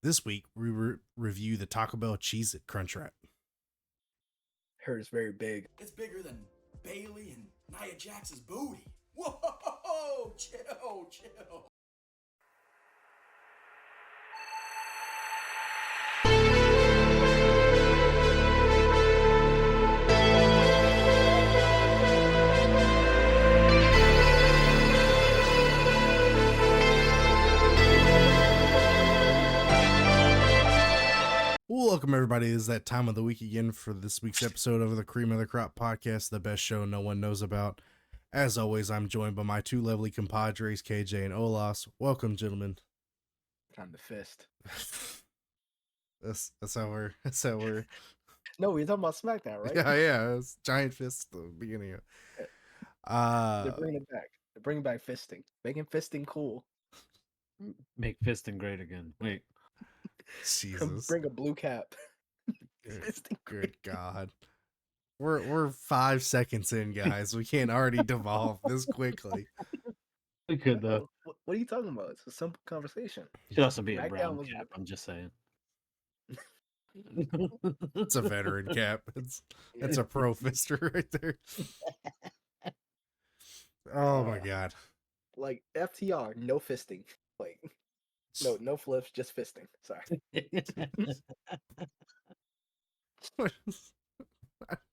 This week, we review the Taco Bell Cheez-It Crunch Wrap. Heard it's very big. It's bigger than Bailey and Nia Jax's booty. Whoa, chill. Welcome, everybody. It is that time of the week again for this week's episode of the Cream of the Crop podcast, the best show no one knows about. As always, I'm joined by my two lovely compadres, KJ and Olas. Welcome, gentlemen. Time to fist. That's how we're. No, we're talking about SmackDown, right? Yeah. It's giant fist at the beginning. They're bringing it back. They're bringing back fisting, making fisting cool. Make fisting great again. Wait. Jesus. Bring a blue cap. Good God. We're 5 seconds in, guys. We can't already devolve this quickly. We could though. What are you talking about? It's a simple conversation. Should also be a SmackDown brown was- cap. I'm just saying. It's a veteran cap. It's a pro fister right there. Oh my God. Like FTR, no fisting. Like no flips, just fisting. Sorry.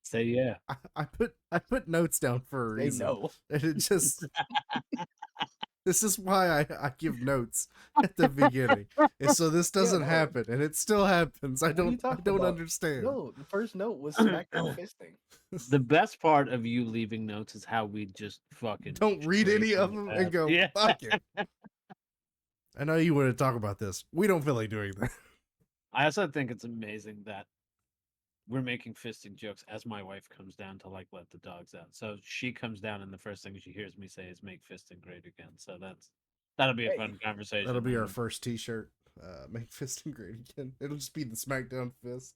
Say yeah. I put notes down for a They reason. know. And it just this is why I give notes at the beginning. And so this doesn't no. happen, and it still happens. I What are you don't talking about? understand. No, the first note was SmackDown fisting. The best part of you leaving notes is how we just fucking Don't read straight any from of the them past. and go, Yeah. fuck it. I know you want to talk about this. We don't feel like doing that. I also think it's amazing that we're making fisting jokes as my wife comes down to like let the dogs out. So she comes down and the first thing she hears me say is "make fisting great again." So that'll be a Hey, fun conversation. That'll be our man. first t-shirt. Make fisting great again. It'll just be the SmackDown fist.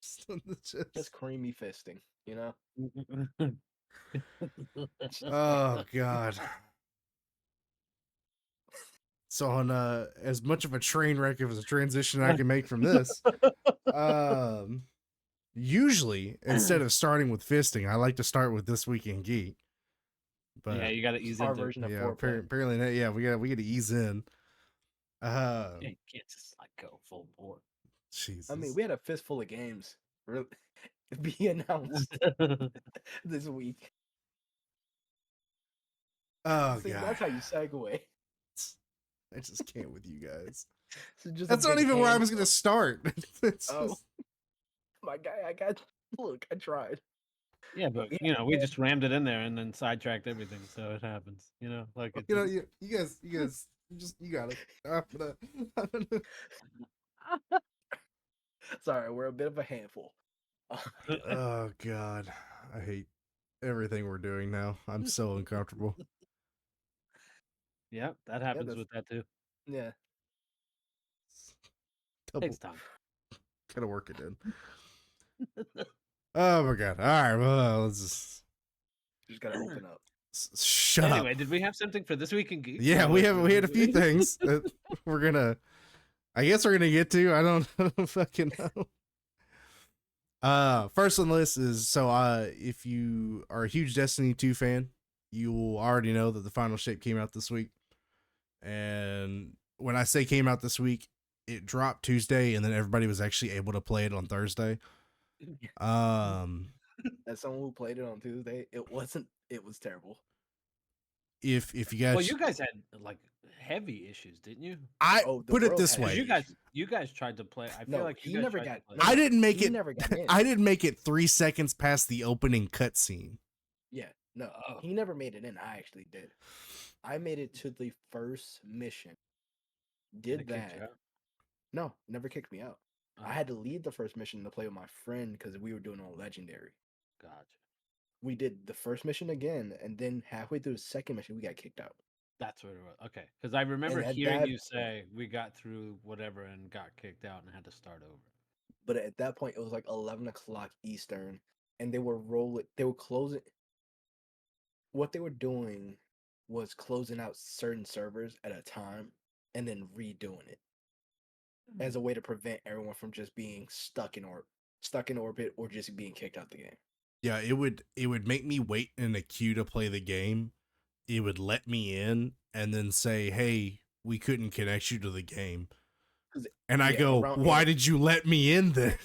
Just on the chest. Just creamy fisting, you know? Oh God. So on as much of a train wreck as a transition I can make from this, usually instead of starting with fisting, I like to start with This Week in Geek. But Yeah, you got to ease Our into it. version of yeah, foreplay. apparently we got to ease in. You can't just like go full bore. Jesus. I mean, we had a fistful of games really be announced this week. Oh See, God. that's how you segue. I just can't with you guys. So just a That's not big even where I hand- was gonna start. It's Oh, just- my guy, look, I tried. Yeah, but Yeah, we just rammed it in there and then sidetracked everything, so it happens. Like it's you know, you guys, you got it. I'm gonna- Sorry, we're a bit of a handful. Oh God, I hate everything we're doing now. I'm so uncomfortable. yeah, that happens that's- with that too. Yeah, Double, Takes time. gotta work it in. Oh my God! All right, well, let's just just gotta open up. shut Anyway, up. did we have something for this week in Geek? Yeah, we had a few things that we're gonna. I guess we're gonna get to. I don't fucking know. First on the list is if you are a huge Destiny 2 fan, you will already know that the final shape came out this week. And when I say came out this week, it dropped Tuesday, and then everybody was actually able to play it on Thursday. As someone who played it on Tuesday, it wasn't. It was terrible. If you guys, Well, you guys had like heavy issues, didn't you? I Oh, the put it world this had 'Cause way, you guys tried to play. I feel No, like he you guys never tried got- to play. I didn't make He it. never got in. I didn't make it 3 seconds past the opening cutscene. Yeah, no, Oh. he never made it in. I actually did. I made it to the first mission. Did They kicked you that? out? No, never kicked me out. Oh, I had to leave the first mission to play with my friend because we were doing on legendary. gotcha. We did the first mission again, and then halfway through the second mission, we got kicked out. That's what it was. Okay, because I remember at hearing that you point- say we got through whatever and got kicked out and had to start over. But at that point, it was like 11 o'clock Eastern, and they were closing. What they were doing was closing out certain servers at a time and then redoing it. as a way to prevent everyone from just being stuck in orbit or just being kicked out the game. Yeah, it would make me wait in a queue to play the game. It would let me in and then say, "Hey, we couldn't connect you to the game." 'Cause, And I yeah, go, around "Why did you let me in then?"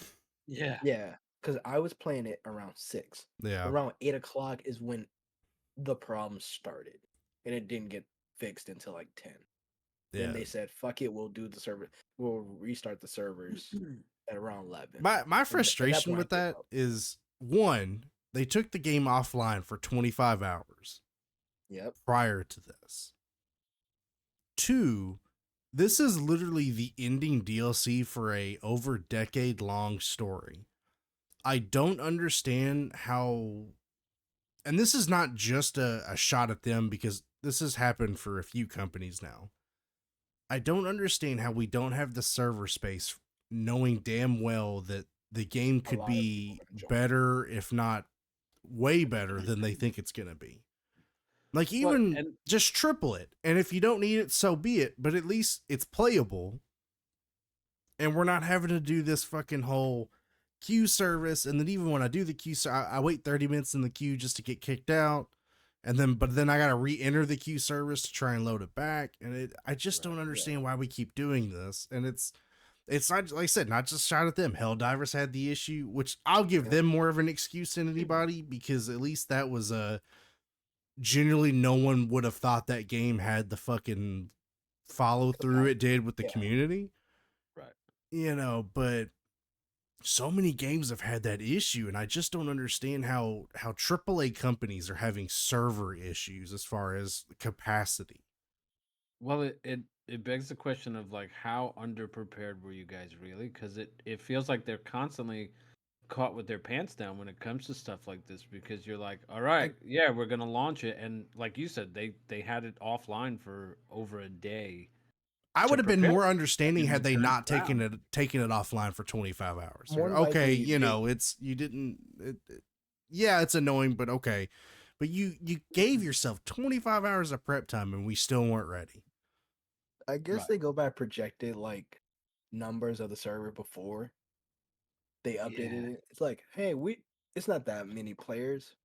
Yeah. Yeah, because I was playing it around 6. Yeah. Around 8 o'clock is when the problem started, and it didn't get fixed until like 10. Then Yeah. they said, "Fuck it, we'll do the server. We'll restart the servers at around 11." My And at that frustration point, with I gave that up. is, one, they took the game offline for 25 hours Yep. prior to this. Two, this is literally the ending DLC for a over decade long story. I don't understand how, and this is not just a shot at them because this has happened for a few companies now. I don't understand how we don't have the server space, knowing damn well that the game A could lot of people be gonna join. better, if not way better than they think it's going to be. Like, Well, even and just triple it. And if you don't need it, so be it. But at least it's playable. And we're not having to do this fucking whole queue service. And then even when I do the queue, I wait 30 minutes in the queue just to get kicked out. But then I got to re-enter the queue service to try and load it back. And I just don't understand why we keep doing this. And it's not, like I said, not just shot at them. Helldivers had the issue, which I'll give them more of an excuse than anybody, because at least that was generally no one would have thought that game had the fucking follow through it did with the community. right. But so many games have had that issue, and I just don't understand how AAA companies are having server issues as far as capacity. Well, it begs the question of like how underprepared were you guys really? Because it feels like they're constantly caught with their pants down when it comes to stuff like this, because you're like, all right, yeah, we're gonna launch it, and like you said, they had it offline for over a day. I would have been prepare, more understanding and had they turn not it around. taken it offline for 25 hours. More than Okay, likely, it's you didn't. Yeah, it's annoying, but okay. But you gave yourself 25 hours of prep time, and we still weren't ready. I guess Right. they go by projected like numbers of the server before they updated Yeah. it. It's like, hey, it's not that many players.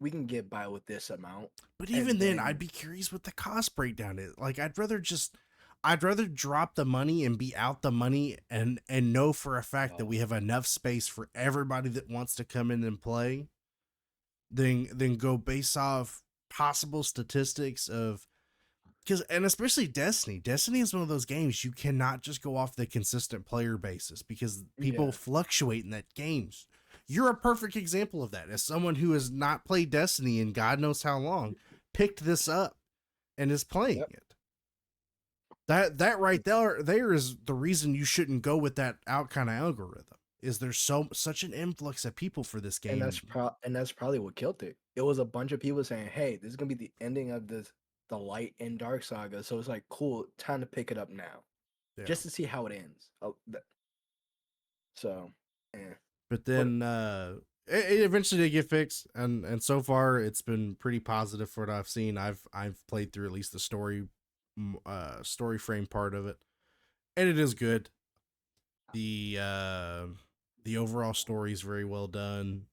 We can get by with this amount. But And even then, then I'd be curious what the cost breakdown is. Like, I'd rather drop the money and be out the money and know for a fact that we have enough space for everybody that wants to come in and play than go base off possible statistics of, and especially Destiny. Destiny is one of those games you cannot just go off the consistent player basis because people fluctuate in that games. You're a perfect example of that. As someone who has not played Destiny in God knows how long, picked this up and is playing it. That right there is the reason you shouldn't go with that out kind of algorithm. Is there's such an influx of people for this game, and that's probably what killed it. It was a bunch of people saying, "Hey, this is gonna be the ending of the Light and Dark saga." So it's like, cool, time to pick it up now, just to see how it ends. So, yeah. But then it eventually did get fixed, and so far it's been pretty positive for what I've seen. I've played through at least the story frame part of it, and it is good. The overall story is very well done.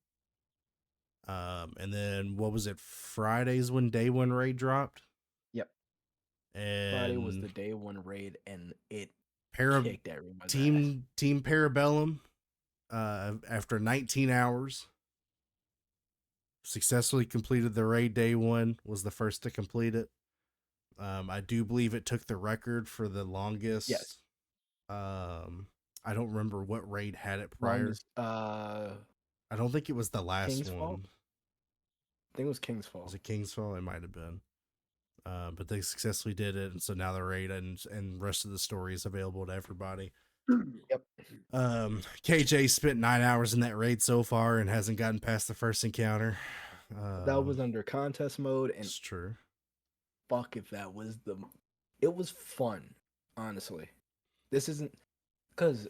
And then what was it? Fridays when Day One raid dropped. Yep. And Friday was the Day One raid, and it kicked everyone's ass. Team Parabellum, after 19 hours, successfully completed the raid. Day One was the first to complete it. I do believe it took the record for the longest. Yes. I don't remember what raid had it prior. I don't think it was the last King's one. Fall? I think it was King's Fall. Was it King's Fall? It might have been. But they successfully did it, and so now the raid and rest of the story is available to everybody. Yep. KJ spent 9 hours in that raid so far and hasn't gotten past the first encounter. That was under contest mode, and it's true. Fuck if that was it was fun, honestly. This isn't, because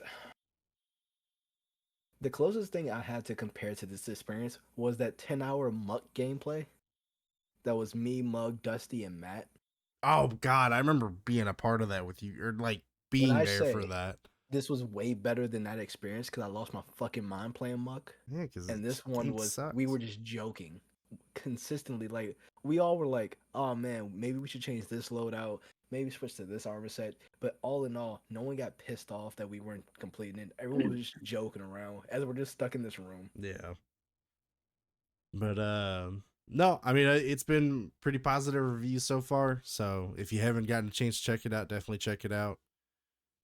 the closest thing I had to compare to this experience was that 10-hour Muck gameplay. That was me, Mug, Dusty, and Matt. Oh God, I remember being a part of that with you, or like being there for that. this was way better than that experience because I lost my fucking mind playing Muck. Yeah, because And this one was sucks. we were just joking consistently. Like we all were like, "Oh man, maybe we should change this loadout. Maybe switch to this armor set." But all in all, no one got pissed off that we weren't completing it. Everyone was just joking around as we're just stuck in this room. Yeah. But no, I mean it's been pretty positive reviews so far. So if you haven't gotten a chance to check it out, definitely check it out.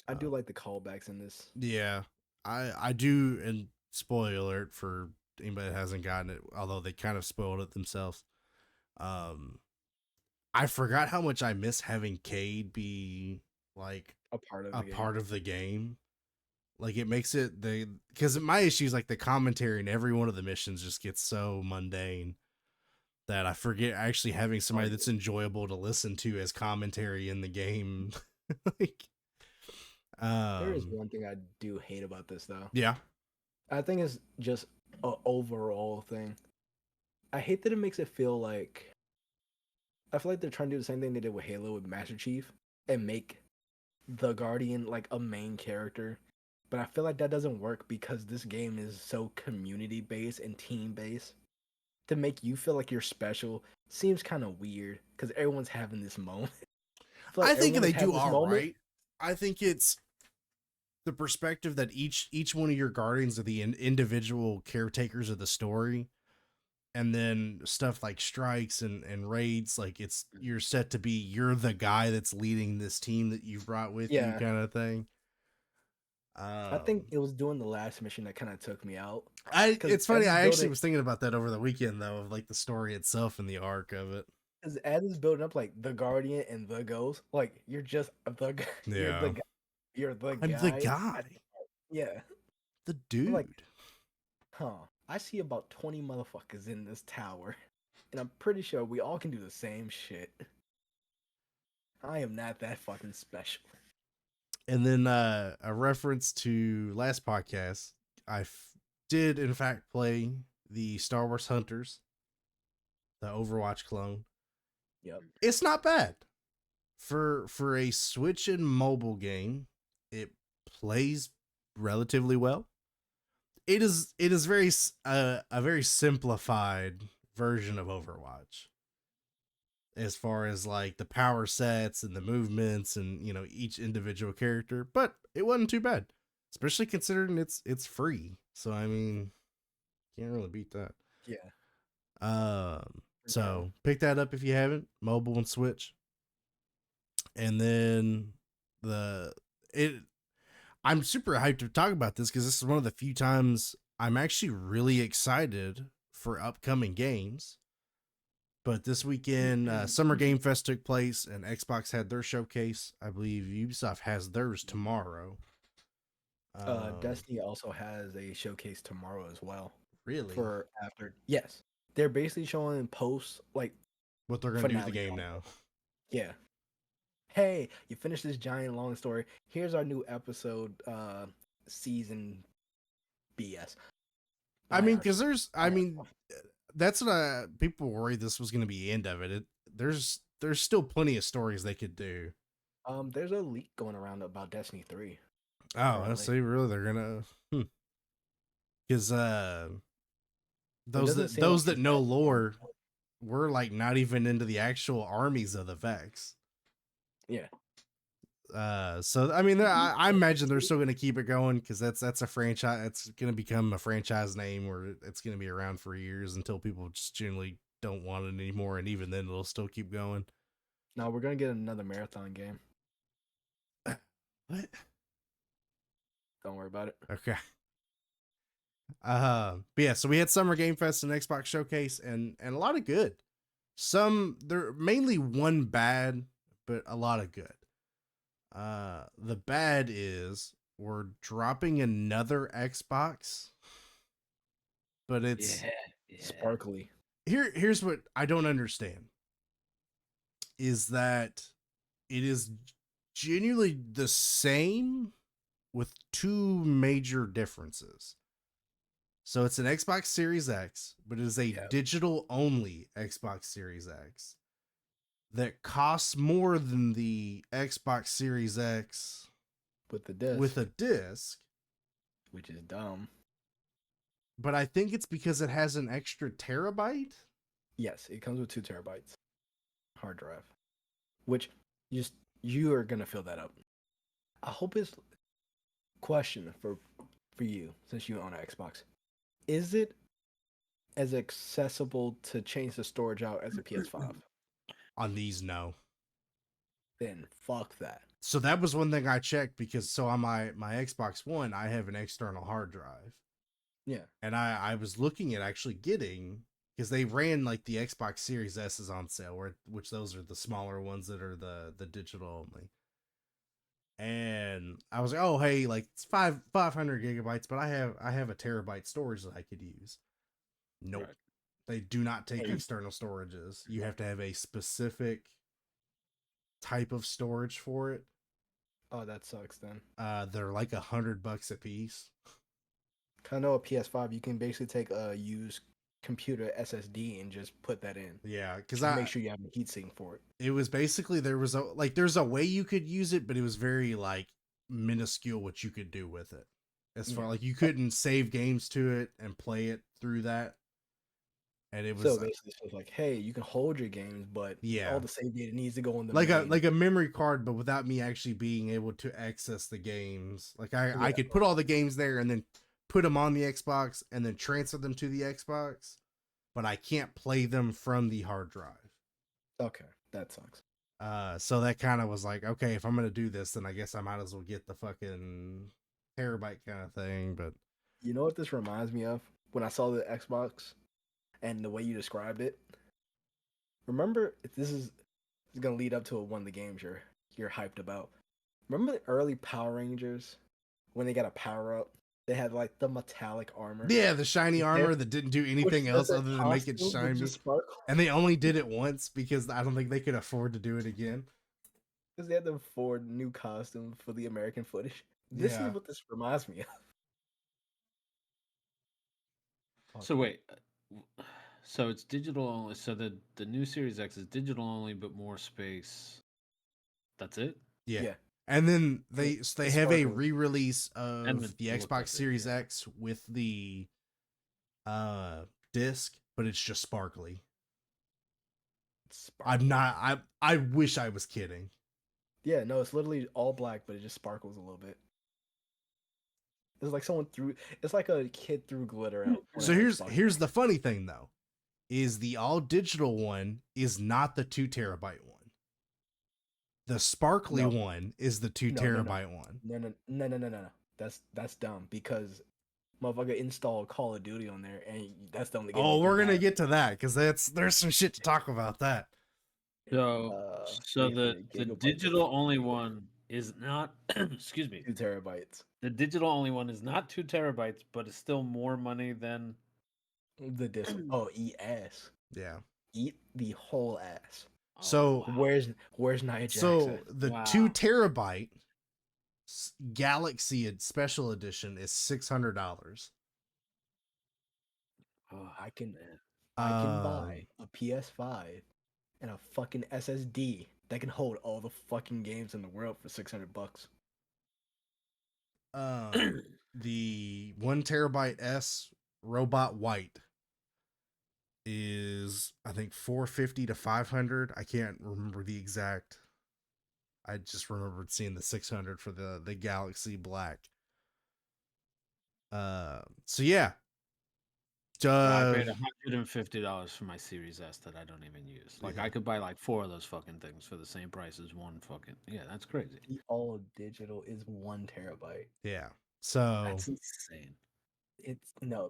I do like the callbacks in this. Yeah, I do. And spoiler alert for anybody that hasn't gotten it, although they kind of spoiled it themselves. I forgot how much I miss having Cade be like A part of a the game. part of the game. Like it makes it because my issue is like the commentary in every one of the missions just gets so mundane that I forget actually having somebody that's enjoyable to listen to as commentary in the game. Like, There is one thing I do hate about this though. yeah, I think it's just an overall thing. I hate that it makes it feel like I feel like they're trying to do the same thing they did with Halo with Master Chief and make the Guardian like a main character. But I feel like that doesn't work because this game is so community based and team based. To make you feel like you're special seems kind of weird because everyone's having this moment. I think they do all right. I think it's the perspective that each one of your guardians are the individual caretakers of the story, and then stuff like strikes and raids, like you're set to be you're the guy that's leading this team that you've brought with you, kind of thing. I think it was doing the last mission that kind of took me out. It's funny. I actually was thinking about that over the weekend, though, of like the story itself and the arc of it. Because as it's building up, like the Guardian and the Ghost, like you're just the guy. Yeah. You're the guy. I'm the guy. Yeah. The dude. Like, I see about 20 motherfuckers in this tower, and I'm pretty sure we all can do the same shit. I am not that fucking special. And then a reference to last podcast, I did in fact play the Star Wars Hunters, the Overwatch clone. Yep. It's not bad. For a Switch and mobile game, it plays relatively well. It is very a very simplified version of Overwatch, as far as like the power sets and the movements and each individual character, but it wasn't too bad, especially considering it's free. So I mean, can't really beat that. Yeah. So pick that up if you haven't, mobile and Switch. And then I'm super hyped to talk about this because this is one of the few times I'm actually really excited for upcoming games. But this weekend, Summer Game Fest took place and Xbox had their showcase. I believe Ubisoft has theirs tomorrow. Destiny also has a showcase tomorrow as well. Really? Yes. They're basically showing posts like what they're going to do with the game now. Yeah. Hey, you finished this giant long story. Here's our new episode, season BS. I mean, because that's what people worried this was going to be the end of it. There's still plenty of stories they could do. There's a leak going around about Destiny 3. Oh, I see. Really, they're gonna because those that know lore, we're like not even into the actual armies of the Vex. Yeah. So I mean, I imagine they're still going to keep it going because that's a franchise. It's going to become a franchise name where it's going to be around for years until people just generally don't want it anymore, and even then, it'll still keep going. No, we're gonna get another marathon game. What? Don't worry about it. Okay. But yeah, so we had Summer Game Fest and Xbox Showcase, and a lot of good. There mainly one bad, but a lot of good. The bad is we're dropping another Xbox, but it's sparkly. Here's what I don't understand is that it is genuinely the same with two major differences. So it's an Xbox Series X, but it is a digital only Xbox Series X that costs more than the Xbox Series X with the disc, with a disc, which is dumb. but I think it's because it has an extra terabyte. Yes, it comes with 2 terabytes hard drive, which you are gonna fill that up. I hope it's question for you since you own an Xbox. Is it as accessible to change the storage out as a PS5? On these, no. Then fuck that. So that was one thing I checked because on my Xbox One, I have an external hard drive. Yeah. And I was looking at actually getting, because they ran like the Xbox Series S's on sale, which those are the smaller ones that are the digital only. And I was like, oh hey, like it's 500 gigabytes, but I have a terabyte storage that I could use. Nope. Right. They do not take external storages. You have to have a specific type of storage for it. Oh, that sucks then. They're like $100 a piece. I know a PS5, you can basically take a used computer SSD and just put that in. Yeah, because I make sure you have a heatsink for it. It was basically there's a way you could use it, but it was very like minuscule what you could do with it. As far like you couldn't save games to it and play it through that. And it was so basically it's like, hey, you can hold your games, but all the save data needs to go in the like a memory card, but without me actually being able to access the games. Like I could put all the games there and then put them on the Xbox and then transfer them to the Xbox, but I can't play them from the hard drive. Okay, that sucks. So that kind of was like, okay, if I'm gonna do this, then I guess I might as well get the fucking terabyte kind of thing. But you know what this reminds me of? When I saw the Xbox and the way you described it. Remember, this is gonna lead up to one of the games you're hyped about. Remember the early Power Rangers when they got a power up? They had like the metallic armor. Yeah, the shiny armor that didn't do anything else other than make it shiny. And they only did it once because I don't think they could afford to do it again. Because they had to afford new costume for the American footage. This is what this reminds me of. So wait, so it's digital only. So the new Series X is digital only, but more space. That's it. Yeah. And then they have a re-release of the Xbox Series X with the disc, but it's just sparkly. I wish I was kidding. Yeah, no, it's literally all black, but it just sparkles a little bit. It's like it's like a kid threw glitter out. So here's the funny thing though, is the all digital one is not the 2 terabyte one. The sparkly one is the 2 terabyte one. No. That's dumb because motherfucker installed Call of Duty on there, and that's the only game. Oh, we're gonna get to that because there's some shit to talk about that. So the digital only one is not. Excuse me. 2 terabytes. The digital only one is not 2 terabytes, but it's still more money than the disc. Oh, eat ass. Yeah. Eat the whole ass. So where's Nia Jax? So the 2 terabyte Galaxy Special Edition is $600. I can buy a PS5 and a fucking SSD that can hold all the fucking games in the world for $600. The 1 terabyte S Robot White is I think $450 to $500. I can't remember the exact. I just remembered seeing the $600 for the Galaxy Black. So yeah. I paid $150 for my Series S that I don't even use. Like I could buy like 4 of those fucking things for the same price as one fucking. Yeah, that's crazy. The all digital is 1 terabyte. Yeah. So that's insane.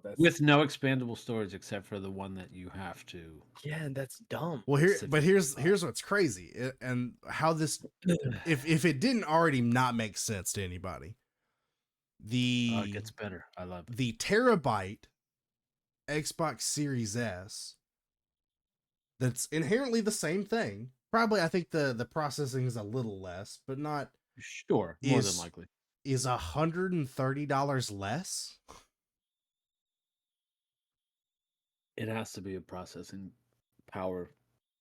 That's with no expandable storage except for the one that you have to. Yeah, that's dumb. Well, here's what's crazy and how this if it didn't already not make sense to anybody. It gets better. I love it. The terabyte Xbox Series S that's inherently the same thing. Probably I think the processing is a little less, but not more than likely. Is $130 less? It has to be a processing power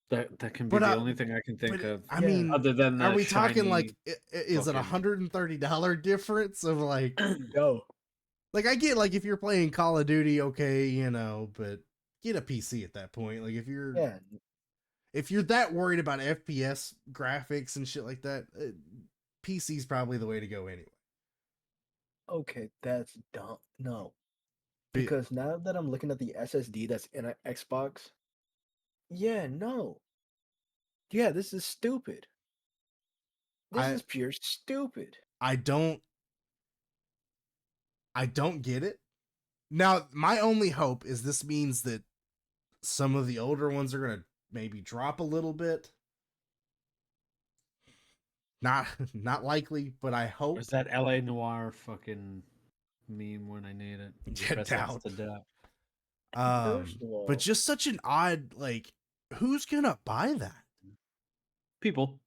That can be But the only thing I can think but of. I Yeah. mean, Other than the are we talking like shiny is it fucking- $130 difference of like Yo, like I get like if you're playing Call of Duty, okay, you know, but get a PC at that point. Like yeah. if you're that worried about FPS graphics and shit like that, PC's probably the way to go anyway. Okay, that's dumb. No, But because now that I'm looking at the SSD that's in an Xbox, yeah, no. Yeah, this is stupid. This I is pure stupid. I don't get it. Now, my only hope is this means that some of the older ones are gonna maybe drop a little bit. Not not likely, but I hope. Where's that LA Noir fucking meme when I need it? Get Press X out. to doubt. First of all, But just such an odd like, who's gonna buy that? People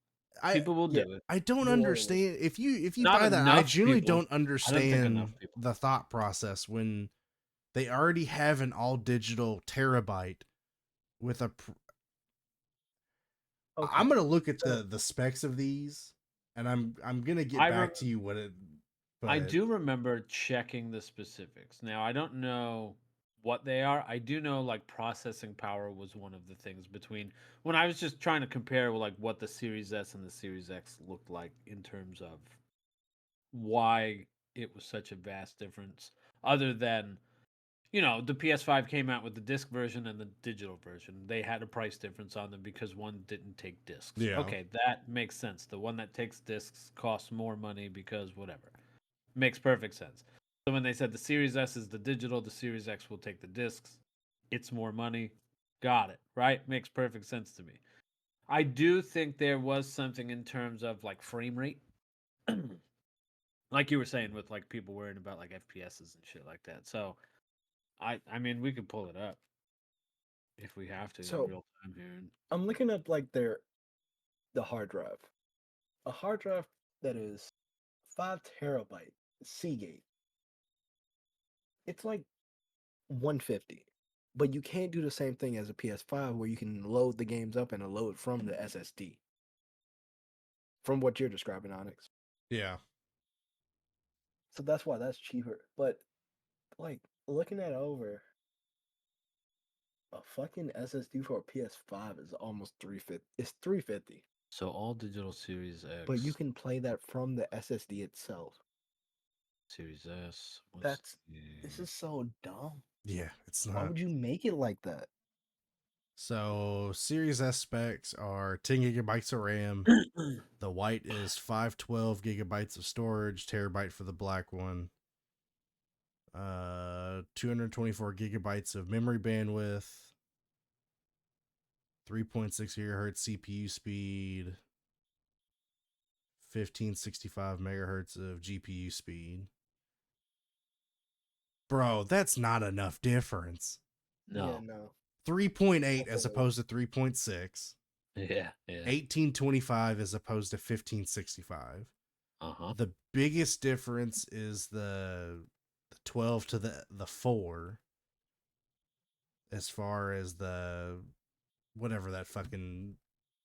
will yeah, do it. I don't New Orleans. understand if you Not buy that. I enough genuinely people. don't I don't think understand enough people. the thought process when they already have an all digital terabyte with a. Okay. I'm gonna look at so- the specs of these, and I'm gonna get I back rem- to you what it. I But do remember checking the specifics. Now, I don't know what they are. I do know like processing power was one of the things between when I was just trying to compare like what the Series S and the Series X looked like in terms of why it was such a vast difference other than the PS5 came out with the disc version and the digital version. They had a price difference on them because one didn't take discs. Yeah. Okay, that makes sense. The one that takes discs costs more money because whatever. Makes perfect sense. So when they said the Series S is the digital, the Series X will take the discs, it's more money. Got it, right? Makes perfect sense to me. I do think there was something in terms of like frame rate. Like you were saying with like people worrying about like FPSs and shit like that. So I mean we could pull it up if we have to So- in real time here. I'm looking up like the hard drive. A hard drive that is 5 terabyte Seagate. It's like 150. But you can't do the same thing as a PS5 where you can load the games up and load from the SSD. From what you're describing, Onyx. yeah, So that's why that's cheaper. But like looking at it over, a fucking SSD for a PS5 is almost 350. It's 350. So all digital Series X, But you can play that from the SSD itself. Series S. This is so dumb. yeah, it's Why not. would you make it like that? So Series S specs are 10 gigabytes of RAM. The white is 512 gigabytes of storage, terabyte for the black one. 224 gigabytes of memory bandwidth. 3.6 gigahertz CPU speed. 1565 megahertz of GPU speed. Bro, that's not enough difference. No. Yeah, no. 3.8 as opposed to 3.6. Yeah. 1825 as opposed to 1565. Uh-huh. The biggest difference is the 12 to the 4 as far as the whatever that fucking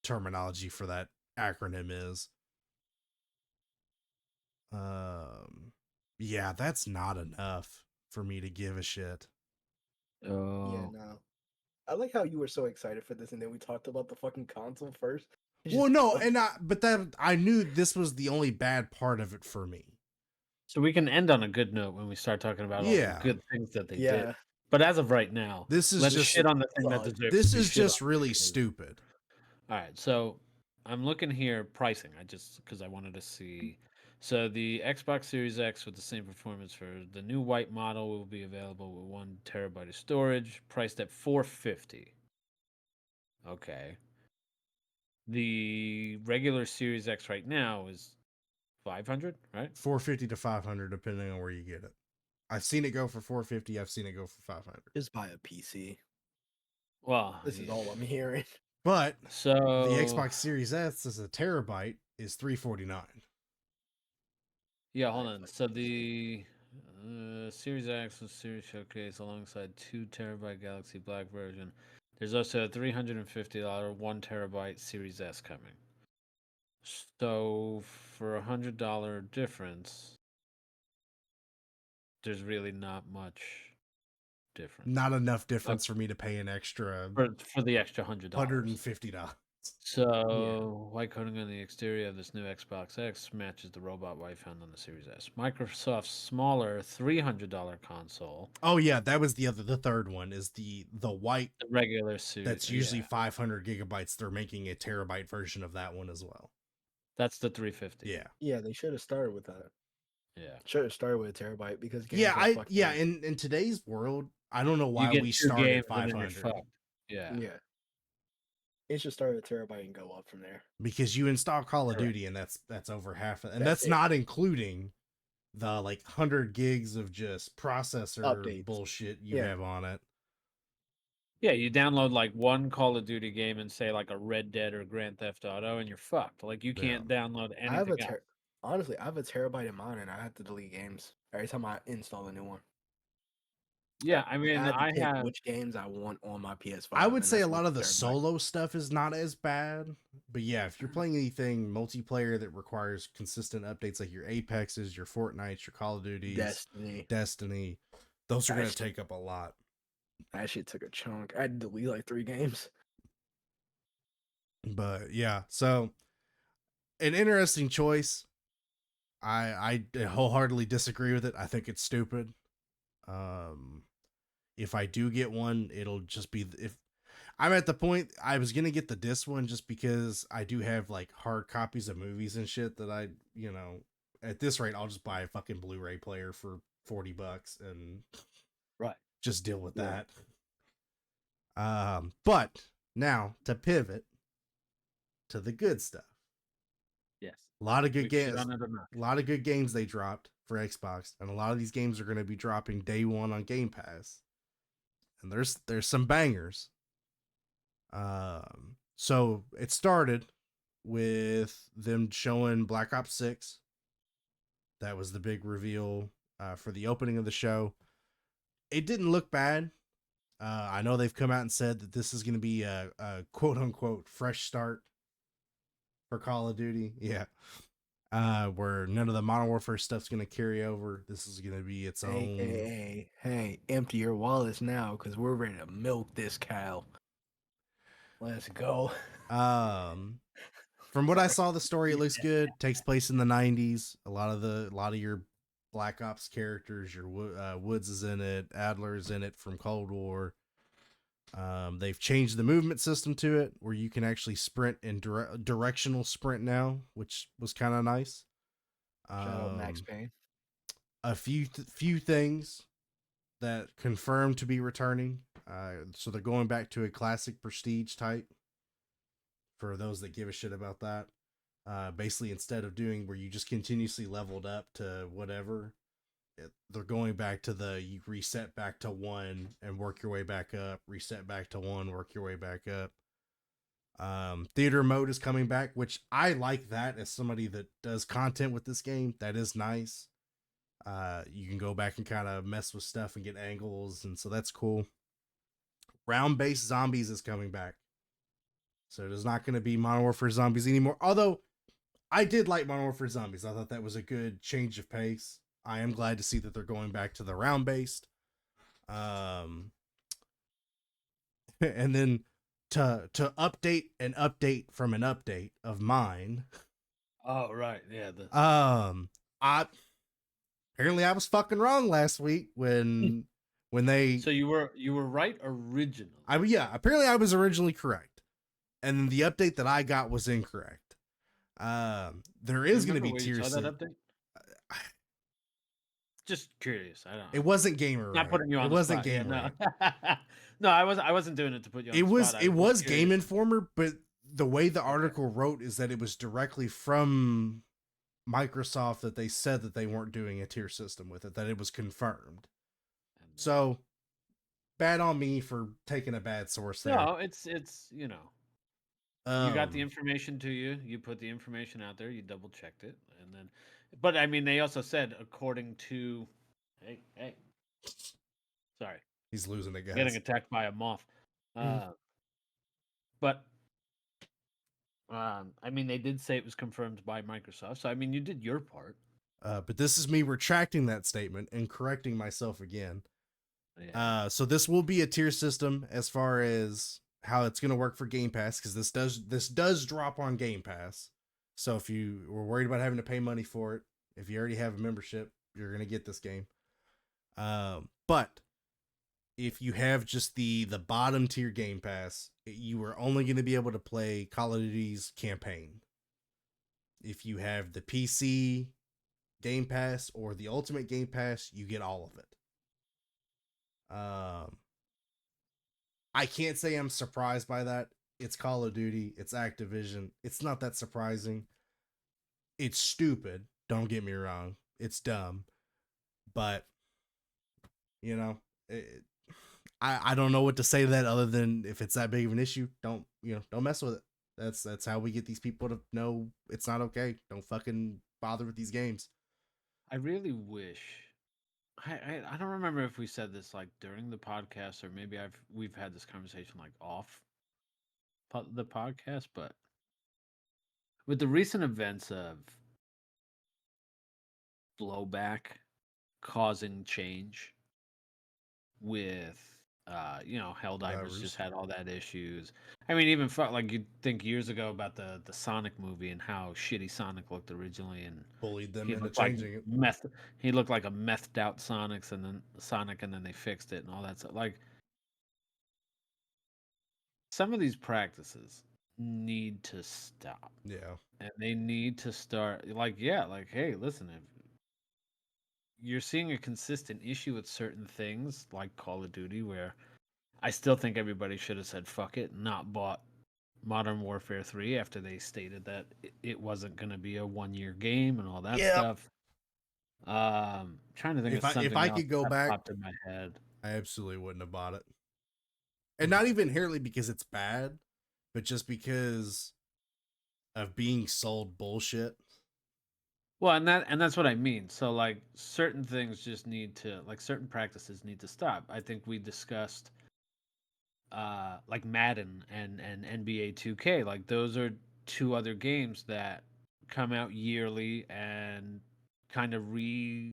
terminology for that acronym is. Yeah, that's not enough for me to give a shit. Oh. Yeah, no. I like how you were so excited for this and then we talked about the fucking console first. It's Well, just- no, but that I knew this was the only bad part of it for me. So we can end on a good note when we start talking about all Yeah. the good things that they did. Yeah. But as of right now, This is let's just shit on the thing that sucked. deserves this to be is shit just on. really stupid. All right, so I'm looking here pricing. Because I wanted to see. So the Xbox Series X with the same performance for the new white model will be available with 1 terabyte of storage, priced at $450. Okay. The regular Series X right now is $500, right? 450 to 500 depending on where you get it. I've seen it go for 450, I've seen it go for 500. Just buy a PC. Well, This is all I'm hearing. But So the Xbox Series S is a terabyte is 349. Yeah, hold I on. fucking So PC. the Series X and Series Showcase alongside 2 terabyte Galaxy Black version. There's also a $350 1 terabyte Series S coming. So for $100 difference, there's really not much difference. Not enough difference for me to pay an extra for the extra $100. $150. So, white coating on the exterior of this new Xbox X matches the robot white found on the Series S. Microsoft's smaller $300 console, Oh yeah, that was the third one is the white the regular suit. that's usually 500 gigabytes. They're making a terabyte version of that one as well. That's the 350. Yeah. Yeah, they should have started with that. Yeah. Should have started with a terabyte because games Yeah, are fucking in today's world, I don't know why You get we 2 start games at and then you're 500 fucked. Yeah. Yeah. It should start at a terabyte and go up from there. because you install Call of Correct. Duty and that's over half and That's that's it. not including the like 100 gigs of just processor Updates. bullshit you Yeah. have on it. Yeah, you download like one Call of Duty game and say like a Red Dead or Grand Theft Auto and you're fucked. Like you can't download I have anything else. honestly, I have a terabyte in mine and I have to delete games every time I install a new one. Yeah, I mean, I have to I pick have which games I want on my PS5. I would and say that's a lot one of the terabyte. solo stuff is not as bad, but yeah, if you're playing anything multiplayer that requires consistent updates like your Apexes, your Fortnites, your Call of Duties, Destiny, those are going to take up a lot. That shit took a chunk. I had to delete like 3 games. But yeah, so an interesting choice. I wholeheartedly disagree with it. I think it's stupid. If I do get one, it'll just be if I'm at the point I was gonna get the disc one just because I do have like hard copies of movies and shit that I, at this rate I'll just buy a fucking Blu-ray player for $40 and right. just deal with Yeah. that. But now to pivot to the good stuff. Yes. A lot of good games. On it or not. A lot of good games they dropped for Xbox, and a lot of these games are going to be dropping day one on Game Pass. And there's some bangers. So it started with them showing Black Ops 6. That was the big reveal for the opening of the show. It didn't look bad. I know they've come out and said that this is going to be a quote unquote fresh start for Call of Duty. Yeah. Where none of the Modern Warfare stuff's going to carry over. This is going to be its own. Hey, empty your wallets now because we're ready to milk this cow. Let's go. From what I saw, the story it looks good. Takes place in the 90s. A lot of your Black Ops characters, your Woods is in it, Adler's in it from Cold War. They've changed the movement system to it where you can actually sprint and directional sprint now, which was kind of nice. Shout out Max Payne. A few things that confirmed to be returning. So they're going back to a classic prestige type for those that give a shit about that. Basically, instead of doing where you just continuously leveled up to whatever, they're going back to you reset back to 1 and work your way back up, reset back to 1, work your way back up. Theater mode is coming back, which I like that as somebody that does content with this game. That is nice. You can go back and kind of mess with stuff and get angles, and so that's cool. Round-based zombies is coming back. So there's not going to be Modern Warfare Zombies anymore. Although, I did like Modern Warfare Zombies. I thought that was a good change of pace. I am glad to see that they're going back to the round-based. And then to update an update from an update of mine. Oh, right. Yeah. Apparently I was fucking wrong last week when they. So you were right originally. Apparently I was originally correct, and then the update that I got was incorrect. There is going to be tier. Saw that update? Just curious. I don't know. It wasn't Gamer. Not putting you on. It the wasn't spot. Gamer. Yeah, no, I wasn't doing it to put you on. It the spot. It was Game Informer, but the way the article wrote is that it was directly from Microsoft that they said that they weren't doing a tier system with it, that it was confirmed. So bad on me for taking a bad source there. No, it's you got the information to you. You put the information out there. You double checked it, and then, but I mean, they also said according to, hey, sorry, he's losing it, guys. Getting attacked by a moth. But I mean, they did say it was confirmed by Microsoft. So I mean, you did your part. But this is me retracting that statement and correcting myself again. Yeah. So this will be a tier system as far as how it's going to work for Game Pass, because this does drop on Game Pass. So if you were worried about having to pay money for it, if you already have a membership, you're going to get this game. But if you have just the bottom tier Game Pass, you are only going to be able to play Call of Duty's campaign. If you have the PC Game Pass or the Ultimate Game Pass, you get all of it. I can't say I'm surprised by that. It's Call of Duty, it's Activision. It's not that surprising. It's stupid, don't get me wrong. It's dumb. But you know, I don't know what to say to that other than if it's that big of an issue, don't mess with it. That's how we get these people to know it's not okay. Don't fucking bother with these games. I really wish. I don't remember if we said this like during the podcast or maybe we've had this conversation like off the podcast, but with the recent events of blowback causing change with Helldivers just had all that issues. I mean, even like you'd think years ago about the Sonic movie and how shitty Sonic looked originally, and Bullied them he into looked like changing it. he looked like a methed out Sonic, and then they fixed it and all that stuff. Like some of these practices need to stop. Yeah. And they need to start like hey, listen, if you're seeing a consistent issue with certain things like Call of Duty where I still think everybody should have said fuck it, not bought Modern Warfare 3 after they stated that it wasn't going to be a 1-year game and all that stuff. Trying to think of something if I else could go that back, popped in my head. I absolutely wouldn't have bought it. And not even inherently because it's bad, but just because of being sold bullshit. Well, and that's what I mean. So like certain things just need to like certain practices need to stop. I think we discussed like Madden and NBA 2K. Like those are two other games that come out yearly and kind of retool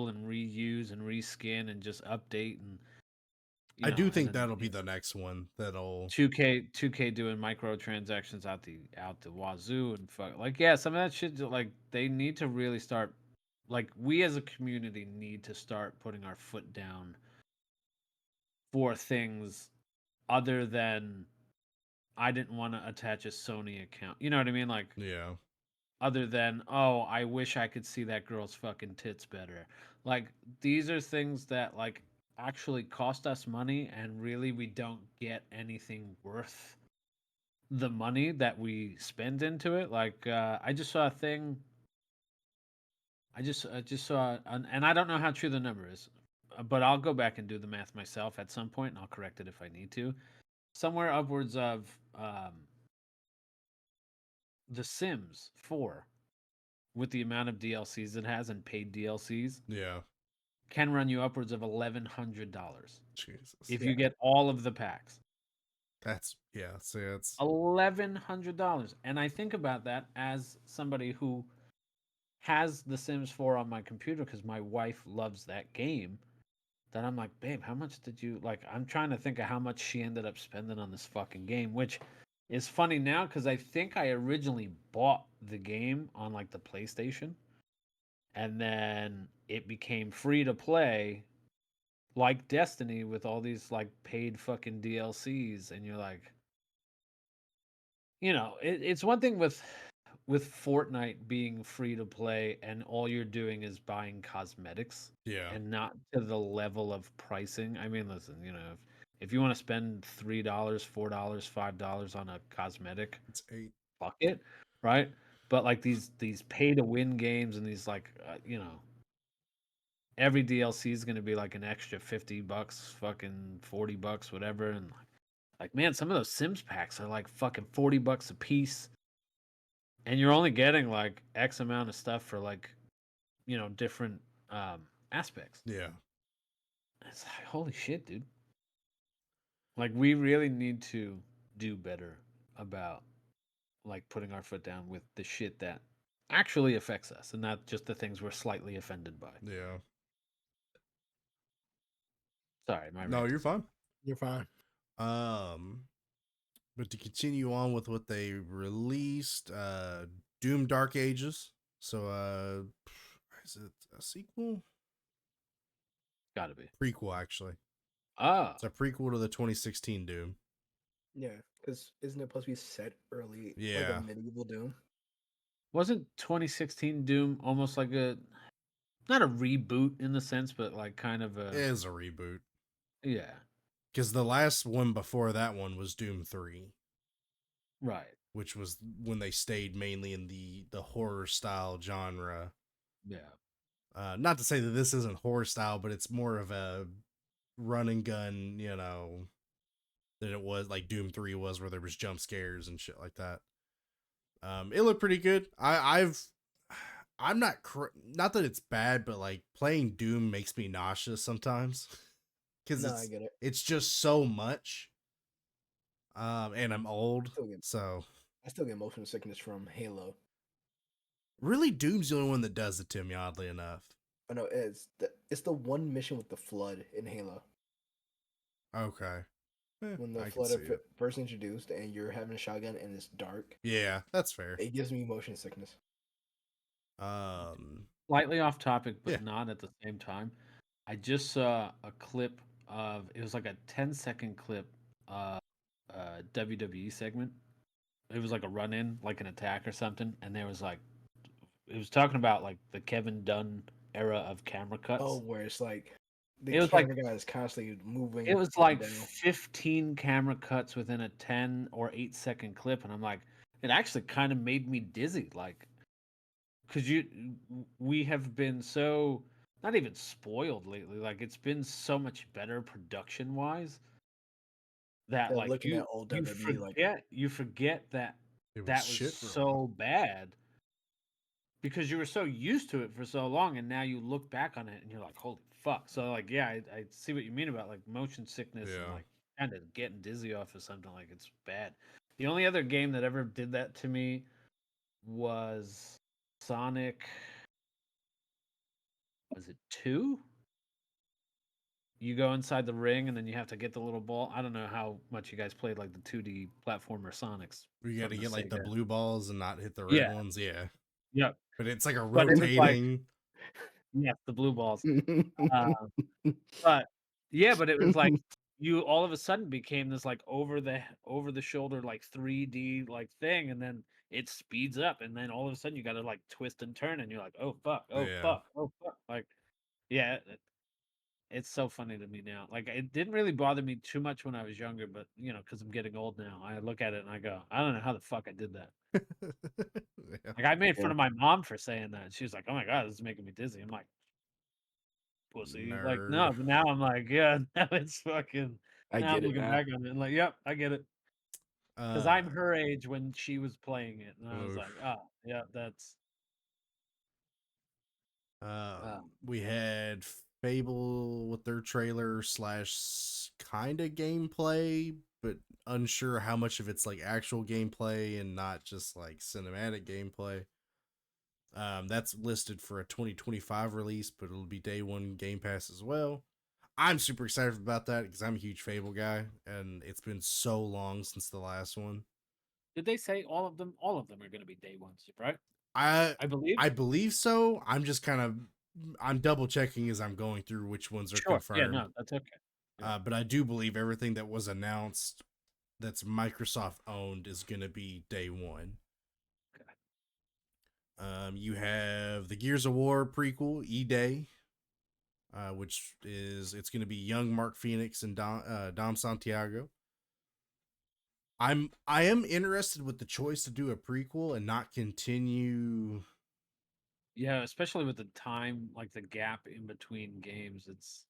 and reuse and reskin and just update and I do and think then that'll be the next one. That'll 2K doing microtransactions out the wazoo and fuck like yeah, some of that shit like they need to really start like we as a community need to start putting our foot down for things other than I didn't want to attach a Sony account. You know what I mean? Like yeah. other than oh, I wish I could see that girl's fucking tits better. Like these are things that like actually cost us money and really we don't get anything worth the money that we spend into it. Like I just saw a thing. I just saw, and I don't know how true the number is, but I'll go back and do the math myself at some point, and I'll correct it if I need to. Somewhere upwards of The Sims 4, with the amount of DLCs it has and paid DLCs, Yeah. can run you upwards of $1,100 Jesus. if you get all of the packs. That's yeah. So it's $1,100, and I think about that as somebody who has The Sims 4 on my computer because my wife loves that game. Then I'm like, babe, how much did you like? I'm trying to think of how much she ended up spending on this fucking game, which is funny now because I think I originally bought the game on like the PlayStation, and then it became free to play, like Destiny, with all these like paid fucking DLCs, and you're like, it's one thing with Fortnite being free to play and all you're doing is buying cosmetics yeah. and not to the level of pricing. I mean, listen, if you want to spend $3, $4, $5 on a cosmetic, It's 8. fuck it, right? But like these pay to win games and these like every DLC is going to be like an extra $50, fucking $40, whatever, and like man, some of those Sims packs are like fucking $40 a piece and you're only getting like X amount of stuff for like, different aspects. Yeah. It's like, holy shit, dude. Like we really need to do better about like putting our foot down with the shit that actually affects us and not just the things we're slightly offended by. Yeah. Sorry, my No, rant you're is fine. You're fine. But to continue on with what they released, Doom Dark Ages. So, is it a sequel? gotta be. Prequel, actually. Ah, It's a prequel to the 2016 Doom. Yeah, because isn't it supposed to be set early, like Yeah. a medieval Doom? wasn't 2016 Doom almost like a not a reboot in the sense, but like kind of It a is a reboot. yeah, Because the last one before that one was Doom 3, right, which was when they stayed mainly in the horror style genre. yeah, Not to say that this isn't horror style, but it's more of a run and gun, you know, than it was like Doom 3 was, where there was jump scares and shit like that. It looked pretty good. I'm not not that it's bad, but like playing Doom makes me nauseous sometimes because No, I get it. it's just so much. And I'm old, Still get, so I still get motion sickness from Halo. really Doom's the only one that does it to me, oddly enough. Oh no, it's the one mission with the flood in Halo. Okay. When the I can flood see are it. first introduced and you're having a shotgun and it's dark, Yeah, that's fair. it gives me motion sickness. slightly off topic, but Yeah. not at the same time. I just saw a clip of it was like a 10-second clip, WWE segment. It was like a run in, like an attack or something, and there was like it was talking about like the Kevin Dunn era of camera cuts. Oh, where it's like the It was like camera guy is constantly moving. it was up and like down. 15 camera cuts within a 10 or 8-second clip, and I'm like, it actually kind of made me dizzy, like, because we have been so not even spoiled lately. Like it's been so much better production wise that Yeah, like looking at old WWE, like you forget that It was that was shit for a so while. bad because you were so used to it for so long, and now you look back on it and you're like, holy fuck. So like, yeah, I see what you mean about like motion sickness and Yeah. like kind of getting dizzy off of something. Like it's bad. The only other game that ever did that to me was Sonic. Was it 2? You go inside the ring and then you have to get the little ball. I don't know how much you guys played like the 2D platformer Sonics. You got to from the get like the Sega. blue balls and not hit the red Yeah. ones. Yeah. Yep. But it's like a But it was like rotating. yeah, the blue balls. But yeah, but it was like you all of a sudden became this like over the shoulder like 3D like thing, and then it speeds up, and then all of a sudden you got to like twist and turn, and you're like, oh fuck, oh Yeah. fuck, oh fuck, like yeah. It's so funny to me now. Like it didn't really bother me too much when I was younger, but you know, because I'm getting old now, I look at it and I go, I don't know how the fuck I did that. Yeah. Like I made fun Yeah. of my mom for saying that. She was like, "Oh my god, this is making me dizzy." I'm like, "Pussy." Like no, Nerd. but now I'm like, yeah, now it's fucking. I Now I'm get it looking now. back on it and like, yep, I get it. Because I'm her age when she was playing it, and I was like, oof. oh, yeah, that's. We had Fable with their trailer slash kind of gameplay, but unsure how much of it's like actual gameplay and not just like cinematic gameplay. That's listed for a 2025 release, but it'll be day one Game Pass as well. I'm super excited about that because I'm a huge Fable guy, and it's been so long since the last one. Did they say all of them? All of them are going to be day ones, right? I I believe. I believe so. I'm double checking as I'm going through which ones are Sure. Yeah. confirmed. No, that's okay. Yeah. But I do believe everything that was announced that's Microsoft owned is going to be day one. You have the Gears of War prequel, E-Day, which is it's going to be young Mark Phoenix and Dom Santiago. I am interested with the choice to do a prequel and not continue. Yeah, especially with the time, like the gap in between games, it's.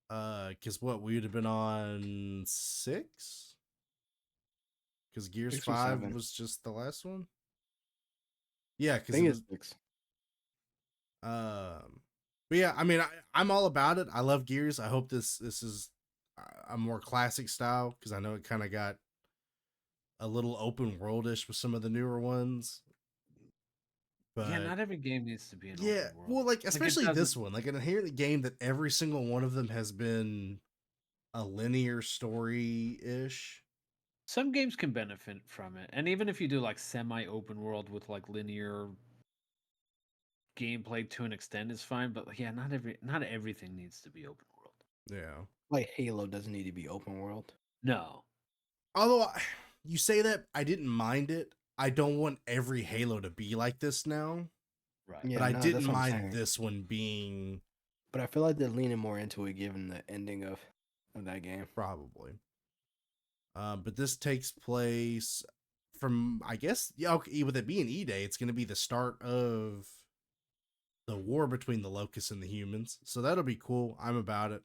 Because what we would have been on 6, because Gears 6 or 5 7. was just the last one. Yeah, I because think it it's was. 6. But yeah, I mean, I'm all about it. I love Gears. I hope this is a more classic style because I know it kind of got a little open worldish with some of the newer ones. Yeah, But not every game needs to be an yeah, open world. well, like Like, it especially doesn't. this one, like an inherent game that every single one of them has been a linear story ish. Some games can benefit from it, and even if you do like semi-open world with like linear gameplay to an extent is fine. But yeah, not everything needs to be open world. Yeah. Like Halo doesn't need to be open world. No, Although you say that, I didn't mind it. I don't want every Halo to be like this now, right? Yeah, but I no, didn't that's what I'm mind saying. this one being But I feel like they're leaning more into it given the ending of that game. probably. But this takes place from, I guess, yeah, okay, with it being E-Day, it's going to be the start of the war between the locusts and the humans. So that'll be cool. I'm about it.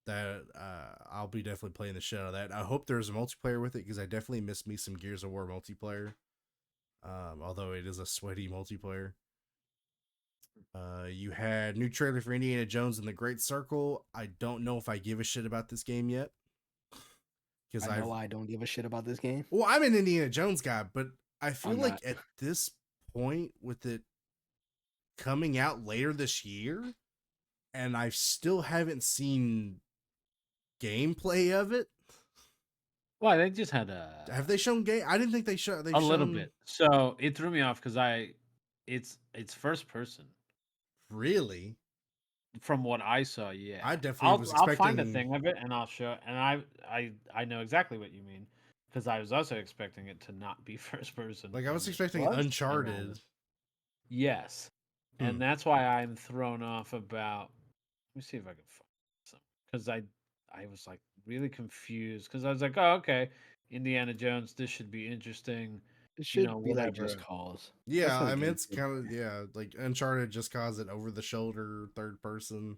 That I'll be definitely playing the shit out of that. I hope there's a multiplayer with it because I definitely miss me some Gears of War multiplayer. Although it is a sweaty multiplayer. You had new trailer for Indiana Jones and the Great Circle. I don't know if I give a shit about this game yet. Because I know I don't give a shit about this game. well, I'm an Indiana Jones guy, but I feel I'm like not. at this point with it coming out later this year, and I still haven't seen gameplay of it. Why they just had Have they shown game? I didn't think they showed. They've a little shown bit. So it threw me off because it's first person. really. From what I saw, yeah. I definitely was I'll find a expecting. thing of it and I'll show. And I know exactly what you mean because I was also expecting it to not be first person. Like I was and it expecting was, and Uncharted. yes, Hmm. and that's why I'm thrown off about. Let me see if I can find some because I was like really confused because I was like, oh okay, Indiana Jones, this should be interesting. It should be like Whatever. Just Cause. Yeah, That's what I the mean game it's should kind of be. yeah, like Uncharted just caused it over the shoulder third person.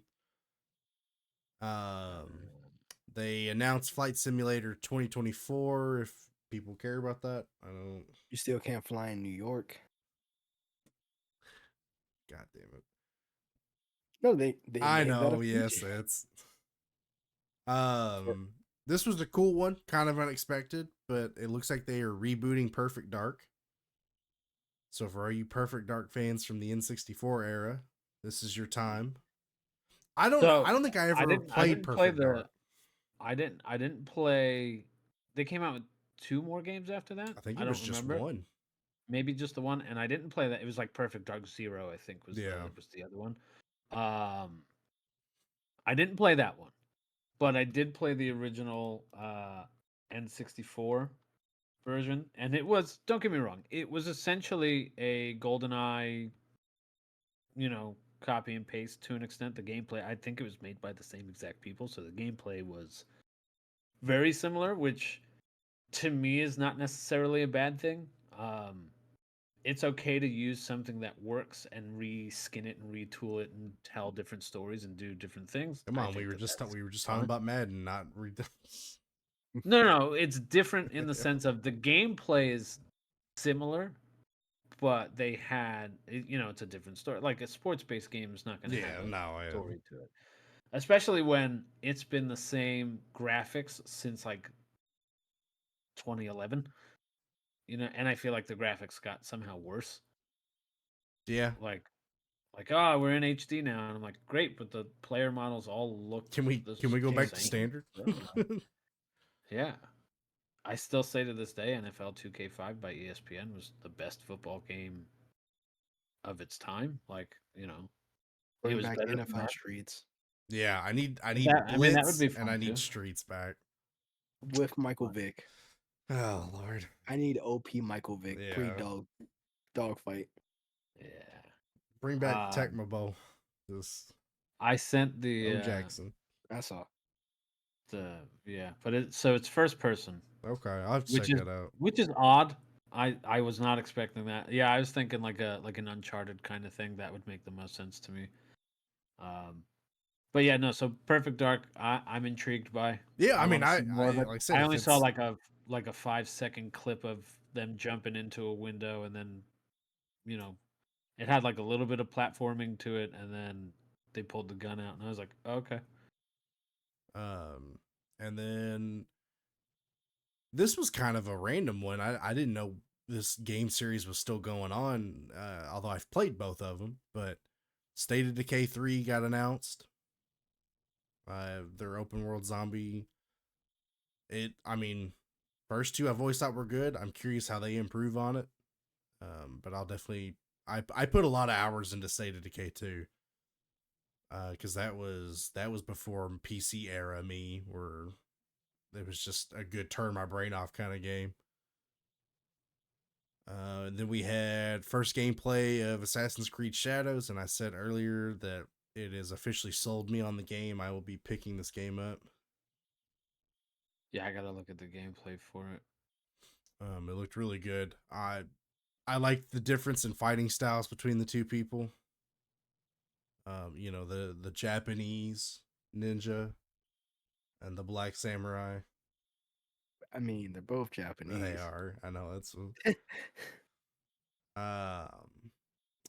They announced Flight Simulator 2024. If people care about that, I don't. You still can't fly in New York. God damn it! No, they I made that a know. Yes, feature. it's This was a cool one, kind of unexpected, but it looks like they are rebooting Perfect Dark. So for all you Perfect Dark fans from the N64 era, this is your time. I So don't think I I ever didn't played play Perfect the Dark. I didn't play. They came out with 2 more games after that. I think I it was don't just remember. one. Maybe just the one, and I didn't play that. It was like Perfect Dark Zero, I think Yeah. was the other one. I didn't play that one, but I did play the original N64 version, and it was. Don't get me wrong, it was essentially a GoldenEye, copy and paste to an extent. The gameplay, I think it was made by the same exact people, so the gameplay was very similar, which to me is not necessarily a bad thing. It's okay to use something that works and reskin it and retool it and tell different stories and do different things. Come I on, think that that's we were just talking fine. about Madden, not read. No, it's different in the sense of the gameplay is similar, but they had, it's a different story. Like a sports-based game is not going to have Yeah, a no, I story to it, especially when it's been the same graphics since like 2011. And I feel like the graphics got somehow worse. yeah. Like, oh, we're in HD now, and I'm like, great, but the player models all look Can we the go back to same. standard? Yeah, I still say to this day, NFL 2K5 by ESPN was the best football game of its time. Like, it Bring was back better than NFL that. Streets Yeah, I need That would Blitz be and fun I need too. Streets back. with Michael Vick. Oh Lord. I need OP Michael Vick pre Yeah. dog fight. Yeah. Bring back Tecmo Bowl. This I sent O Jackson. I saw. But it's first person, Okay, I'll have to which check is that out. which is odd. I was not expecting that. Yeah, I was thinking like an Uncharted kind of thing. That would make the most sense to me. But yeah, no. So Perfect Dark, I'm intrigued by. Yeah, I I mean, want to see more of it. like I said, I if only saw it's like a 5-second clip of them jumping into a window, and then you know it had like a little bit of platforming to it, and then they pulled the gun out, and I was like, okay. and then this was kind of a random one. I didn't know this game series was still going on, although I've played both of them. But State of Decay 3 got announced. Their open world zombie. I mean, first two I've always thought were good. I'm curious how they improve on it. But I'll definitely. I put a lot of hours into State of Decay 2. Because that was before PC era me, where it was just a good turn my brain off kind of game. And then we had first gameplay of Assassin's Creed Shadows, and I said earlier that it has officially sold me on the game. I will be picking this game up. Yeah, I gotta look at the gameplay for it. It looked really good. I liked the difference in fighting styles between the two people. The Japanese ninja and the black samurai. I mean, they're both Japanese. They are. I know that's.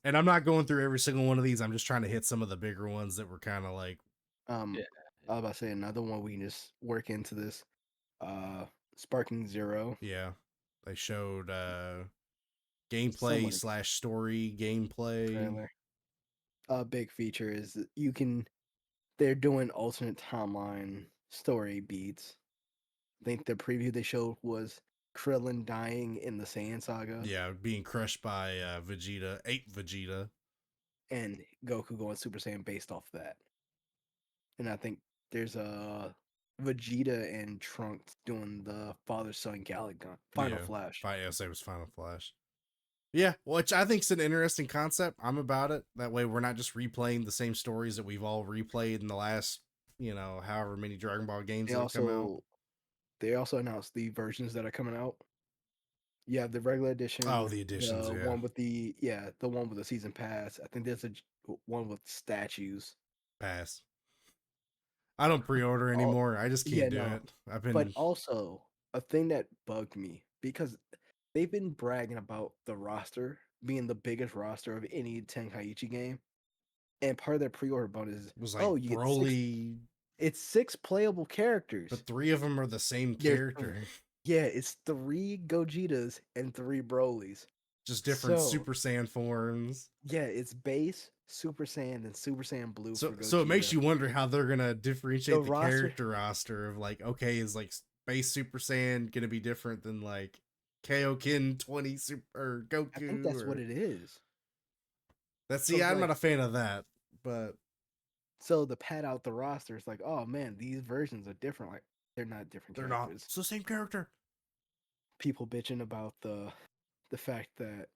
And I'm not going through every single one of these. I'm just trying to hit some of the bigger ones that were kind of like. I was about to say another one we can just work into this. Sparking Zero. Yeah, they showed gameplay / story gameplay. Trailer. Big feature is that they're doing alternate timeline story beats. I think the preview they showed was Krillin dying in the Saiyan saga. Yeah, being crushed by Vegeta, Ape Vegeta. And Goku going Super Saiyan based off that. And I think there's Vegeta and Trunks doing the father-son Galaga Final Flash. Yes, it was Final Flash. Yeah, which I think is an interesting concept. I'm about it. That way we're not just replaying the same stories that we've all replayed in the last, however many Dragon Ball games that have come out. They also announced the versions that are coming out. You have the regular edition. Oh, the editions, yeah. One with the one with the season pass. I think there's one with statues. Pass. I don't pre-order anymore. I just can't do it. But also a thing that bugged me because they've been bragging about the roster being the biggest roster of any Tenkaichi game, and part of their pre-order bonus was like you Broly. It's 6 playable characters, but 3 of them are the same character. Yeah, it's 3 Gogetas and 3 Brolys. Just different Super Saiyan forms. Yeah, it's base, Super Saiyan, and Super Saiyan Blue. So it makes you wonder how they're gonna differentiate the character roster of like, okay, is like base Super Saiyan gonna be different than like Kaioken 20 Super or Goku? I think that's what it is. I'm not a fan of that, but so the pad out the roster is like, oh man, these versions are different. Like they're not different. They're not. It's the same character. People bitching about the fact that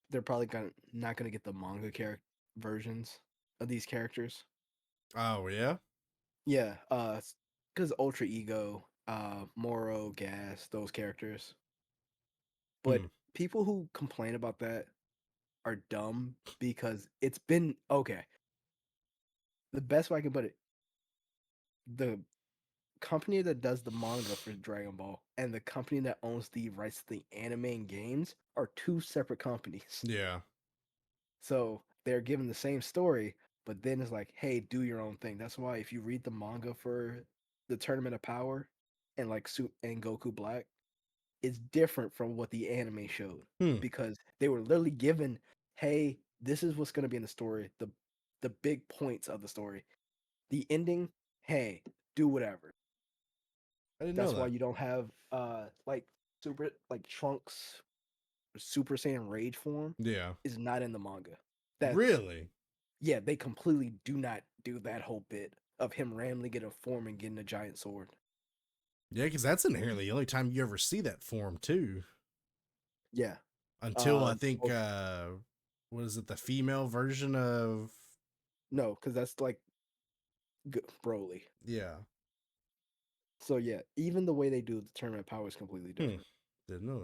they're probably not gonna get the manga versions of these characters. Oh yeah. Yeah. Because Ultra Ego, Moro, Gas, those characters. But people who complain about that are dumb because it's been okay. The best way I can put it, the company that does the manga for Dragon Ball and the company that owns the rights to the anime and games are 2 separate companies. Yeah. So they're given the same story, but then it's like, hey, do your own thing. That's why if you read the manga for the Tournament of Power and like and Goku Black, it's different from what the anime showed because they were literally given, hey, this is what's going to be in the story, the big points of the story. The ending, hey, do whatever. That's why you don't have Trunks Super Saiyan Rage form. Yeah, is not in the manga. Really? Yeah, they completely do not do that whole bit of him randomly getting a form and getting a giant sword. Yeah, because that's inherently the only time you ever see that form too. Yeah. Until I think what is it, the female version of? No, because that's like Broly. Yeah. So yeah, even the way they do the Tournament of Power is completely different. Didn't know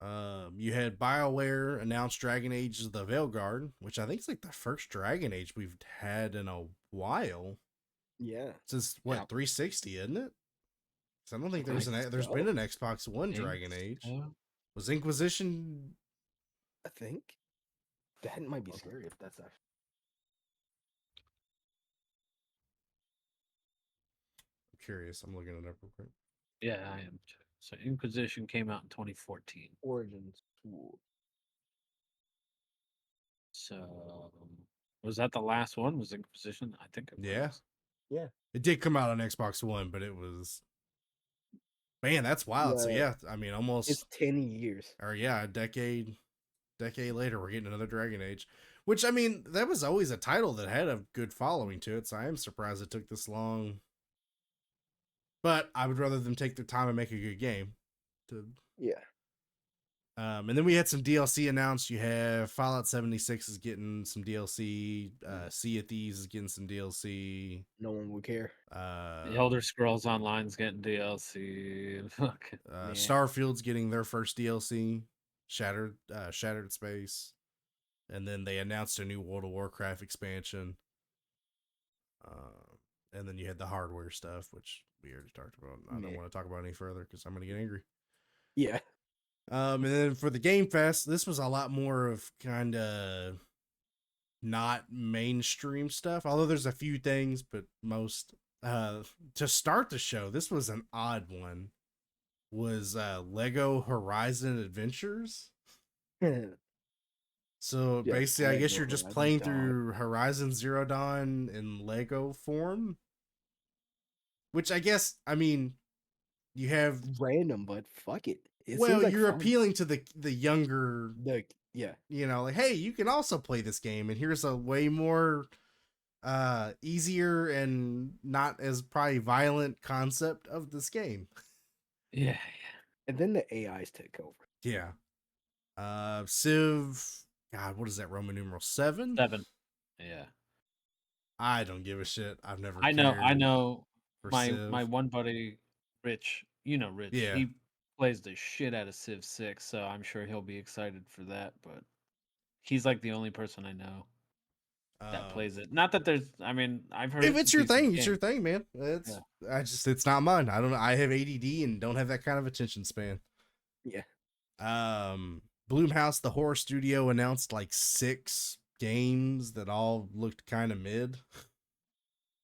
that. You had BioWare announce Dragon Age of the Veilguard, which I think is like the first Dragon Age we've had in a while. Yeah. Since 360, isn't it? So I don't think there's been an Xbox One Dragon Age. Was Inquisition? I think that might be scary if that's actually. I'm curious. I'm looking it up real quick. Yeah, I am too. So Inquisition came out in 2014. Origins. Ooh. So was that the last one? Was Inquisition? I think it Yeah. was. Yeah. It did come out on Xbox One, but it was, man, that's wild. So Yeah. yeah, I mean, almost, It's 10 years. or yeah, a decade later, we're getting another Dragon Age. Which, I mean, that was always a title that had a good following to it, so I am surprised it took this long. But I would rather them take their time and make a good game. Yeah. And then we had some DLC announced. You have Fallout 76 is getting some DLC. Sea of Thieves is getting some DLC. No one would care. The Elder Scrolls Online's getting DLC. And fucking Yeah. Starfield's getting their first DLC. Shattered Space. And then they announced a new World of Warcraft expansion. And then you had the hardware stuff, which we already talked about. I don't Yeah. want to talk about any further because I'm going to get angry. Yeah. And then for the Game Fest, this was a lot more of kind of not mainstream stuff. Although there's a few things, but most to start the show, this was an odd one. Was Lego Horizon Adventures. So Yes, basically, I guess Lego you're just Horizon playing Dawn. through Horizon Zero Dawn in Lego form. Which I guess, I mean, you have, Random, but fuck it. It well, seems like you're fun. appealing to the younger, Yeah. you know, like, hey, you can also play this game, and here's a way more easier and not as probably violent concept of this game. yeah. And then the AIs take over. Yeah. Civ, God, what is that, Roman numeral 7? 7. Yeah. I don't give a shit. I've never I know. cared for My Civ. one buddy, Rich. You know Rich. Yeah. He plays the shit out of Civ 6, so I'm sure he'll be excited for that. But he's like the only person I know that plays it. Not that there's. I mean, I've heard If it's it's a your decent thing, it's your game. thing, man. It's not mine. I don't know. I have ADD and don't have that kind of attention span. Yeah. Bloomhouse, the horror studio, announced like 6 games that all looked kind of mid.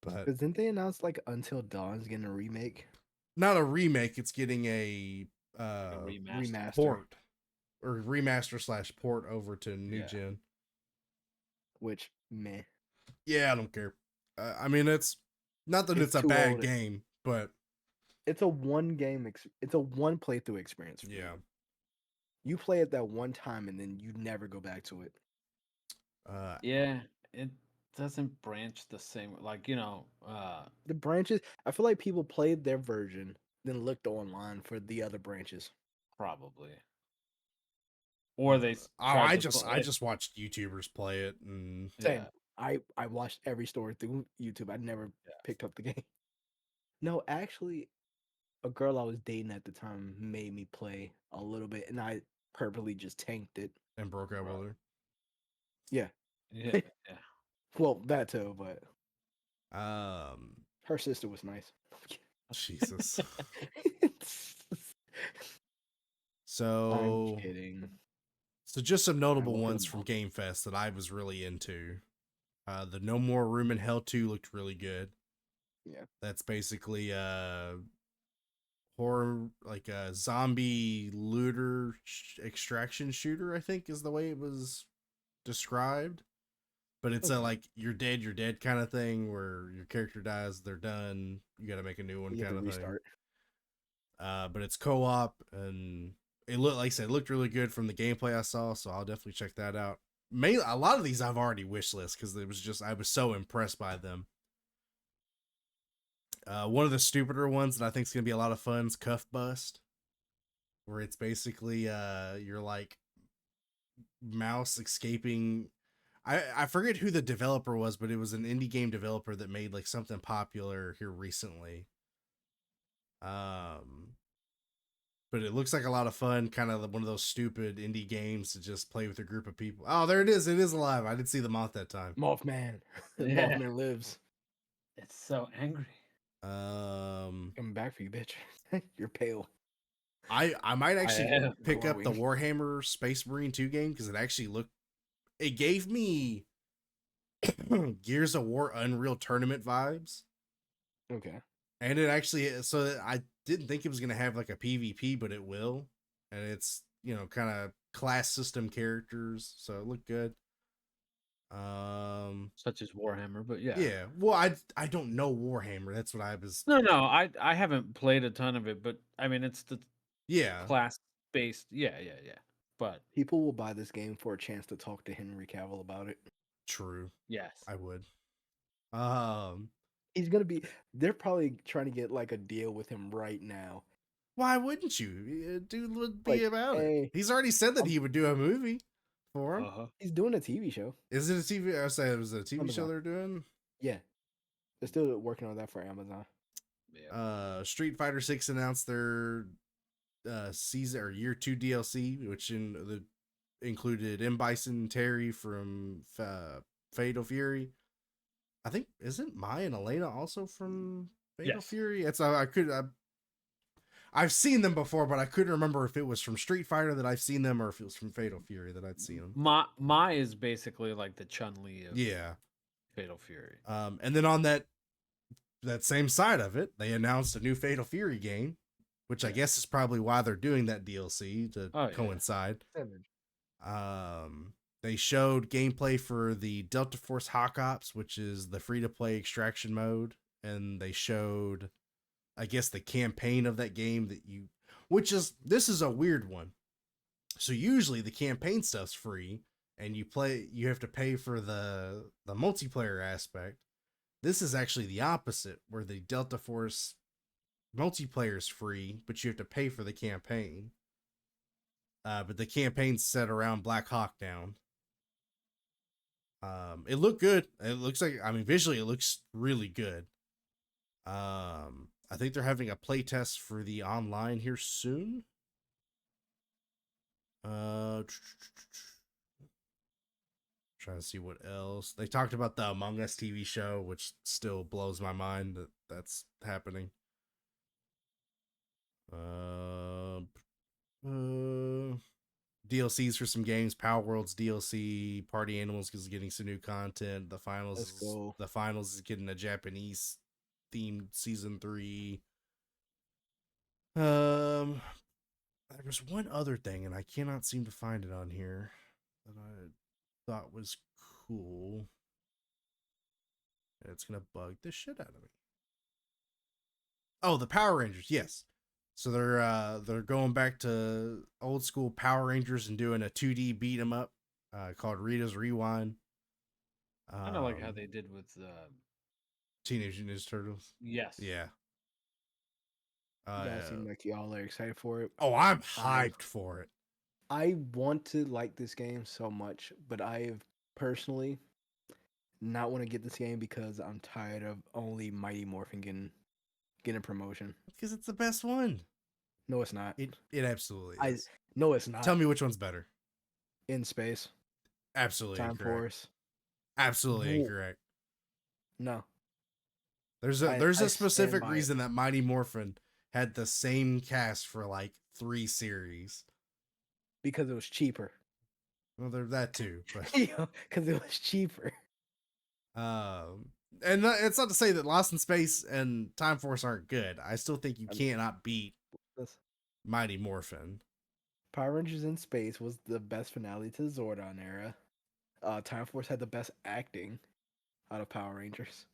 But Because didn't they announce like Until Dawn's getting a remake? not a remake, it's getting a Remaster. port or remaster / port over to new gen. Which, meh. Yeah, I don't care. I mean, it's not that it's a too bad old. game, but It's a one game. It's a one playthrough experience. For yeah. You play it that one time and then you never go back to it. Yeah, it doesn't branch the same. Like The branches. I feel like people played their version, then looked online for the other branches. probably. Or they. I just watched YouTubers play it, and Same. I watched every story through YouTube. I never picked up the game. No, actually, a girl I was dating at the time made me play a little bit, and I purposely just tanked it. and broke up with her. Yeah. Yeah. Well, that too, but her sister was nice. Jesus. I'm So kidding. So just some notable look at ones them from all. Game Fest that I was really into. The No More Room in Hell 2 looked really good. Yeah. That's basically horror, like a zombie looter extraction shooter, I think is the way it was described. But it's a like you're dead kind of thing where your character dies, they're done, you got to make a new one You have kind to of restart. thing. But it's co-op, and it looked, like I said, it looked really good from the gameplay I saw, so I'll definitely check that out. Mainly, a lot of these I've already wishlist because it was just I was so impressed by them. One of the stupider ones that I think is gonna be a lot of fun is Cuff Bust, where it's basically you're like mouse escaping. I forget who the developer was, but it was an indie game developer that made like something popular here recently. But it looks like a lot of fun, kind of one of those stupid indie games to just play with a group of people. Oh, there it is. It is alive. I didn't see the moth that time. Mothman. Yeah. Mothman lives. It's so angry. Coming back for you, bitch. You're pale. I might actually pick up the glowing. Warhammer Space Marine 2 game because it actually looked. It gave me Gears of War Unreal Tournament vibes. Okay. And it actually, so I didn't think it was gonna have like a PvP, but it will, and it's kind of class system characters, so it looked good. Such as Warhammer, but yeah. Yeah. Well, I don't know Warhammer. That's what I was. No, I haven't played a ton of it, but I mean it's the Yeah. class based. Yeah. But People will buy this game for a chance to talk to Henry Cavill about it. True. yes, I would. Um. He's gonna be. They're probably trying to get like a deal with him right now. Why wouldn't you? Dude would be Like, about it. hey, He's already said that he would do a movie for him. he's doing a TV show. Is it a TV? I say it was a TV show Amazon. they're doing. Yeah, they're still working on that for Amazon. yeah. Street Fighter 6 announced their season or year 2 DLC, which included M. Bison Terry from Fatal Fury. I think isn't Maya and Elena also from Fatal Yes. Fury? I've seen them before, but I couldn't remember if it was from Street Fighter that I've seen them or if it was from Fatal Fury that I'd seen them. Mai is basically like the Chun-Li of Fatal Fury. And then on that same side of it, they announced a new Fatal Fury game, which I guess is probably why they're doing that DLC to coincide. They showed gameplay for the Delta Force Hawk Ops, which is the free-to-play extraction mode, and they showed, I guess, the campaign of that game this is a weird one. So usually the campaign stuff's free, and you have to pay for the multiplayer aspect. This is actually the opposite, where the Delta Force multiplayer is free, but you have to pay for the campaign. But the campaign's set around Black Hawk Down. It looked good. It looks like, visually it looks really good. I think they're having a play test for the online here soon. Trying to see what else. They talked about the Among Us TV show, which still blows my mind that that's happening. DLCs for some games. Power Worlds DLC. Party Animals is getting some new content. The finals is getting a Japanese themed season 3. There was one other thing, and I cannot seem to find it on here that I thought was cool. It's gonna bug the shit out of me. Oh, the Power Rangers, yes. So they're going back to old school Power Rangers and doing a 2D beat 'em up called Rita's Rewind. Kind of like how they did with Teenage Ninja Turtles. Yes. Yeah. You guys seem like y'all are excited for it. Oh, I'm hyped for it. I want to like this game so much, but I have personally not want to get this game because I'm tired of only Mighty Morphin getting promotion. Because it's the best one. No, it's not. It absolutely is. No, it's not. Tell me which one's better. In Space. Absolutely Time incorrect. Force. Absolutely incorrect. No. There's a specific reason that Mighty Morphin had the same cast for like 3 series. Because it was cheaper. Well, there's that too, but because it was cheaper. And it's not to say that Lost in Space and Time Force aren't good. I still think you cannot beat Mighty Morphin. Power Rangers in Space was the best finale to the Zordon era. Time Force had the best acting out of Power Rangers.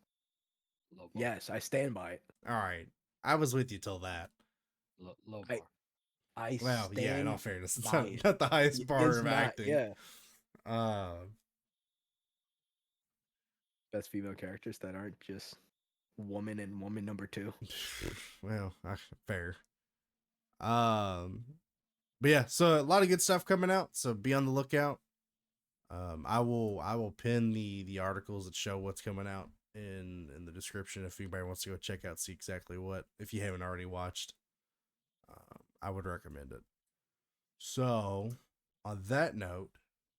Yes, I stand by it. All right, I was with you till that. Low bar. Yeah, in all fairness, it's not the highest bar of acting. Yeah. Best female characters that aren't just woman and woman number 2. Well, fair. But yeah, so a lot of good stuff coming out. So be on the lookout. I will pin the articles that show what's coming out in the description if anybody wants to go check out, see exactly what, if you haven't already watched. I would recommend it. So on that note,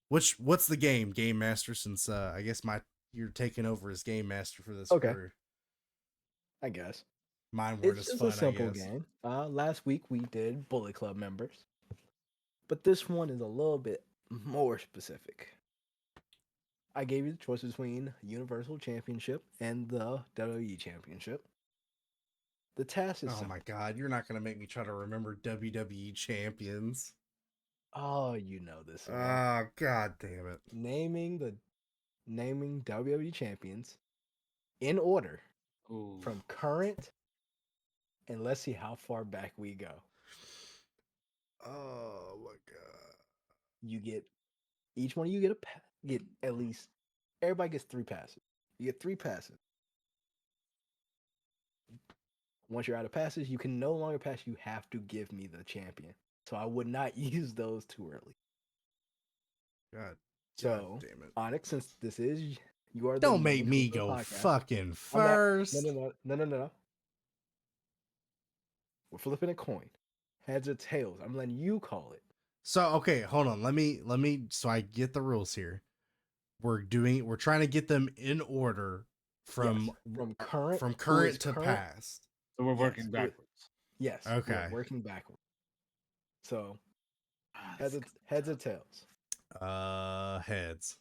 what's the game master, since I guess you're taking over as game master for this. Okay. I guess mine were it's just just fun, a simple game. Last week we did Bullet Club members, but this one is a little bit more specific. I gave you the choice between Universal Championship and the WWE Championship. The task is Oh simple. my god, you're not gonna make me try to remember WWE champions. Oh, you know this one. Oh god damn it. Naming WWE champions in order Ooh. from current, and let's see how far back we go. Oh my god. You get each one of you get at least everybody gets 3 passes. You get 3 passes. Once you're out of passes, you can no longer pass. You have to give me the champion. So I would not use those too early. God. So, God damn it. Onyx, since this is you are the Don't make main me host of the go podcast, fucking I'm not- first. No. We're flipping a coin. Heads or tails. I'm letting you call it. So okay, hold on. Let me so I get the rules here. We're trying to get them in order from Yes, from current from who current is to current. past. So we're Yes, working backwards. Yes. Okay. We're working backwards. So Ah, heads or tails. Heads.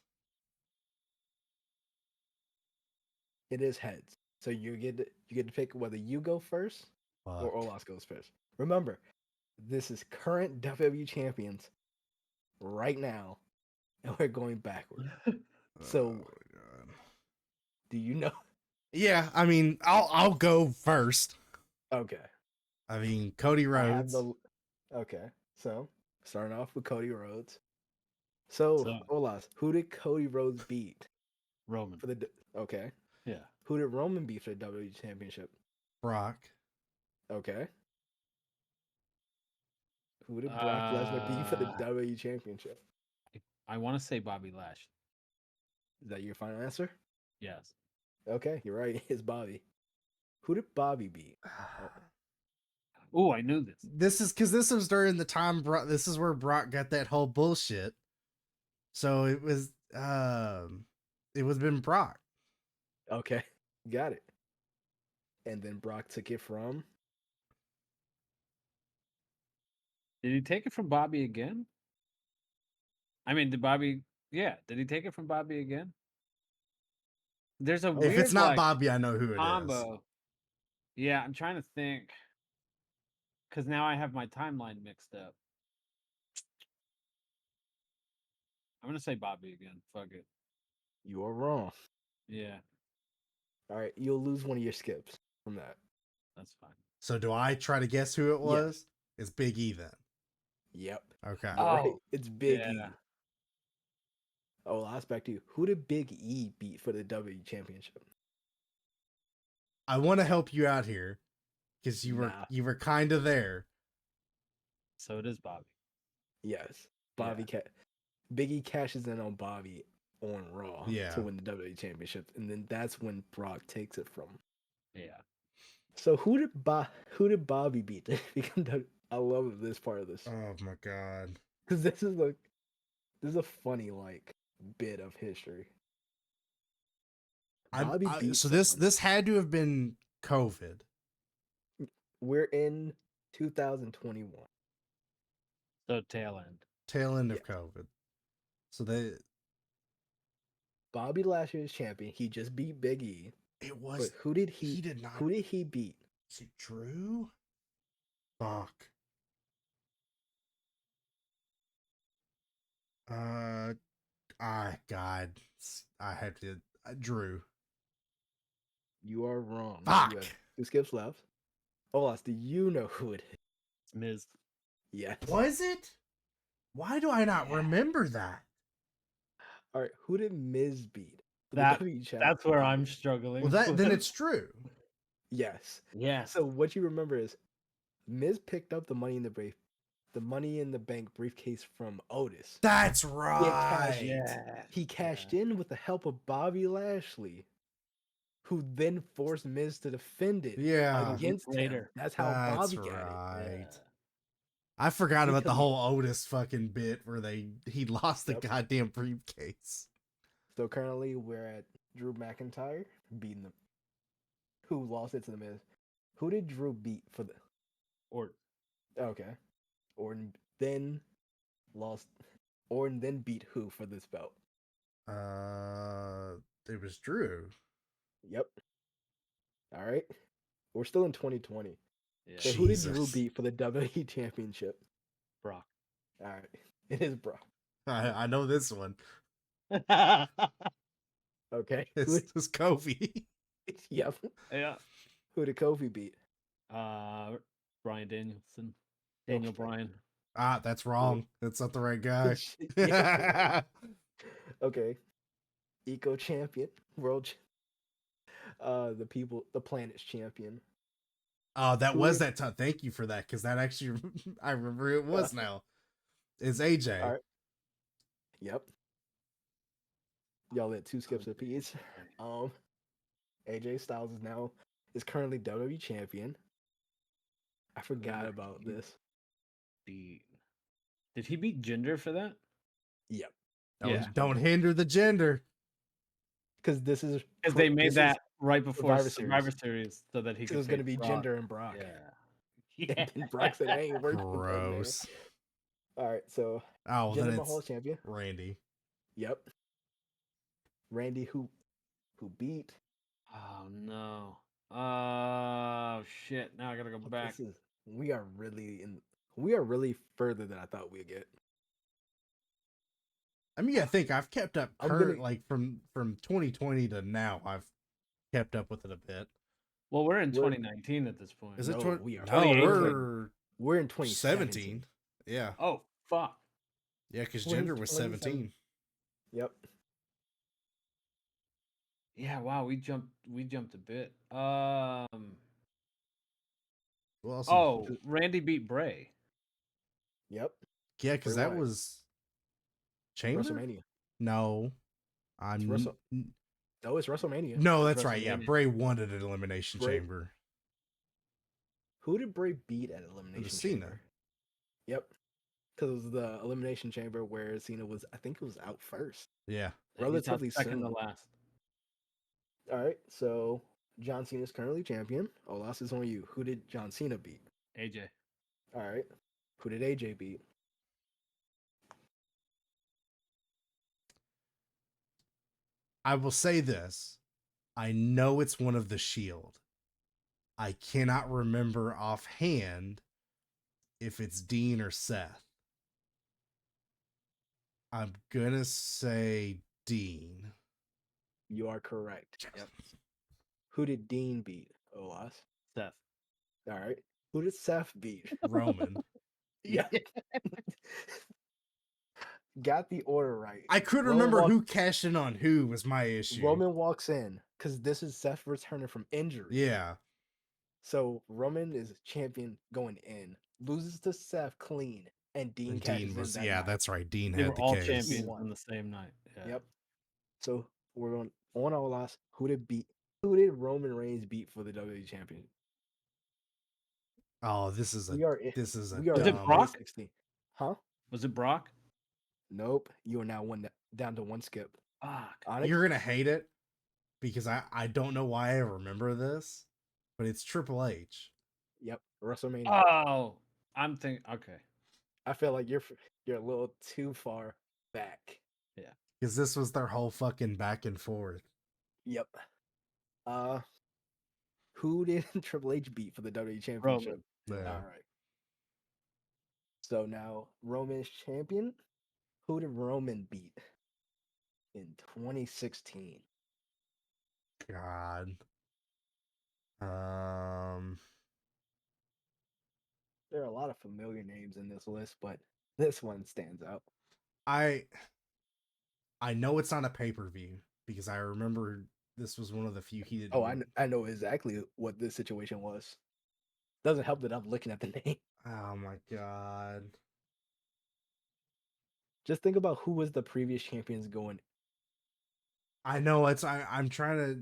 It is heads. So you get to pick whether you go first or Fuck. Olas goes first. Remember, this is current WWE champions right now, and we're going backward. So, Oh my god. do you know? Yeah, I mean, I'll go first. Okay. I mean, Cody I have Rhodes. the. Okay. So, starting off with Cody Rhodes. So, So- Olas, who did Cody Rhodes beat Roman. for the? Okay. Yeah. Who did Roman beat for the WWE Championship? Brock. Okay. Who did Brock Lesnar beat for the WWE Championship? I want to say Bobby Lash. Is that your final answer? Yes. Okay, you're right. It's Bobby. Who did Bobby beat? Oh, I knew this. This is because this was during the time this is where Brock got that whole bullshit. So it was been Brock. Okay, got it. And then Brock took it from. Did he take it from Bobby again? I mean, did Bobby? Yeah. Did he take it from Bobby again? There's a If weird If it's not like, Bobby, I know who it is. combo. Yeah, I'm trying to think. Because now I have my timeline mixed up. I'm gonna say Bobby again. Fuck it. You are wrong. Yeah, All right, you'll lose one of your skips from that. that's fine. So do I try to guess who it was? It's Big E then. Yep. Okay. You're right. Oh, It's Big E. yeah. Oh, last back to you. Who did Big E beat for the WWE Championship? I want to help you out here because you Nah. were kind of there. So it is Bobby. Yes. Bobby Big E cashes in on Bobby on Raw Yeah. to win the WWE Championship, and then that's when Brock takes it from. Yeah. So who did Bobby beat to become WWE? I love this part of this Oh my god. because this is a funny like bit of history. Bobby beat So someone. this had to have been COVID. We're in 2021. So tail end. Tail end of Yes. COVID. So they Bobby Lashley is champion. He just beat Big E. it But was who did he did not Who did he beat? is it Drew? Fuck. God. I had to Drew. You are wrong. Fuck. You have 2 skips left. Olas, do you know who it is? It's Miz. Yes. Was it? Why do I not Yeah. remember that? All right. Who did Miz beat? for the That- WWE That's where I'm Championship? struggling. Well, then with. it's Drew. Yes. Yes. So what you remember is Miz picked up the Money in the Bank briefcase from Otis. That's cashed right. yeah. He cashed in with the help of Bobby Lashley, who then forced Miz to defend it Yeah. against him. Later. That's how That's Bobby got it. right. Yeah. I forgot about the Because- whole Otis fucking bit where he lost the Yep. goddamn briefcase. So currently we're at Drew McIntyre beating them. Who lost it to the Miz? Who did Drew beat for the? Or Okay, Orton then lost. Orton then beat who for this belt? It was Drew. Yep. All right. We're still in 2020. Yeah, So who did Drew Jesus. beat for the WWE Championship? Brock. All right, it is Brock. I know this one. Okay. It's Kofi. Yep. Yeah. Who did Kofi beat? Brian Danielson. Daniel Okay. Bryan. Ah, that's wrong. That's not the right guy. Yeah. Okay. Eco champion, the planet's champion. Oh, that Who was did- that time. Thank you for that, because that actually I remember who it was now. It's AJ. All right. Yep. Y'all had 2 skips apiece. AJ Styles is currently WWE champion. I forgot about this. Did he beat Jinder for that? Yep. Don't hinder the gender. Because this is Because they made this is- that right before Survivor Survivor Series. Series, so that he it could. was going to be face Brock. Jinder and Brock. Yeah. And then Brock said, "I ain't working with that man." Gross. All right, so Oh, then Jinder Mahal it's champion. Randy. Yep. Randy who beat. Oh no. Oh shit! Now I gotta go back. We are really further than I thought we'd get. I mean, I think I've kept up I'm current, gonna- like from 2020 to now. I've kept up with it a bit. Well, we're in We're- 2019 at this point. Is it No, 20? we are No, 2018. we're in 2017. 17. Yeah, Oh fuck! yeah, because We're in Gender was 17. Yep. Yeah. Wow. We jumped a bit. Who else? Oh, Randy beat Bray. Yep. yeah, because Bray that Wyatt. was Chamber. WrestleMania. No, I'm It's Wrestle- No, it's WrestleMania. no, It's that's right. Yeah, WrestleMania. Bray won it at Elimination Bray- Chamber. Who did Bray beat at Elimination Cena. Chamber? Yep. Because it was the Elimination Chamber where Cena was, I think it was out first. Yeah, Relatively second to soon. last. All right, so John Cena is currently champion. Olas is on you. Who did John Cena beat? AJ. All right. Who did AJ beat? I will say this. I know it's one of the Shield. I cannot remember offhand if it's Dean or Seth. I'm gonna say Dean. You are correct. Yep. Who did Dean beat? Olas. Seth. All right. Who did Seth beat? Roman. Yeah. Got the order right. I couldn't Roman remember walk- who cashed in on who was my issue. Roman walks in because this is Seth returning from injury. Yeah. So Roman is champion going in, loses to Seth clean, and Dean And cashes Dean was in that yeah, night. that's right. Dean They had were the all case. champions Won. on the same night. Yeah. Yep. So we're going on our last. Who did Roman Reigns beat for the WWE champion? Oh, this is a We are this is a we are Is it dumb. Brock? 2016. Huh? Was it Brock? Nope. You are now down to one skip. Fuck. Onyx? You're gonna hate it because I don't know why I remember this, but it's Triple H. Yep. WrestleMania. Oh, I'm thinking. Okay. I feel like you're a little too far back. Because this was their whole fucking back and forth. Yep. Who did Triple H beat for the WWE Championship? Roman. Yeah. All right. So now Roman is champion. Who did Roman beat in 2016? God. There are a lot of familiar names in this list, but this one stands out. I know it's not a pay-per-view because I remember this was one of the few he didn't. Oh, I know exactly what this situation was. Doesn't help that I'm looking at the name. Oh my god. Just think about who was the previous champions going. I know I'm trying to,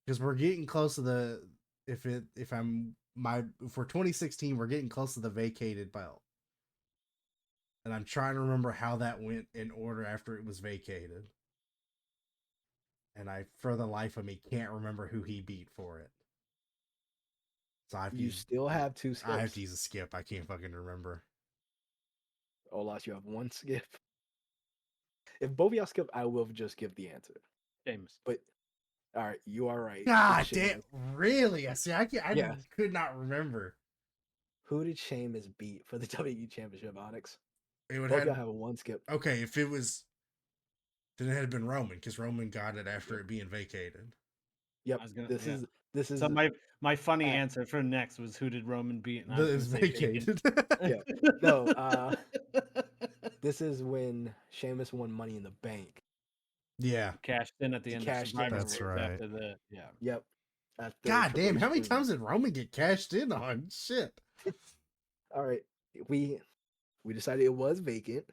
because we're getting close to the if for 2016 we're getting close to the vacated belt. And I'm trying to remember how that went in order after it was vacated. And I, for the life of me, can't remember who he beat for it. So You still have 2 skips. I have to use a skip. I can't fucking remember. Olas, you have 1 skip. If both of y'all skip, I will just give the answer. James. But all right, you are right. God It's damn. Sheamus. Really? I see. I Yeah. could not remember. Who did Sheamus beat for the WWE Championship, Onyx? It would Both y'all have have a one skip. okay if it was. Then it had been Roman because Roman got it after it being vacated. Yep. I was gonna. This Yeah. is So my funny uh, answer for next was who did Roman beat, and I was It's gonna say Bacon. vacated. yeah. No, this is when Sheamus won Money in the Bank. Yeah. Cashed in at the He end of cashed in Survivor at That's Series right. after the Yep. After God Triple damn! H How many threw him. times did Roman get cashed in on? Shit. All right. We decided it was vacant.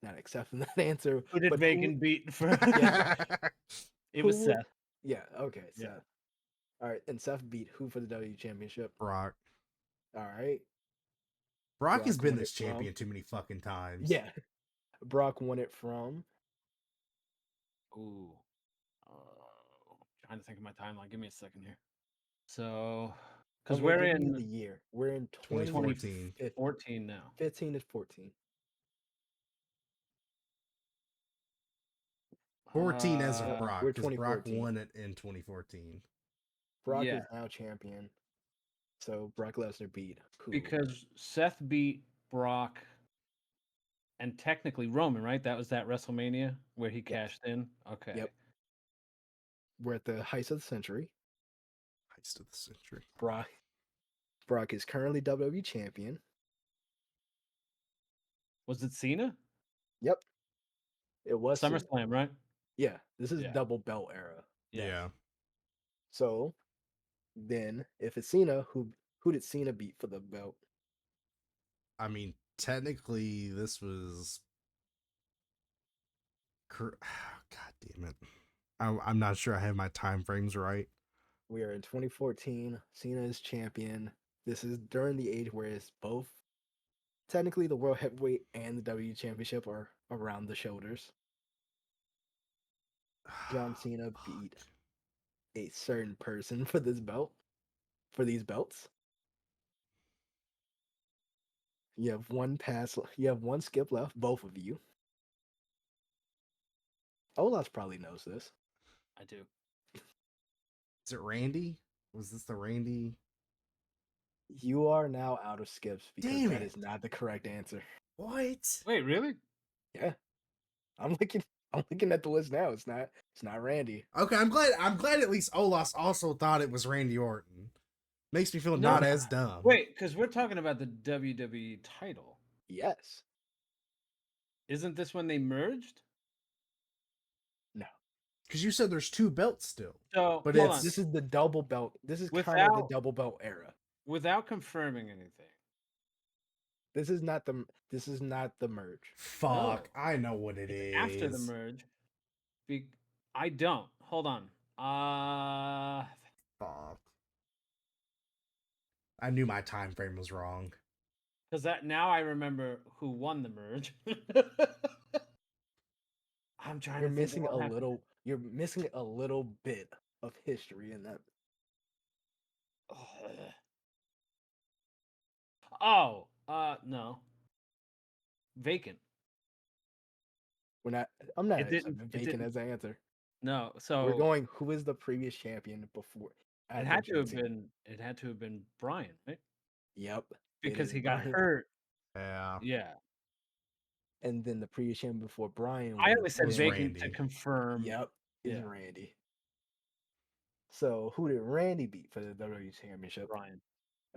Not accepting that answer. Who did but Bacon beat for? Yeah. It who was would- Seth. Yeah. Okay. Yeah. Seth. All right. And Seth beat who for the WWE Championship? Brock. All right. Brock has Brock been won this it from- champion too many fucking times. Yeah. Brock won it from. Ooh. Trying to think of my timeline. Give me a second here. So, because I'm gonna we're give you in the year. We're in 2014. 2014 now. 15 to 14. 14 as of Uh, Brock we're because Brock 2014. won it in 2014. Brock Yeah. is now champion. So Brock Lesnar beat who? Because Seth beat Brock and technically Roman, right? That was that WrestleMania where he cashed in. Okay. Yep. We're at the height of the century. Heist of the century. Brock is currently WWE champion. Was it Cena? Yep. It was Cena. SummerSlam, right? Yeah, this is Yeah. double belt era. Yes. Yeah. So then, if it's Cena, who did Cena beat for the belt? I mean, technically, this was. God damn it. I'm not sure I have my time frames right. We are in 2014. Cena is champion. This is during the age where it's both technically the World Heavyweight and the WWE Championship are around the shoulders. John Cena beat a certain person for this belt, for these belts. You have one skip left, both of you. Olaf probably knows this. I do. Is it Randy? Was this the Randy? You are now out of skips because Damn that it. is not the correct answer. What? Wait, really? Yeah. I'm looking at the list now. It's not Randy. Okay, I'm glad at least Olas also thought it was Randy Orton. Makes me feel No. not as dumb. Wait, because we're talking about the WWE title. Yes. Isn't this when they merged? No. Because you said there's two belts still. So But hold it's- on. This is the double belt. This is kind of the Without- double belt era. Without confirming anything. This is not the merge. Fuck. No. I know what it is. After the merge. I don't. Hold on. Fuck. I knew my time frame was wrong. Because that now I remember who won the merge. I'm trying You're to think of missing what a happened. little. You're missing a little bit of history in that. Oh, no. Vacant. I'm not It didn't- accepting it vacant didn't- as the answer. No. So We're going. Who is the previous champion before? it had to have been Brian, right? Yep. it Because is he got Brian. hurt. Yeah. Yeah. And then the previous champion before Brian. I only said was vacant to Randy. confirm. Yep. Is Yeah. Randy. So who did Randy beat for the WWE Championship? Brian.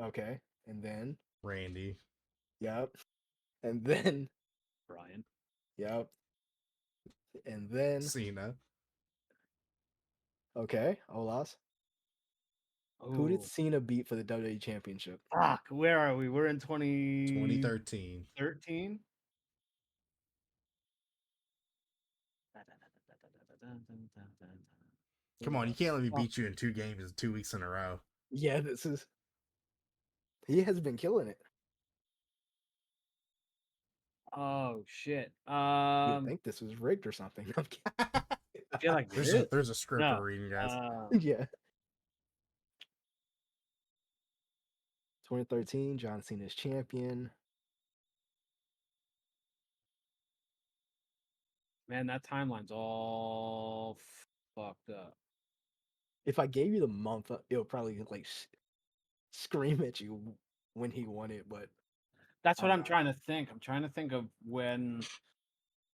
Okay. And then. Randy. Yep. And then. Brian. Yep. And then. Cena. Okay. Olas. Who did Ooh. Cena beat for the WWE Championship? Fuck, where are we? We're in 2013. 13? Come on, you can't let me beat you in 2 games in 2 weeks in a row. Yeah, this is. He has been killing it. Oh shit. You'd think this was rigged or something. I'm kidding. I feel like There's a script No, we're reading, guys. Yeah. 2013, John Cena's champion. man, that timeline's all fucked up. If I gave you the month, it would probably like scream at you when he won it. But That's what I'm not. trying to think. I'm trying to think of when,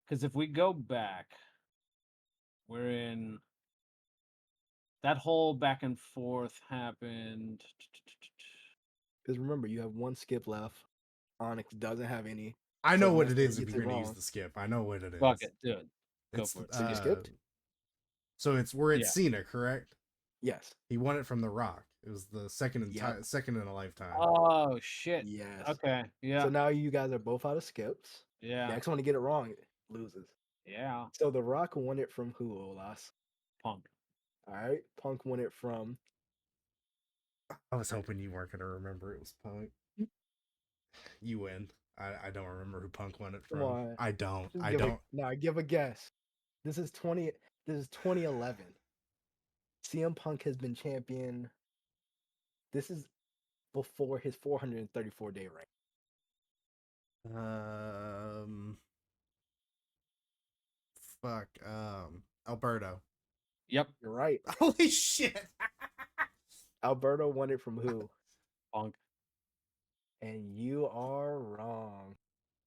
because if we go back, we're in that whole back and forth happened. Because remember, you have one skip left. Onyx doesn't have any. I So know what unless it he is if gets you're it gonna use wrong. the skip. I know what it is. Fuck it, do it. Go It's for it. So you skipped? So we're at Yeah. Cena, correct? Yes. He won it from The Rock. It was the second Yep. second in a lifetime. Oh shit. Yes. Okay. Yeah. So now you guys are both out of skips. Yeah. Next one to get it wrong loses. Yeah. So The Rock won it from who, Olas? Punk. All right. Punk won it from. I was hoping you weren't gonna remember it was Punk. You win. I don't remember who Punk won it Come from. on. I don't. Just I give don't. Now give a guess. This is 2011. CM Punk has been champion. This is before his 434-day reign. Fuck. Alberto. Yep. You're right. Holy shit. Alberto won it from who? Punk. And you are wrong.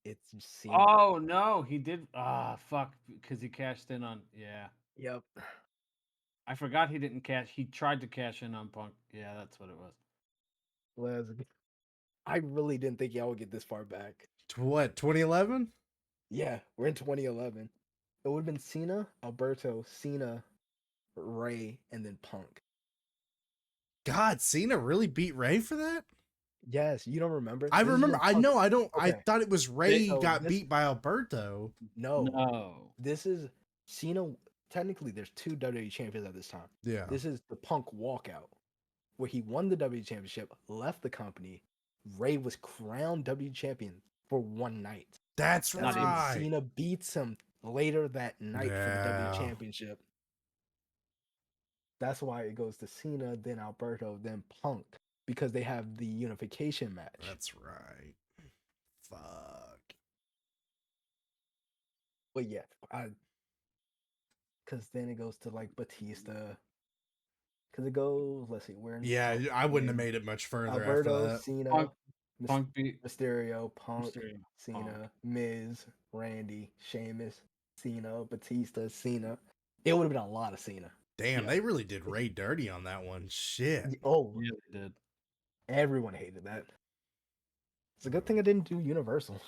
It's Cena. Oh no, he did. Fuck, because he cashed in on. Yeah. Yep. I forgot he didn't cash. He tried to cash in on Punk. Yeah, that's what it was. I really didn't think y'all would get this far back. What? 2011? Yeah, we're in 2011. It would have been Cena, Alberto, Cena, Ray, and then Punk. God, Cena really beat Ray for that? Yes, you don't remember? I This is remember. when I Punk- know. I don't. I Okay. thought it was Ray So got this- beat by Alberto. No, No. this is Cena. Technically, there's two WWE champions at this time. Yeah. This is the Punk walkout, where he won the WWE championship, left the company. Ray was crowned WWE champion for one night. That's That's right. when Cena beats him later that night for the Yeah. WWE championship. That's why it goes to Cena, then Alberto, then Punk, because they have the unification match. That's right. Fuck. But yeah, because then it goes to like Batista. Because it goes, let's see, where? Yeah, I wouldn't have made it much further Alberto, after that. Cena, Punk beat Mysterio, Punk, Mysterio, Cena, Punk. Miz, Randy, Sheamus, Cena, Batista, Cena. It would have been a lot of Cena. Damn, Yeah. they really did Ray dirty on that one. Shit. Oh, Yeah, they did. everyone hated that. It's a good thing I didn't do Universal.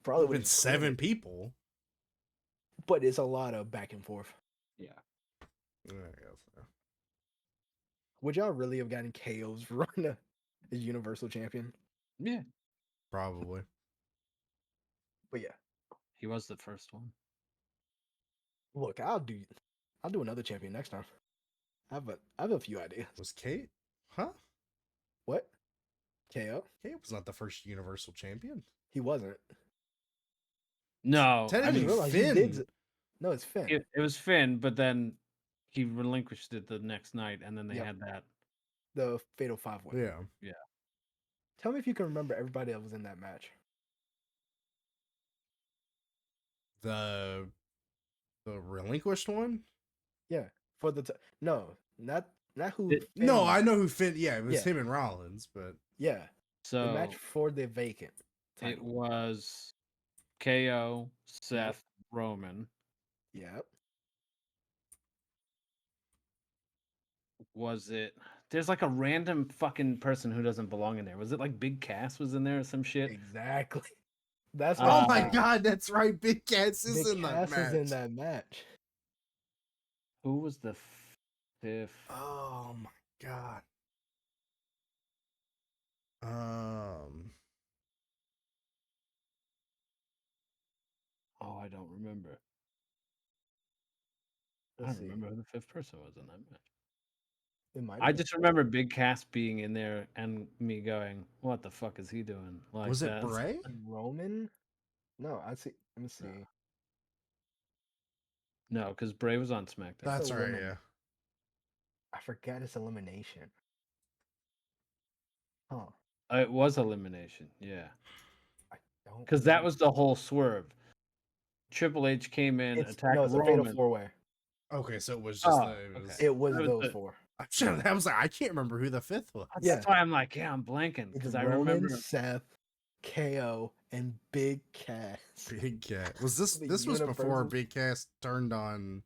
Probably Would would have been 7 people. But it's a lot of back and forth. Yeah. I guess so. Would y'all really have gotten KO's for running as Universal Champion? Yeah. Probably. But yeah, He was the first one. look, I'll do another champion next time. I have a few ideas. Was Kate? Huh? What? KO? Kate was not the first Universal Champion. He wasn't. No. I Technically, just realized Finn. he did. No, it's Finn. It was Finn, but then he relinquished it the next night, and then they Yep. had that. The Fatal 5-Way. Yeah. Tell me if you can remember everybody that was in that match. The relinquished one? Yeah, for the no, not who. It- Finn No, was. I know who Finn. Yeah, it was Yeah. him and Rollins, but Yeah, So the match for the vacant. it Title. was KO, Seth, Roman. Yep. Was it? There's like a random fucking person who doesn't belong in there. Was it like Big Cass was in there or some shit? Exactly. That's oh what my I'm saying. god, that's right. Big Cats is Big in Cass that match. is in that match. Who was the fifth? Oh my god. Oh, I don't remember. I Let's don't see. remember who the fifth person was in that match. It might. I have just remember Big Cass being in there and me going, "What the fuck is he doing?" Like Was it that. Bray? been Roman. No, I see. Let me see. No. No, because Bray was on SmackDown. That's a right, woman. yeah. I forgot it's elimination. Huh. It was elimination, yeah. I don't. Because that remember. was the whole swerve. Triple H came in, attacked it's a fatal Roman. 4-way. Okay, so it was just Oh, it was. okay. It was That was those the- 4. I'm sure that was like I can't remember who the fifth was. Yeah. That's why I'm like, yeah, I'm blanking It's because I Roman, remember. Seth, KO, and Big Cass. Big Cat. Was this The this was before Universal- Big Cass turned on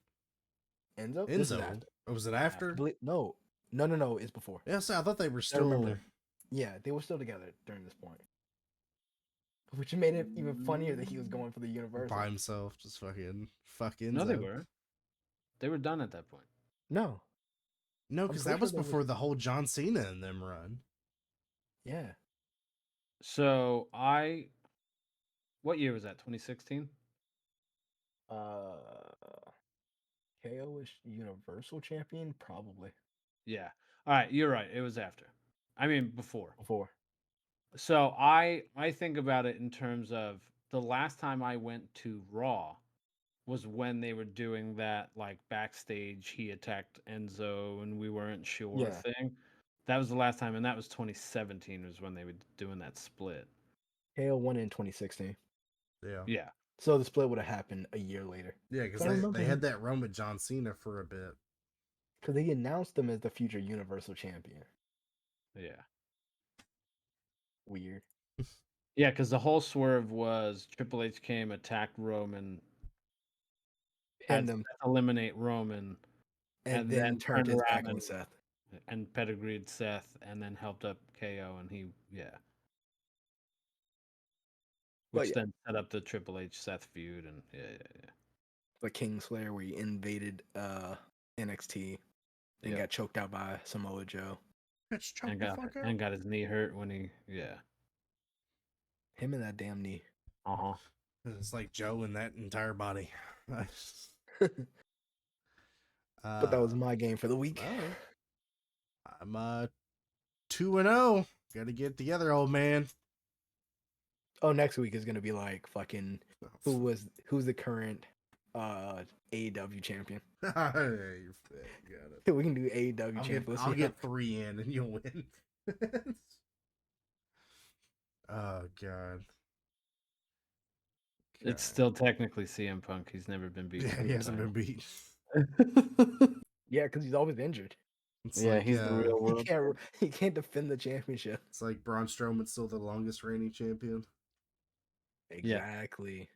Enzo? This is Enzo? after. Or was it I after? believe- no, it's before. Yeah, so I thought they were I remember. still Yeah, they were still together during this point. Which made it even funnier that he was going for the Universal. by himself, just fucking No, they Enzo. were. They were done at that point. No. No, I'm because pretty that was sure they before the whole John Cena and them run. Yeah. So what year was that? 2016. KO was Universal Champion? Probably. Yeah. All right, you're right. It was after. I mean, before. Before. So I think about it in terms of the last time I went to Raw was when they were doing that like backstage he attacked Enzo and we weren't sure Yeah. thing. That was the last time, and that was 2017 was when they were doing that split. KO won in 2016. Yeah. Yeah. So the split would have happened a year later. Yeah, because I remember they had him- that run with John Cena for a bit. Because they announced him as the future Universal Champion. Yeah. Weird. Yeah, because the whole swerve was Triple H came, attacked Roman, had Pinned him, Seth eliminate Roman, and then then turned his around back on and- Seth. and pedigreed Seth, and then helped up KO, and he But which yeah. then set up the Triple H Seth feud, and yeah. The Kingslayer where he invaded NXT and Yeah. got choked out by Samoa Joe. Bitch, choke And the got fuck out. and got his knee hurt when he Him and that damn knee. It's like Joe and that entire body. But that was my game for the week. well, I'm 2-0. Got to get together, old man. Oh, next week is gonna be like fucking who's the current AEW champion. You're fat. Got it. We can do AEW I'll champion. get, I'll get 3 in and you'll win. Oh god. it's still technically CM Punk. He's never been beaten. Yeah, he hasn't been beat. Yeah, because he's always injured. It's Yeah, like, he's the real world. He can't defend the championship. It's like Braun Strowman's still the longest reigning champion. Exactly.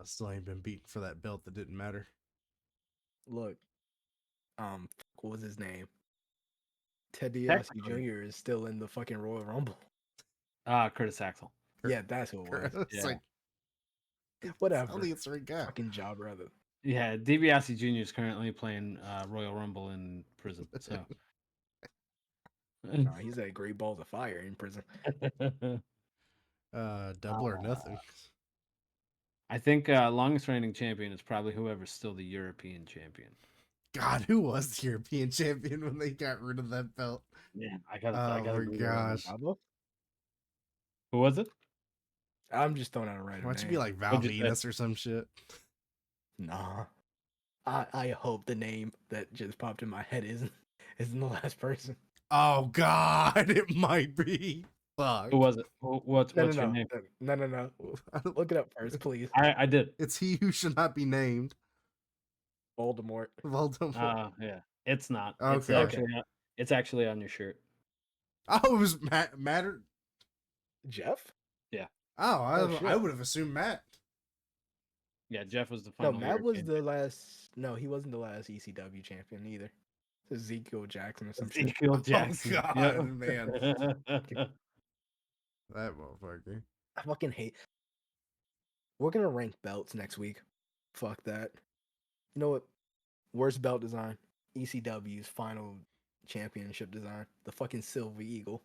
Still ain't been beaten for that belt that didn't matter. Look, what was his name? Ted DiBiase Technically. Jr. is still in the fucking Royal Rumble. Curtis Axel. Yeah, that's who it was. It's Yeah. like Whatever. only it's right guy. Fucking job, brother. Yeah, DiBiase Jr. is currently playing Royal Rumble in prison. So Nah, he's at Great Balls of Fire in prison. Double or nothing. I think longest reigning champion is probably whoever's still the European champion. God, who was the European champion when they got rid of that belt? Yeah, I got. Oh my gosh. Pablo? Who was it? I'm just throwing out a random Why don't you name. be like Val What'd you say? Venus or some shit? Nah. I hope the name that just popped in my head isn't the last person. Oh God, it might be. Fuck. Who was it? What's your No. name? No. Look it up first, please. I did. It's he who should not be named. Voldemort. Voldemort. Yeah, it's not. Okay. It's actually on your shirt. Oh, it was Matter. Jeff? Oh, Oh, shit. I would have assumed Matt. Yeah, Jeff was the No, final. Matt was European the last. No, he wasn't the last ECW champion either. It's Ezekiel Jackson or some shit. Ezekiel Jackson. God, Yep. man. That motherfucker. I fucking hate. We're gonna rank belts next week. Fuck that. You know what? Worst belt design. ECW's final championship design. The fucking Silver Eagle.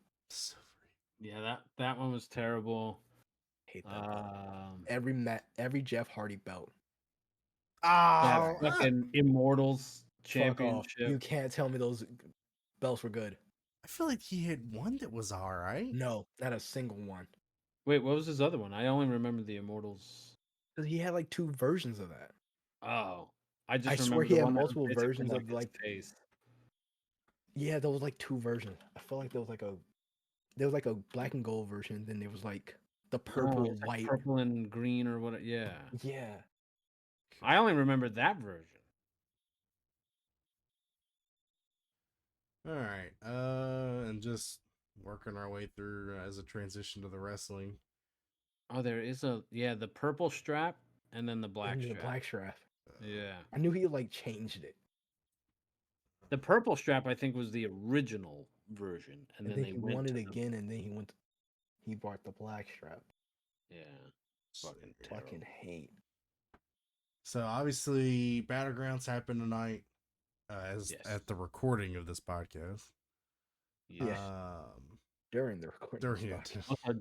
Yeah, that one was terrible. Hate that belt. Um, Every Jeff Hardy belt. Oh, that fucking Immortals Fuck off. championship. You can't tell me those belts were good. I feel like he had one that was all right. No, not a single one. Wait, what was his other one? I only remember the Immortals. Because he had like 2 versions of that. Oh, I just I remember swear he the had one that was multiple basically versions of, his like- face. Yeah, there was like 2 versions. I feel like there was like a black and gold version, then there was like the Oh, purple, it's like white. purple and green or what? Yeah, Yeah. I only remember that version. All right. And just working our way through as a transition to the wrestling. Oh, there is the purple strap and then the black And the strap. black strap. Yeah. I knew he like changed it. The purple strap, I think, was the original version, and And then then they he went won it to again, and then he bought the black strap. yeah, fucking Fucking terrible. hate. So obviously, Battlegrounds happened tonight, as Yes. at the recording of this podcast. Yes. During the recording. During of it. this podcast. Also,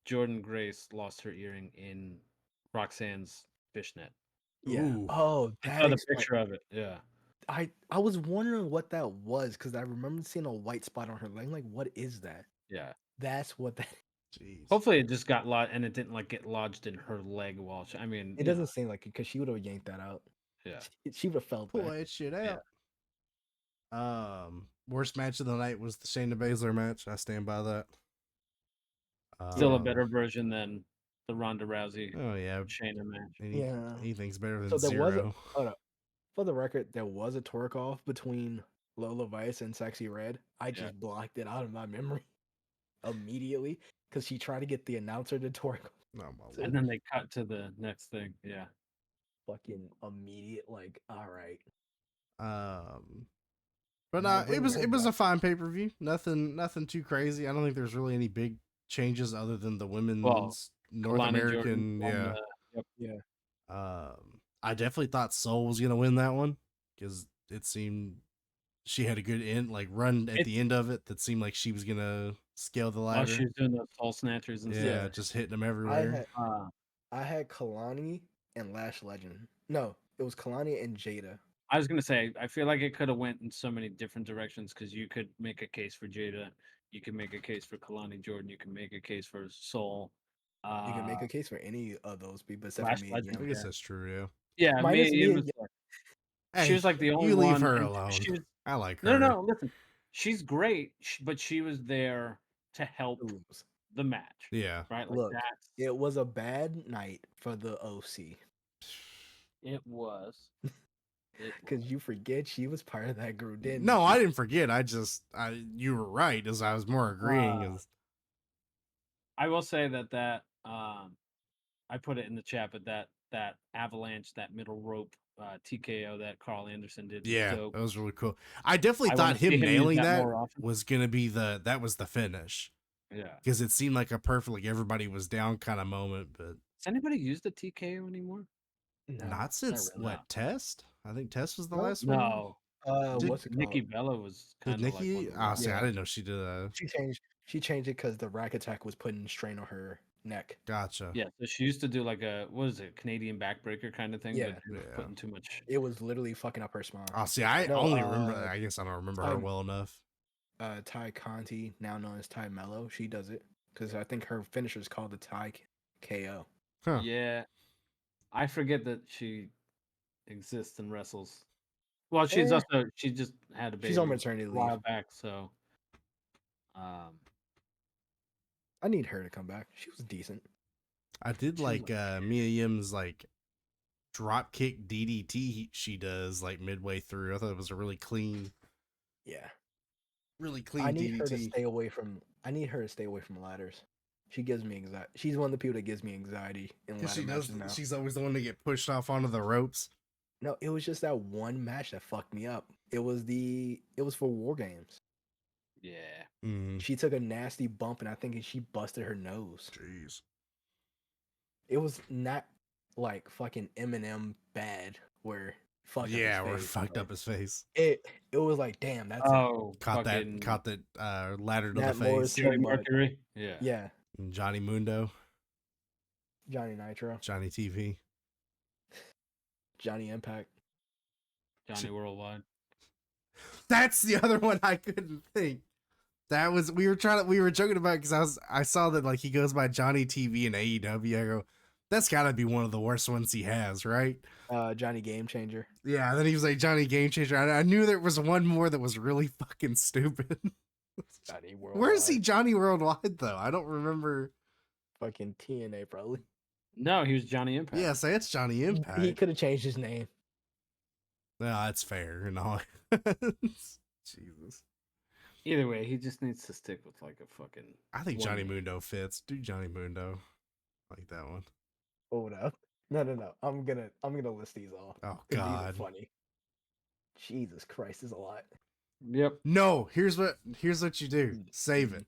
Jordan Grace lost her earring in Roxanne's fishnet. Yeah. Ooh. Oh, I that saw the explains. picture of it. Yeah. I was wondering what that was because I remember seeing a white spot on her leg. Like, what is that? Yeah. That's what that. Jeez. Hopefully, it just got lodged, and it didn't like get lodged in her leg while she. I mean, It doesn't seem like it because she would have yanked that out. Yeah. She would have felt Pull that. that shit out. Worst match of the night was the Shayna Baszler match. I stand by that. Still a better version than the Ronda Rousey Oh yeah, Shayna match. Yeah. Anything's better than So there was zero. for the record, there was a twerk off between Lola Vice and Sexy Red. I just Yeah. blocked it out of my memory immediately because she tried to get the announcer to twerk. Oh, my So- And then they cut to the next thing. Yeah. Fucking immediate, like, all right. But Now it bring was her a back. fine pay-per-view. Nothing too crazy. I don't think there's really any big changes other than the women's North Kalani American. Jordan won Yeah. Yep. Yeah. I definitely thought Soul was gonna win that one because it seemed she had a good run at the end of it that seemed like she was gonna scale the While ladder. she was doing those soul snatchers and Yeah, stuff. just hitting them everywhere. I had Kalani and Lash Legend. No, it was Kalani and Jada. I was gonna say, I feel like it could have went in so many different directions because you could make a case for Jada, you can make a case for Kalani Jordan, you can make a case for Soul. You can make a case for any of those people except Lash for me. Legend, I guess that's true. Yeah, Minus me. me Was and like, Yeah. she was like the only you leave one. her and alone. She was, I like her. no. Listen, she's great, but she was there to help lose. the match. Yeah. Right. Like Look, that. it was a bad night for the OC. It was. Because you forget she was part of that group, didn't No, you? I didn't forget. You were right as I was more agreeing. I will say that I put it in the chat, but that avalanche, that middle rope TKO that Carl Anderson did was Yeah, dope. that was really cool. I definitely I thought wanna see him him use nailing that that more often. was gonna be that was the finish. Yeah. Because it seemed like a perfect, like everybody was down kind of moment, but Does anybody use the TKO anymore? No. not since really. what Test? I think Test was the No. last one. No. What's it called? Nikki Bella was Did kind of like Nikki? one of the See, I Yeah. didn't know she did that. She changed it because the rack attack was putting strain on her neck. Gotcha. Yeah, so she used to do like a Canadian backbreaker kind of thing, Yeah. but she was putting too much. It was literally fucking up her spine. See, I No, only remember. I guess I don't remember her well enough. Ty Conti, now known as Ty Mello, she does it because I think her finisher is called the Ty KO. Huh. Yeah, I forget that she exists and wrestles. Well, she just had a baby. She's on maternity a while leave. back, so I need her to come back. She was decent. I did like Mia Yim's like drop kick DDT she does like midway through. I thought it was a really clean. Yeah. Really clean I need DDT. her to stay away from. I need her to stay away from ladders. She gives me anxiety. She's one of the people that gives me anxiety in ladder matches now. She's always the one to get pushed off onto the ropes. No, it was just that one match that fucked me up. It was for War Games. yeah. Mm. She took a nasty bump and I think she busted her nose. Jeez. It was not like fucking Eminem bad where fucked Yeah, up his we're face. fucked up his face. It was like, damn, that's Caught fucking that ladder to the Matt face. Morrison. Freddie Mercury. Yeah. Yeah, And Johnny Mundo, Johnny Nitro, Johnny TV. Johnny Impact. Johnny Worldwide. That's the other one I couldn't think. That was we were joking about because I saw that like he goes by Johnny TV in AEW. I go, that's got to be one of the worst ones he has, right? Johnny Game Changer. Yeah. Then he was like Johnny Game Changer. I knew there was one more that was really fucking stupid. Johnny Worldwide. Where is he Johnny Worldwide though? I don't remember. Fucking TNA probably. No, he was Johnny Impact. Yeah, say it's Johnny Impact. He could have changed his name. No, that's fair. No. Jesus. Either way, he just needs to stick with like a fucking. I think one Johnny name. Mundo fits. Do Johnny Mundo. I like that one. Hold up. No. I'm gonna list these off. Oh 'Cause these are God. funny. Jesus Christ, is a lot. Yep. No, here's what you do. Save Mm. it.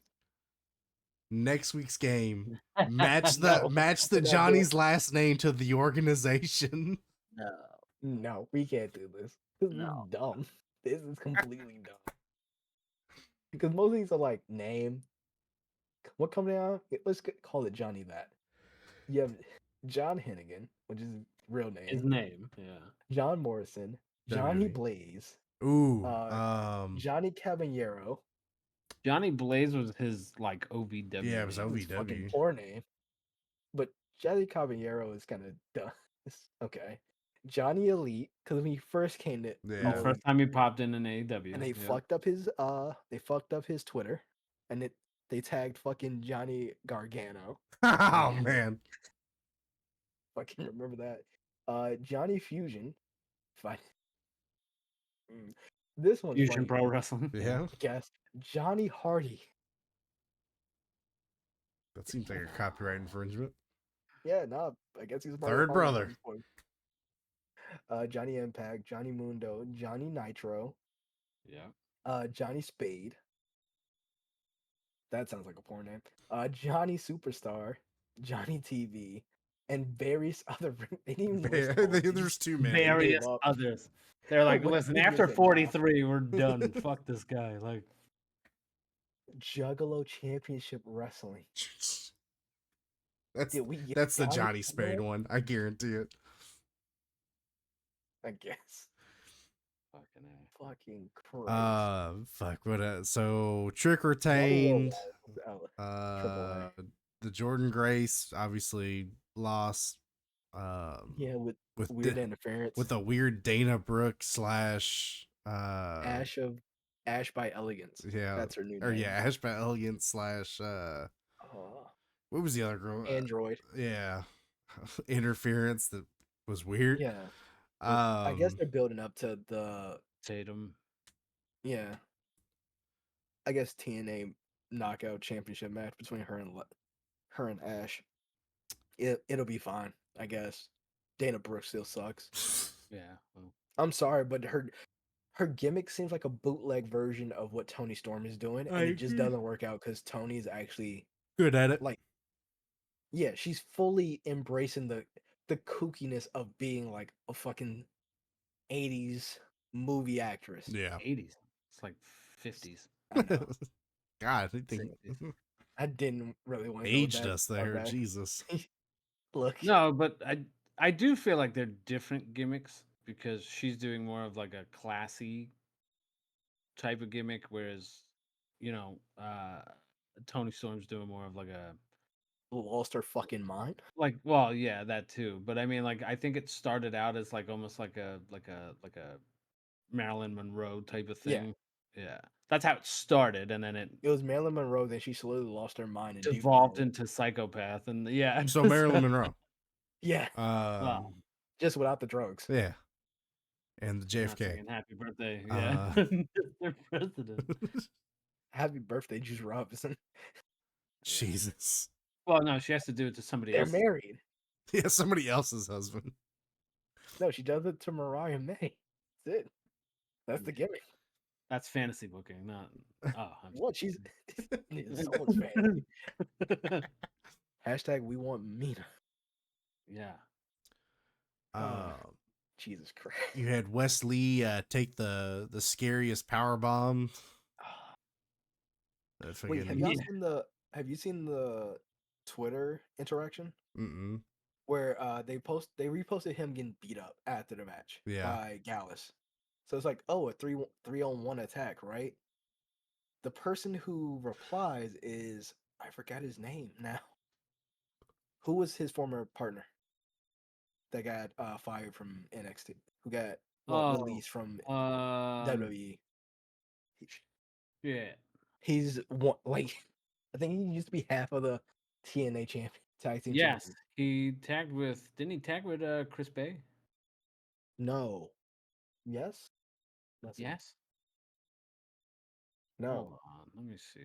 Next week's game. Match No, the we're not doing Johnny's last name to the organization. No. No, we can't do this. This No. is dumb. This is completely dumb. Because most of these are like name. What company are? Let's call it Johnny that. You have John Hennigan, which is his real His name. name. Yeah. John Morrison. Johnny WWE. Blaze. Ooh. Johnny Caballero. Johnny Blaze was his like OVW. Yeah, it was name. His fucking OVW. poor name. But Johnny Caballero is kind of dumb. Okay. Johnny Elite, because when he first came to Yeah. Oh, first time he popped in AEW. and they Yep. fucked up his Twitter, and they tagged fucking Johnny Gargano. Oh man. Fucking remember that. Johnny Fusion. Fine. This one's Fusion funny. Pro Wrestling. Yeah. Guess Johnny Hardy. That seems like a copyright infringement. Yeah, no, I guess he's a part of Third the Hardy brother. Boys boy. Johnny Impact, Johnny Mundo, Johnny Nitro, Yeah. Johnny Spade. That sounds like a porn name. Johnny Superstar, Johnny TV, and various other. They didn't even list all of these. There's too many. Various up. others. They're like, What listen, did you after say now? 43, we're done. Fuck this guy. Like, Juggalo Championship Wrestling. That's Did we get the Johnny Johnny Spade Juggalo? one. I guarantee it. I guess. fucking A. Fucking Christ. Fuck what? So Trick retained. The Jordan Grace obviously lost. Yeah, with with weird interference. with a weird Dana Brooke slash Ash by Elegance. yeah, That's her new or name. yeah, Ash by Elegance slash what was the other girl? Android. Yeah, interference that was weird. Yeah. I guess they're building up to the Tatum. yeah. I guess TNA knockout championship match between her and Ash. It'll be fine, I guess. Dana Brooke still sucks. Yeah. Well, I'm sorry, but her gimmick seems like a bootleg version of what Tony Storm is doing, and it just doesn't work out because Tony's actually good at it. like, yeah, she's fully embracing the kookiness of being like a fucking 80s movie actress. Yeah. 80s. It's like 50s. I know. God, I think 60s. I didn't really want to aged us there. Jesus. Look, No, but I do feel like they're different gimmicks because she's doing more of like a classy type of gimmick, whereas Tony Storm's doing more of like a lost her fucking mind. well, yeah, that too. But I mean, like, I think it started out as like almost like a Marilyn Monroe type of Yeah. thing. Yeah, that's how it started, and then it It was Marilyn Monroe. Then she slowly lost her mind and evolved devolved. into psychopath, and yeah. So Marilyn Monroe. Yeah, Wow. just without the drugs. Yeah. And the Not JFK. saying happy birthday. Yeah, Mr. President. Happy birthday, Juice Robinson. Jesus. Well, no, she has to do it to somebody They're else. married. Yeah, somebody else's husband. No, she does it to Mariah May. That's it. That's the gimmick. That's fantasy booking, not. Oh, I'm What? She's someone's fan. Hashtag we want Mina. Yeah. Jesus Christ. You had Wesley take the scariest power bomb. Wait, have you seen the Twitter interaction Mm-mm. where they reposted him getting beat up after the match by Gallus? So it's like, oh, a 3-on-1 attack, right? The person who replies is, I forgot his name now. Who was his former partner that got fired from NXT? Who got released from WWE? Yeah. He's one, like, I think he used to be half of the TNA tag team. Yes, champions. he tagged with. Didn't he tag with Chris Bay? No. Yes. That's it. Yes. No, Hold on, let me see.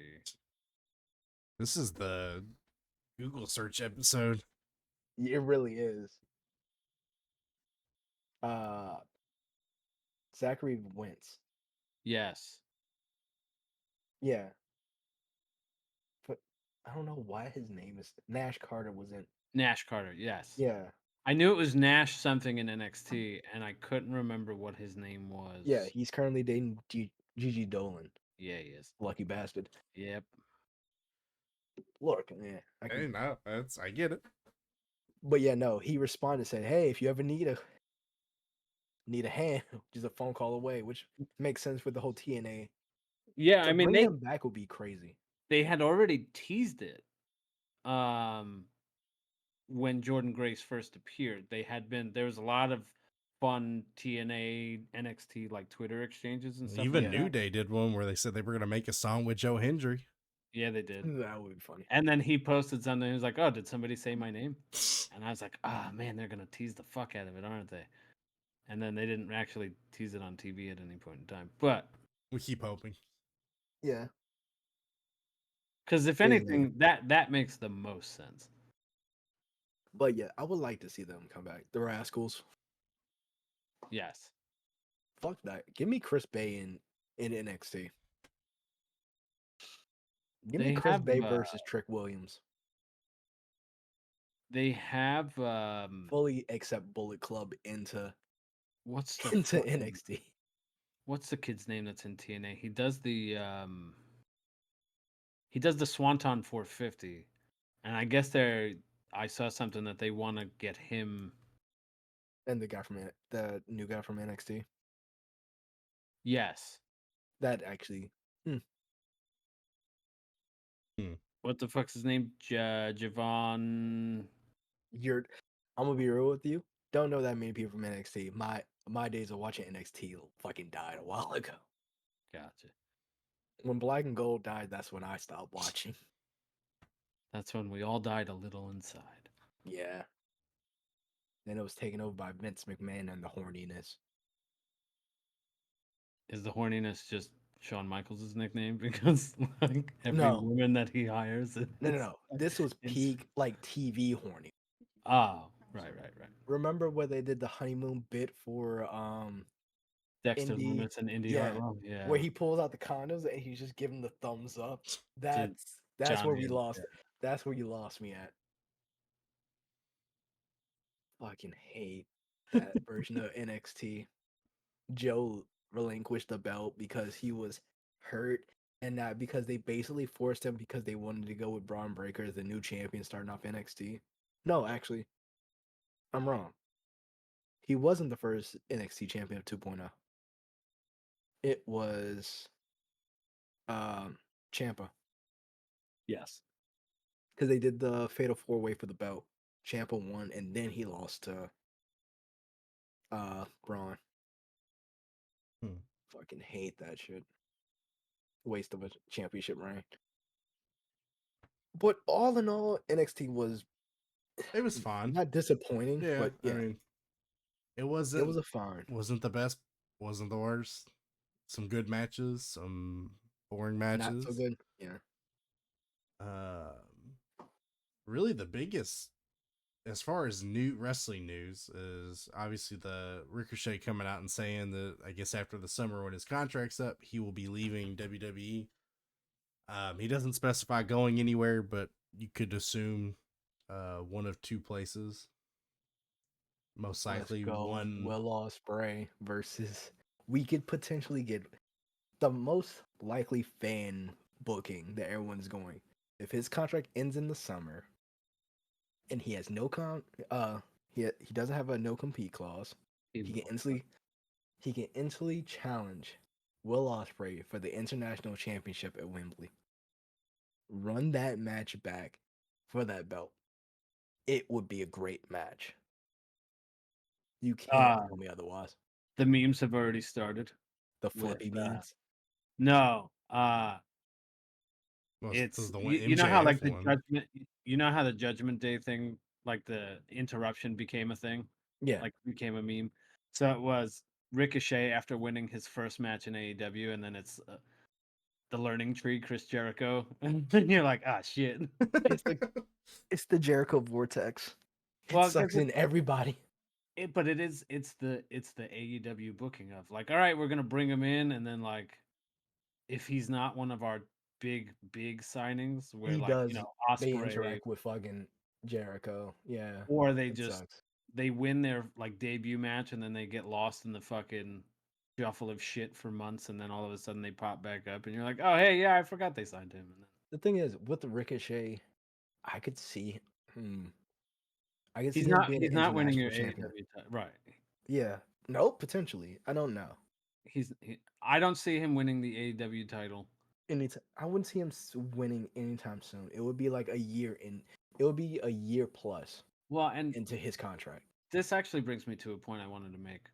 This is the Google search episode. it really is. Zachary Wentz. Yes, Yeah, but I don't know why his name is Nash Carter was in. Nash Carter. Yes, Yeah, I knew it was Nash something in NXT, and I couldn't remember what his name was. yeah, he's currently dating Gigi Dolan. Yeah, he is. Lucky bastard. Yep. Look, yeah, Hey, no, I get it. but yeah, no, he responded saying, "Hey, if you ever need a hand, just a phone call away," which makes sense with the whole TNA. Yeah, To I mean bring him back would be crazy. they had already teased it. When Jordan Grace first appeared, there was a lot of fun TNA NXT like Twitter exchanges and stuff. Even like New that. Day did one where they said they were gonna make a song with Joe Hendry. Yeah, they did. That would be funny. And then he posted something. He was like, "Oh, did somebody say my name?" And I was like, "Ah, man, they're gonna tease the fuck out of it, aren't they?" And then they didn't actually tease it on TV at any point in time. But We keep hoping. Yeah, because if They make anything, that makes the most sense. but yeah, I would like to see them come back. The Rascals. Yes. Fuck that. Give me Chris Bay in NXT. Give me They Chris have Bay versus Trick Williams. they have Fully accept Bullet Club into what's the into fucking- NXT. what's the kid's name that's in TNA? He does the Swanton 450, and I guess I saw something that they want to get him. And the new guy from NXT. Yes. That actually What the fuck's his name? Javon. I'm gonna be real with you. Don't know that many people from NXT. My days of watching NXT fucking died a while ago. Gotcha. When Black and Gold died, that's when I stopped watching. That's when we all died a little inside. Yeah. Then it was taken over by Vince McMahon and the horniness. Is the horniness just Shawn Michaels' nickname? Because like every No. woman that he hires. No. This was it's- peak like TV horny. Oh, right. Remember where they did the honeymoon bit for Dexter Indy? Lumis and Indy Yeah. Hartwell. Yeah. Where he pulls out the condoms and he's just giving the thumbs up. That's where Johnny we and- lost. yeah. That's where you lost me at. Fucking hate that version of NXT. Joe relinquished the belt because he was hurt, and not because they basically forced him because they wanted to go with Braun Breaker as the new champion starting off NXT. No, actually, I'm wrong. He wasn't the first NXT champion of 2.0. It was Ciampa. Yes. Because they did the Fatal 4-Way for the belt. Ciampa won, and then he lost to Braun. Fucking hate that shit. Waste of a championship reign. But all in all, NXT was It was fun. not disappointing, Yeah, but yeah, I mean, it wasn't. it was a fun. Wasn't the best. Wasn't the worst. Some good matches. Some boring matches. Not so good. Yeah. Really, the biggest as far as new wrestling news is obviously the Ricochet coming out and saying that I guess after the summer when his contract's up, he will be leaving WWE. He doesn't specify going anywhere, but you could assume one of two places. Most likely Let's go. one. Will Ospreay versus. We could potentially get the most likely fan booking that everyone's going. If his contract ends in the summer, and he has no he doesn't have a no compete clause. He can instantly challenge Will Ospreay for the international championship at Wembley. Run that match back for that belt. It would be a great match. You can't tell me otherwise. The memes have already started. The flippy beans. No, This is it's the one you know how like MJF the one. judgment. You know how the Judgment Day thing, like the interruption, became a thing. Yeah. Like became a meme. So it was Ricochet after winning his first match in AEW, and then it's the learning tree, Chris Jericho, and you're like, ah, shit. It's the Jericho vortex. It Well, sucks in everybody. but it's the AEW booking of like, all right, we're gonna bring him in, and then like, if he's not one of our big signings, where He like does. They Osprey, interact with fucking Jericho. Yeah, or they it just sucks. they win their like debut match, and then they get lost in the fucking shuffle of shit for months, and then all of a sudden they pop back up, and you're like, oh hey, yeah, I forgot they signed him, and then The thing is, with the Ricochet, I could see. Hmm, I could he's see him not being an he's not winning international your champion. AEW title, right? Yeah. No, potentially. I don't know. I don't see him winning the AEW title. I wouldn't see him winning anytime soon. It would be like a year in. It would be a year plus Well, and into his contract. this actually brings me to a point I wanted to make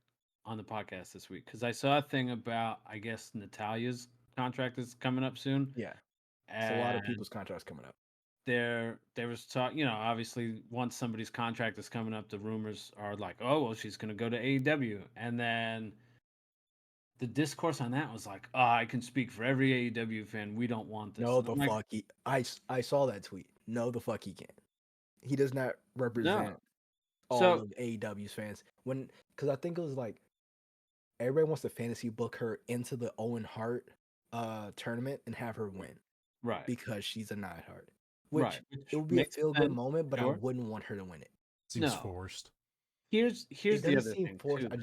on the podcast this week, because I saw a thing about, I guess, Natalia's contract is coming up soon, Yeah, it's a lot of and people's contracts coming up. there was talk, obviously once somebody's contract is coming up, the rumors are like, oh well, she's going to go to AEW, and then the discourse on that was like, oh, I can speak for every AEW fan, we don't want this, No, and the I'm like, fuck he. I saw that tweet. No, the fuck he can't. He does not no. represent all So of AEW's fans. Because I think it was like everybody wants to fantasy book her into the Owen Hart tournament and have her win right, because she's a Neidhart. right, Which it which would be a makes feel good sense, moment, but I sure. wouldn't want her to win it. Seems No, forced. here's It the doesn't other seem thing forced. too, though.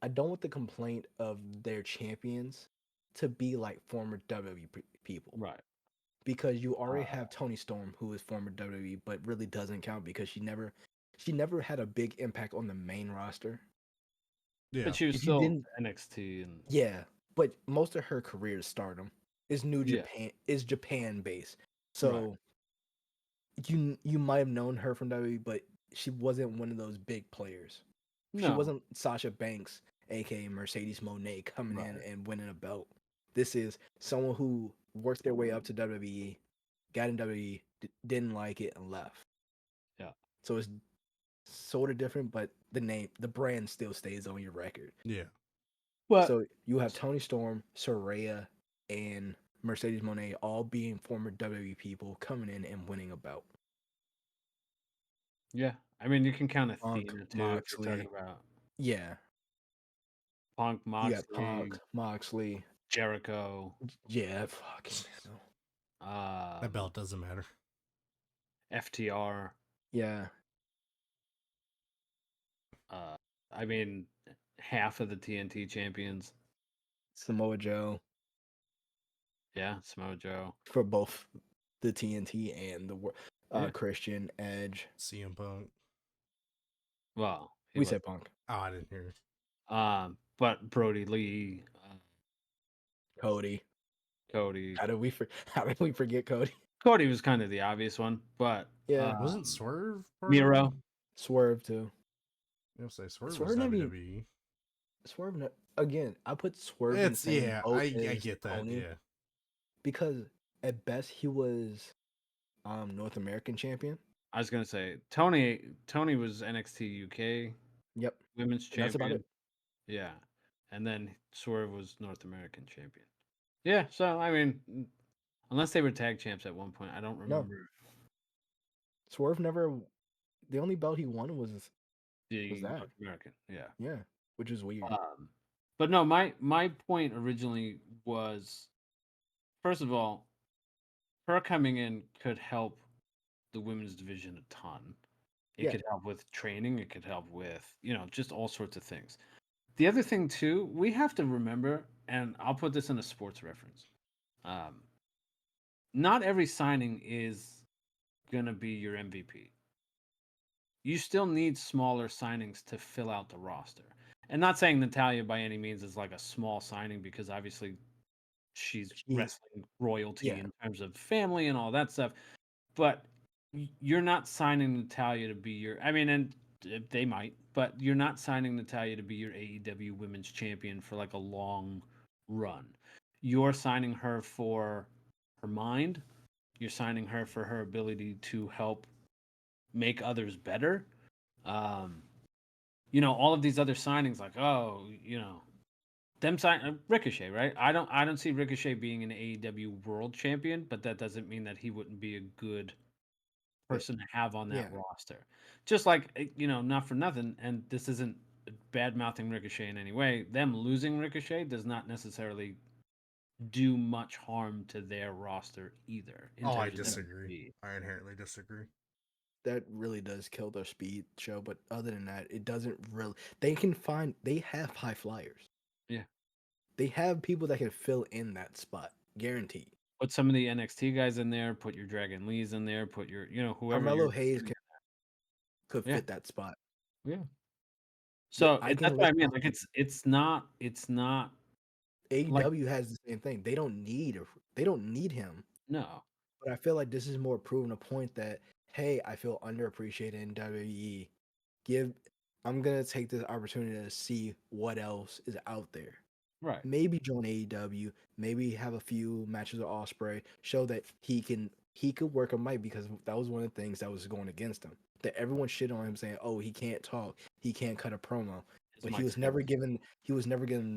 I don't want the complaint of their champions to be like former WWE people. Right. Because you already Uh, have Tony Storm, who is former WWE, but really doesn't count because she never had a big impact on the main roster. Yeah. but she was If you still didn't, NXT, and yeah, but most of her career is stardom, is yeah, Japan based. right. So you might have known her from WWE, but she wasn't one of those big players. She No, wasn't Sasha Banks, aka Mercedes Moné, coming in right. and winning a belt. This is someone who worked their way up to WWE, got in WWE, didn't like it, and left. Yeah. So it's sort of different, but the brand still stays on your record. Yeah. But So you have Tony Storm, Soraya, and Mercedes Moné all being former WWE people coming in and winning a belt. yeah, I mean, you can count Punk, Athena too if you're talking Moxley. about Yeah. Punk, You got Moxley, Punk, Moxley. Jericho, Yeah, fucking hell. That belt doesn't matter. FTR. Yeah. I mean, half of the TNT champions. Samoa Joe Yeah, Samoa Joe. for both the TNT and the Yeah. Christian Edge. CM Punk. Well, he We was. said Punk. Oh, I didn't hear. But Brody Lee, Cody. Cody. How did we forget Cody? Cody was kind of the obvious one, but Yeah. Wasn't Swerve part of Miro. it? Swerve too. I'll say Swerve Swerve was never even- WWE. Again, I put Swerve in the It's same yeah, boat I as get that. Tony Yeah. because at best he was North American champion. I was gonna say Tony was NXT UK Yep. women's And that's about champion. it. Yeah, and then Swerve was North American champion. Yeah, so I mean, unless they were tag champs at one point, I don't No. remember Swerve never. The only belt he won was the that. North American. Yeah, Yeah, which is weird. but no, my point originally was, first of all, her coming in could help the women's division a ton. It Yeah. could help with training. It could help with, just all sorts of things. The other thing too, we have to remember, and I'll put this in a sports reference. Not every signing is gonna be your MVP. You still need smaller signings to fill out the roster. And not saying Natalia by any means is like a small signing, because obviously she's wrestling royalty Yeah. in terms of family and all that stuff. But you're not signing Natalia to be your. I mean, and they might, but you're not signing Natalia to be your AEW Women's Champion for like a long run. You're signing her for her mind. You're signing her for her ability to help make others better. All of these other signings, like, oh, them sign Ricochet, right? I don't see Ricochet being an AEW World Champion, but that doesn't mean that he wouldn't be a good person to have on that Yeah. roster. Just like not for nothing, and this isn't bad mouthing Ricochet in any way. Them losing Ricochet does not necessarily do much harm to their roster either in Oh, I terms of disagree. WWE. I inherently disagree. That really does kill their speed show, but other than that, it doesn't really. They have high flyers. Yeah. They have people that can fill in that spot, guaranteed. Put some of the NXT guys in there. Put your Dragon Lees in there. Put your whoever. Carmelo Hayes could Yeah. fit that spot. Yeah. So I that's can what I list mean. off Like it's not like AEW has the same thing. They don't need him. no. But I feel like this is more proving a point that, hey, I feel underappreciated in WWE. I'm gonna take this opportunity to see what else is out there. Right. Maybe join AEW. Maybe have a few matches with Ospreay. Show that he could work a mic, because that was one of the things that was going against him. That everyone shit on him, saying, "Oh, he can't talk. He can't cut a promo." His But he mic's was never given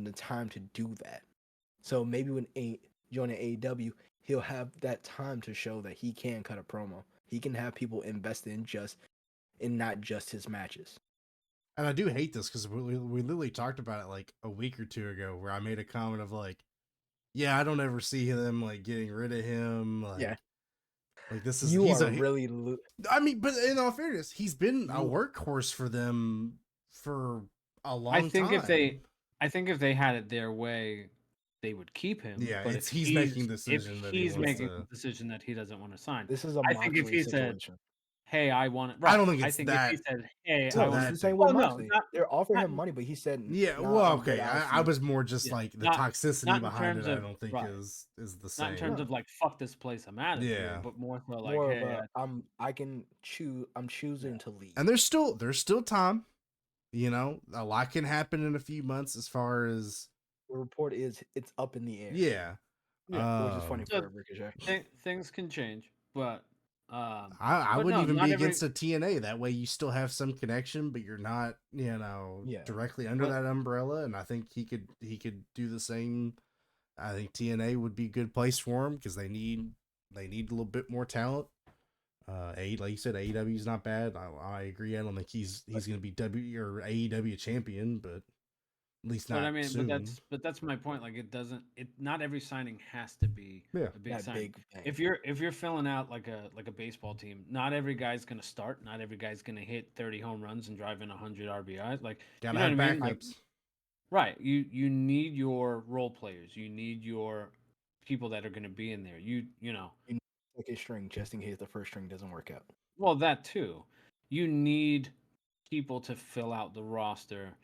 the time to do that. So maybe when joining AEW, he'll have that time to show that he can cut a promo. He can have people invested in not just his matches. And I do hate this because we literally talked about it like a week or two ago, where I made a comment of like, yeah, I don't ever see them like getting rid of him. Like, Yeah. like this is I mean, but in all fairness, he's been a workhorse for them for a long time. I think if they had it their way, they would keep him. Yeah, but it's if he's making the if decision that he's he wants making to. the decision that he doesn't want to sign, This is a I think if Moxley he said, situation. "Hey, I want it," I right? don't think I it's think if he that. said, "Hey, to I No, want," it's that the same deep. with well, no, Moxley. not They're offering not him money, but he said, Yeah, "Nah, well, I'm good, okay. I'll I see." was more just yeah, like the not toxicity in behind terms it. I of don't think right, is the not in same. terms No, of like "fuck this place, I'm out of here," Yeah, but more so like, more of "Hey, a I can choose. I'm choosing to leave. and there's still time. You know, a lot can happen in a few months as far as The report is it's up in the air. yeah. yeah." Which is funny So for Ricochet. things can change, but I but wouldn't no, even not be every. against a TNA. That way you still have some connection, but you're not, Yeah. directly under But that umbrella. And I think he could do the same. I think TNA would be a good place for him because they need a little bit more talent. Like you said, AEW is not bad. I agree. I don't think he's going to be W or AEW champion, but at least But I not mean, soon. that's my point. Like not every signing has to be Yeah. a big That signing. big bang. If you're filling out like a baseball team, not every guy's gonna start. Not every guy's gonna hit 30 home runs and drive in 100 RBIs. Like Gotta you know have what I mean? Like backups. right, you need your role players. You need your people that are gonna be in there. You know You need like a string just in case the first string doesn't work out. well that too. You need people to fill out the roster.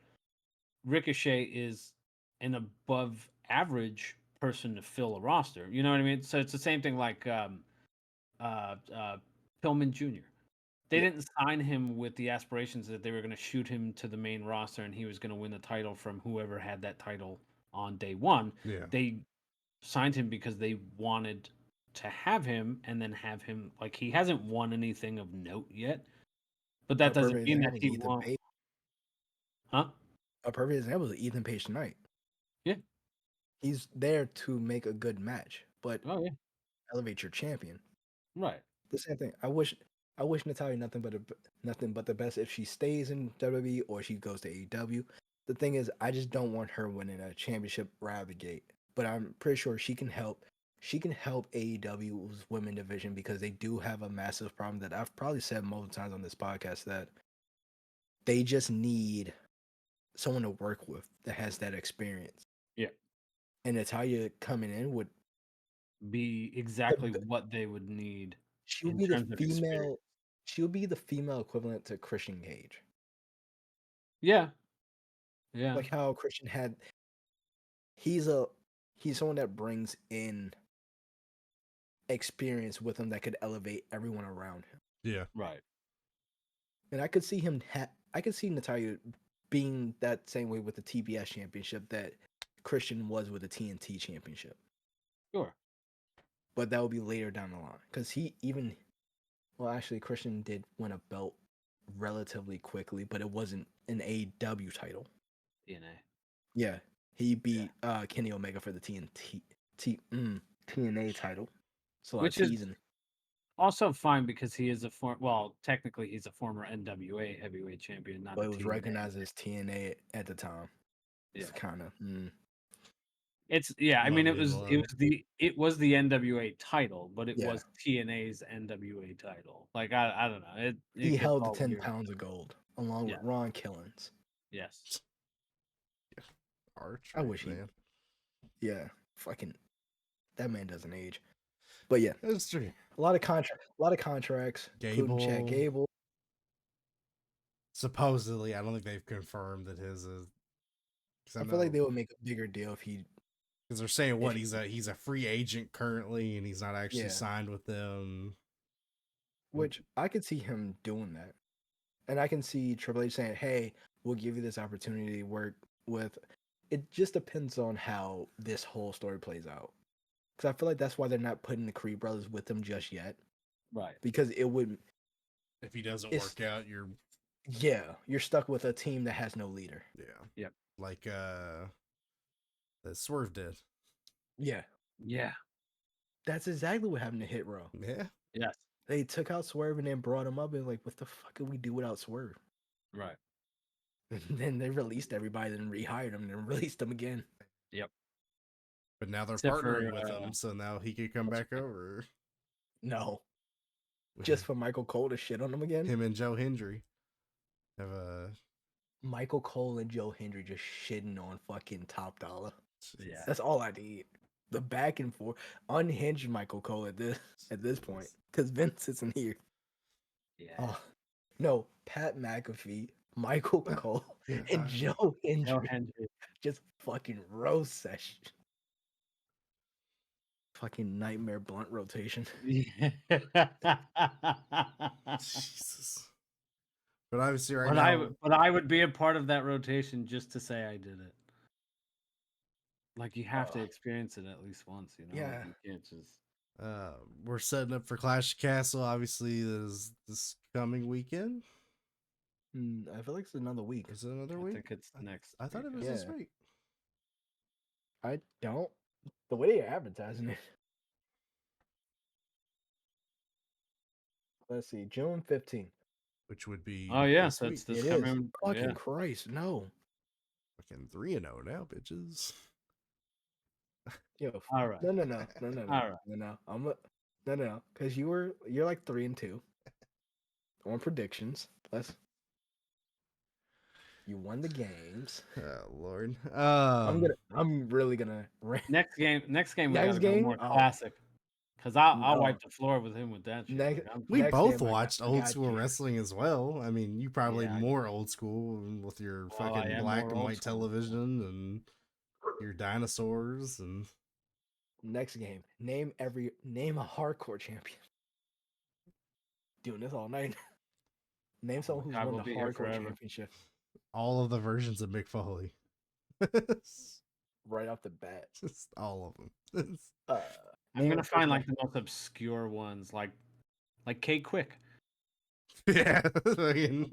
Ricochet is an above average person to fill a roster. You know what I mean? So it's the same thing like Pillman Jr. They Yeah. didn't sign him with the aspirations that they were going to shoot him to the main roster and he was going to win the title from whoever had that title on day one. Yeah. They signed him because they wanted to have him and then have him like he hasn't won anything of note yet, but that A doesn't perfect mean that example is he Ethan won't. Page. Huh? A perfect example is Ethan Page tonight. Yeah. He's there to make a good match, but Oh yeah. elevate your champion. Right. The same thing. I wish Natalia nothing but the best if she stays in WWE or she goes to AEW. The thing is, I just don't want her winning a championship right out of the gate. But I'm pretty sure she can help. She can help AEW's women division because they do have a massive problem that I've probably said multiple times on this podcast that they just need someone to work with that has that experience. Yeah. And Natalia coming in would Be exactly what they would need she'll in be the terms of experience. female she'll be the female equivalent to Christian Cage. Yeah. Yeah. Like how Christian had he's someone that brings in experience with him that could elevate everyone around him. Yeah. Right. And I could see I could see Natalia being that same way with the TBS championship that Christian was with the TNT championship. Sure. But that would be later down the line. Because actually Christian did win a belt relatively quickly, but it wasn't an AEW title. DNA. Yeah. He beat Kenny Omega for the TNA title. It's a lot Which of is teasing. also fine because he is technically he's a former NWA heavyweight champion, not But a it was TNA. recognized as TNA at the time. It's Yeah. kind of. I mean, Love it was the NWA title, but it Yeah. was TNA's NWA title. Like I don't know. It He gets held the all 10 weird. pounds of gold along Yeah. with Ron Killings. Yes. Archery, I wish he- man. Yeah, fucking that man doesn't age. But yeah, That's true. a lot of contracts, including Chad Gable. Gable. Supposedly, I don't think they've confirmed that his is. I feel like they would make a bigger deal if he. because they're saying what if he's a free agent currently, and he's not actually Yeah. signed with them. Which I could see him doing that, and I can see Triple H saying, "Hey, we'll give you this opportunity to work with." It just depends on how this whole story plays out, because I feel like that's why they're not putting the Creed brothers with them just yet, Right. because it would. If he doesn't It's- work out, you're You're stuck with a team that has no leader. Yep. Like that Swerve did. Yeah, Yeah. that's exactly what happened to Hit Row. Yeah. Yes. They took out Swerve and then brought him up and like, what the fuck could we do without Swerve? Right. And then they released everybody and rehired him and then released him again. Yep. But now they're Except partnering for, with him, so now he could come back over. No, just for Michael Cole to shit on him again. him and Joe Hendry have a Michael Cole and Joe Hendry just shitting on fucking Top Dollar. Yeah. That's all I need. The back and forth, unhinged Michael Cole at this point, because Vince isn't here. Yeah. Oh no, Pat McAfee, Michael Cole, Yeah. and Joe Hendry No Hendry. just fucking roast session. Fucking nightmare blunt rotation. Jesus. But obviously, right But now, I would be a part of that rotation just to say I did it. Like you have to experience it at least once, you know. Yeah. Like, you can't just. we're setting up for Clash of Castle. Obviously, this coming weekend. I feel like it's another week. Is it another I week? think it's next. I thought it was weekend. this Yeah. week. I don't. The way they're advertising it. Let's see, June 15th. Which would be Oh yeah, this so week. it's this It is. coming. Fucking Yeah. Christ, no. Fucking 3-0 now, bitches. Yo, All right. no. All right. No, because you're like 3-2 on predictions. You won the games. Oh Lord. I'm really gonna. Next game we Next gotta go game? more Oh. classic. Cause I'll No. wipe the floor with him with that shit. Next- Like, I'm- We Next both game, I watched got old school you. wrestling as well. I mean, you probably Yeah, I- more old school with your Well, I fucking am black more and old white school. television and your dinosaurs and Next game. Name a hardcore champion. Doing this all night. Name someone who's God, won we'll the be here hardcore forever. championship all of the versions of Mick Foley. right off the bat. Just all of them. I'm Name gonna a find person like the most obscure ones, like Kate Quick. Yeah. Fucking-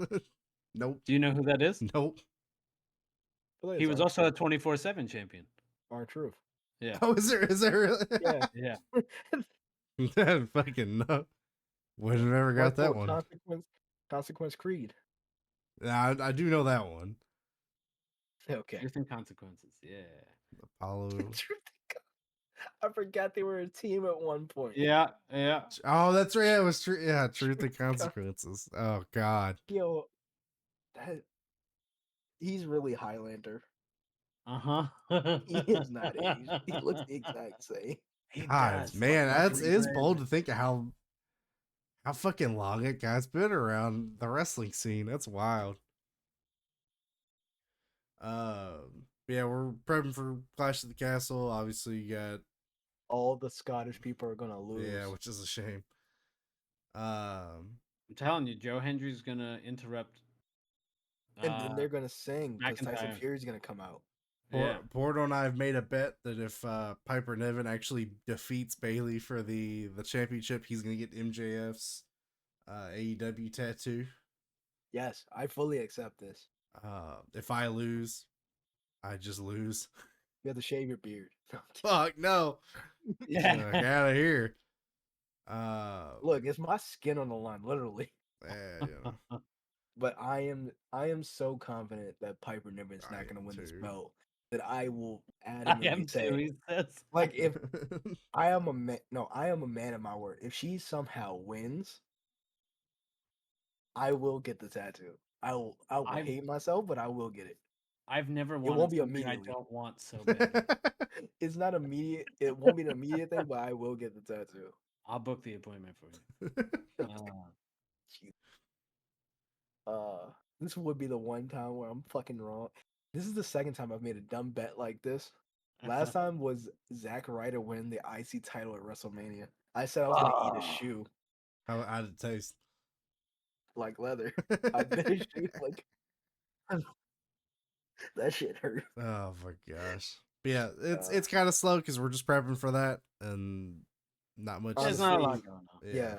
nope. Do you know who that is? Nope. that- He was also a 24/7 champion. R-Truth. Yeah. Oh, is there really? Yeah. Yeah. Fucking no. Would have never got that Hardcore one. Consequence Creed. Nah, I do know that one. Okay. Truth and Consequences. Yeah. Apollo. I forgot they were a team at one point. Yeah. Yeah. Oh, that's right. It was true. Yeah, Truth and Consequences. Oh God. Yo, he's really Highlander. Uh-huh. He is not aged. He looks the exact same. He God, does. man, Like it's red. bold to think of how fucking long it guy's been around the wrestling scene. That's wild. Yeah, we're prepping for Clash of the Castle. Obviously, you got All the Scottish people are gonna lose. yeah, which is a shame. I'm telling you, Joe Hendry's gonna interrupt. And then they're gonna sing because Tyson McIntyre. Fury's gonna come out. Yeah. Porto and I have made a bet that if Piper Niven actually defeats Bailey for the championship, he's gonna get MJF's AEW tattoo. Yes, I fully accept this. If I lose, I just lose. You have to shave your beard. No, I'm kidding. Fuck no. Yeah. Get out of here. Look, it's my skin on the line, literally. Yeah. But I am so confident that Piper Niven's I not gonna am win this too. belt that I will I am adamantly too. say, He says. like, if I am a man, no, I am a man of my word. If she somehow wins, I will get the tattoo. I will I've hate myself, but I will get it. I've never It wanted won't be something I immediately. don't want so bad. It's not immediate. It won't be an immediate thing, but I will get the tattoo. I'll book the appointment for you. This would be the one time where I'm fucking wrong. This is the second time I've made a dumb bet like this. Last time was Zack Ryder winning the IC title at WrestleMania. I said I was gonna eat a shoe How did it taste? like leather. I bit a shoe like that shit hurt. Oh my gosh. But yeah, it's kind of slow because we're just prepping for that and not much. There's not a lot Honestly, going on. Yeah.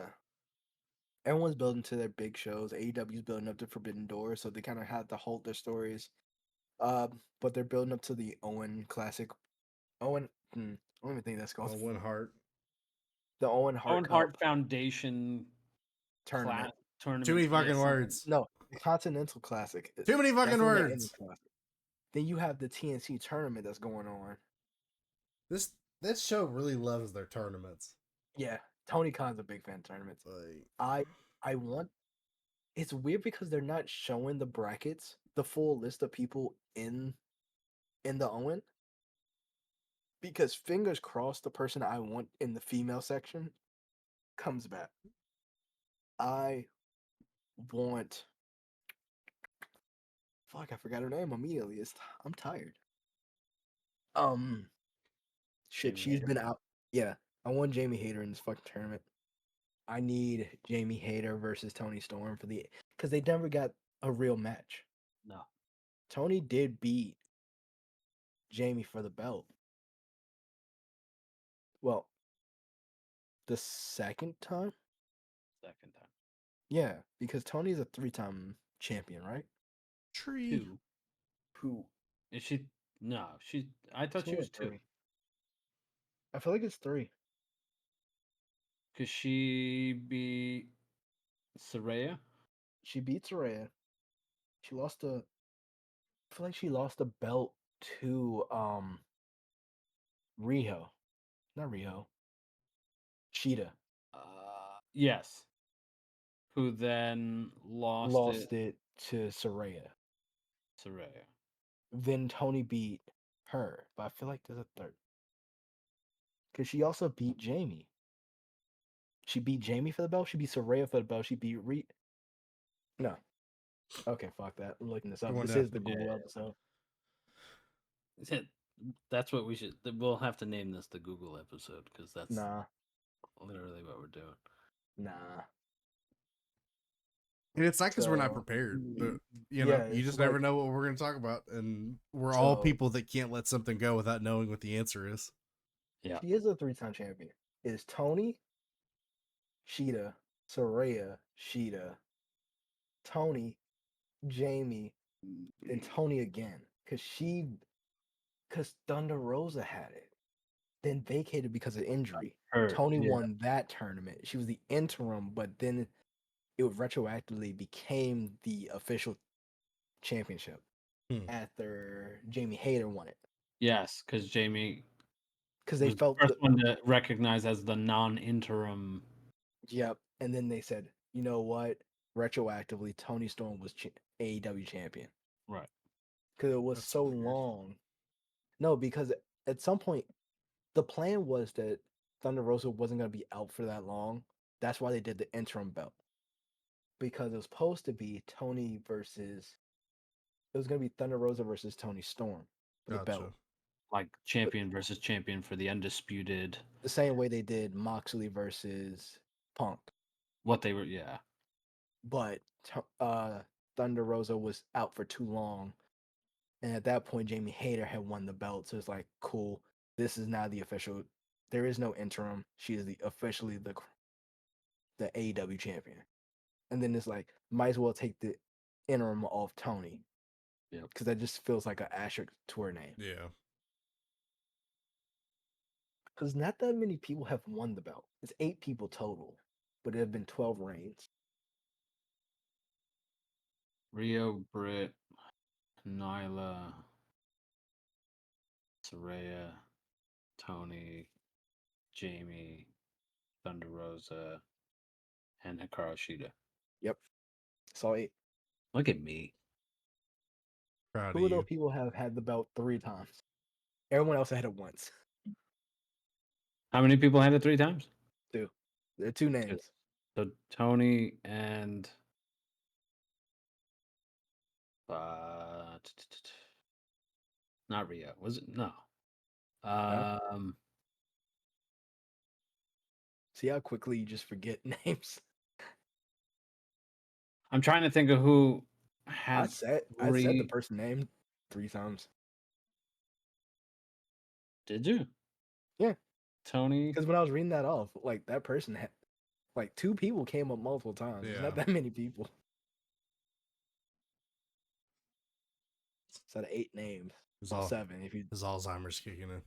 Everyone's building to their big shows. AEW's building up to Forbidden Door, so they kind of had to hold their stories. But they're building up to the Owen Classic. I don't even think that's called. Owen Hart. The Owen Hart Owen Cup Hart Foundation tournament. tournament. Too many fucking yes. words. No, the Continental Classic. Too many That's fucking the words. Indian Classic. Then you have the TNC tournament that's going on. This show really loves their tournaments. Yeah, Tony Khan's a big fan of tournaments. Like, I want. It's weird because they're not showing the brackets, the full list of people in the Owen. Because fingers crossed, the person I want in the female section comes back. I want. Fuck, I forgot her name immediately. I'm tired. Shit, Jamie she's Hayter. been out. Yeah, I want Jamie Hayter in this fucking tournament. I need Jamie Hayter versus Tony Storm because they never got a real match. No. Tony did beat Jamie for the belt. Well, the second time? Second time. Yeah, because Tony's a 3-time champion, right? tree. Two. Who? Is she? No, she. I thought she was two. 3. I feel like it's 3. Cause she beat Saraya. She beat Saraya. She lost I feel like she lost the belt to Riho. Not Riho. Sheeta. Yes. Who then lost it to Saraya. Saraya. Then Tony beat her, but I feel like there's a third. Because she also beat Jamie. She beat Jamie for the belt. She beat Saraya for the belt. She beat No. Okay, fuck that. I'm looking this up. Going This down. is the Google Yeah. episode. That's what we should. We'll have to name this the Google episode because that's Nah. literally what we're doing. Nah. And it's not because we're not So- prepared, but you it's just never like- know what we're going to talk about, and we're all So- people that can't let something go without knowing what the answer is. Yeah. She is a 3-time champion. It's Tony, Sheeta, Saraya, Sheeta, Tony, Jamie, and Tony again. Because Thunder Rosa had it. Then vacated because of injury. Tony won that tournament. She was the interim, but then it retroactively became the official championship after Jamie Hayter won it. Yes, because Jamie Because they was felt the first one to recognize as the non-interim. Yep. And then they said, you know what? Retroactively, Tony Storm was AEW champion. Right. Because it was That's so weird. long. No, because at some point, the plan was that Thunder Rosa wasn't going to be out for that long. That's why they did the interim belt. Because it was supposed to be Tony versus. It was going to be Thunder Rosa versus Tony Storm for the belt. Like champion versus champion for the undisputed. The same way they did Moxley versus Punk. What they were, yeah. But Thunder Rosa was out for too long. And at that point, Jamie Hayter had won the belt. So it's like, cool. This is now the official. There is no interim. She is officially the AEW champion. And then it's like, might as well take the interim off Tony. Yep. Because that just feels like an asterisk to her name. Yeah. Because not that many people have won the belt. It's 8 people total, but it have been 12 reigns. Rio, Britt, Nyla, Saraya, Tony, Jamie, Thunder Rosa, and Hikaru Shida. Yep. Saw 8. Look at me. Proud Who of of those you. people have had the belt 3 times? Everyone else had it once. How many people had it 3 times? 2. There are 2 names. So Tony and not Rio. Was it? No. See how quickly you just forget names. I'm trying to think of who I had said the 3. person name 3 times. Did you? Yeah. Tony. Because when I was reading that off, like that person had like 2 people came up multiple times. There's not Yeah. that many people. It's out of 8 names. His, Well, al- 7 if you his Alzheimer's kicking in.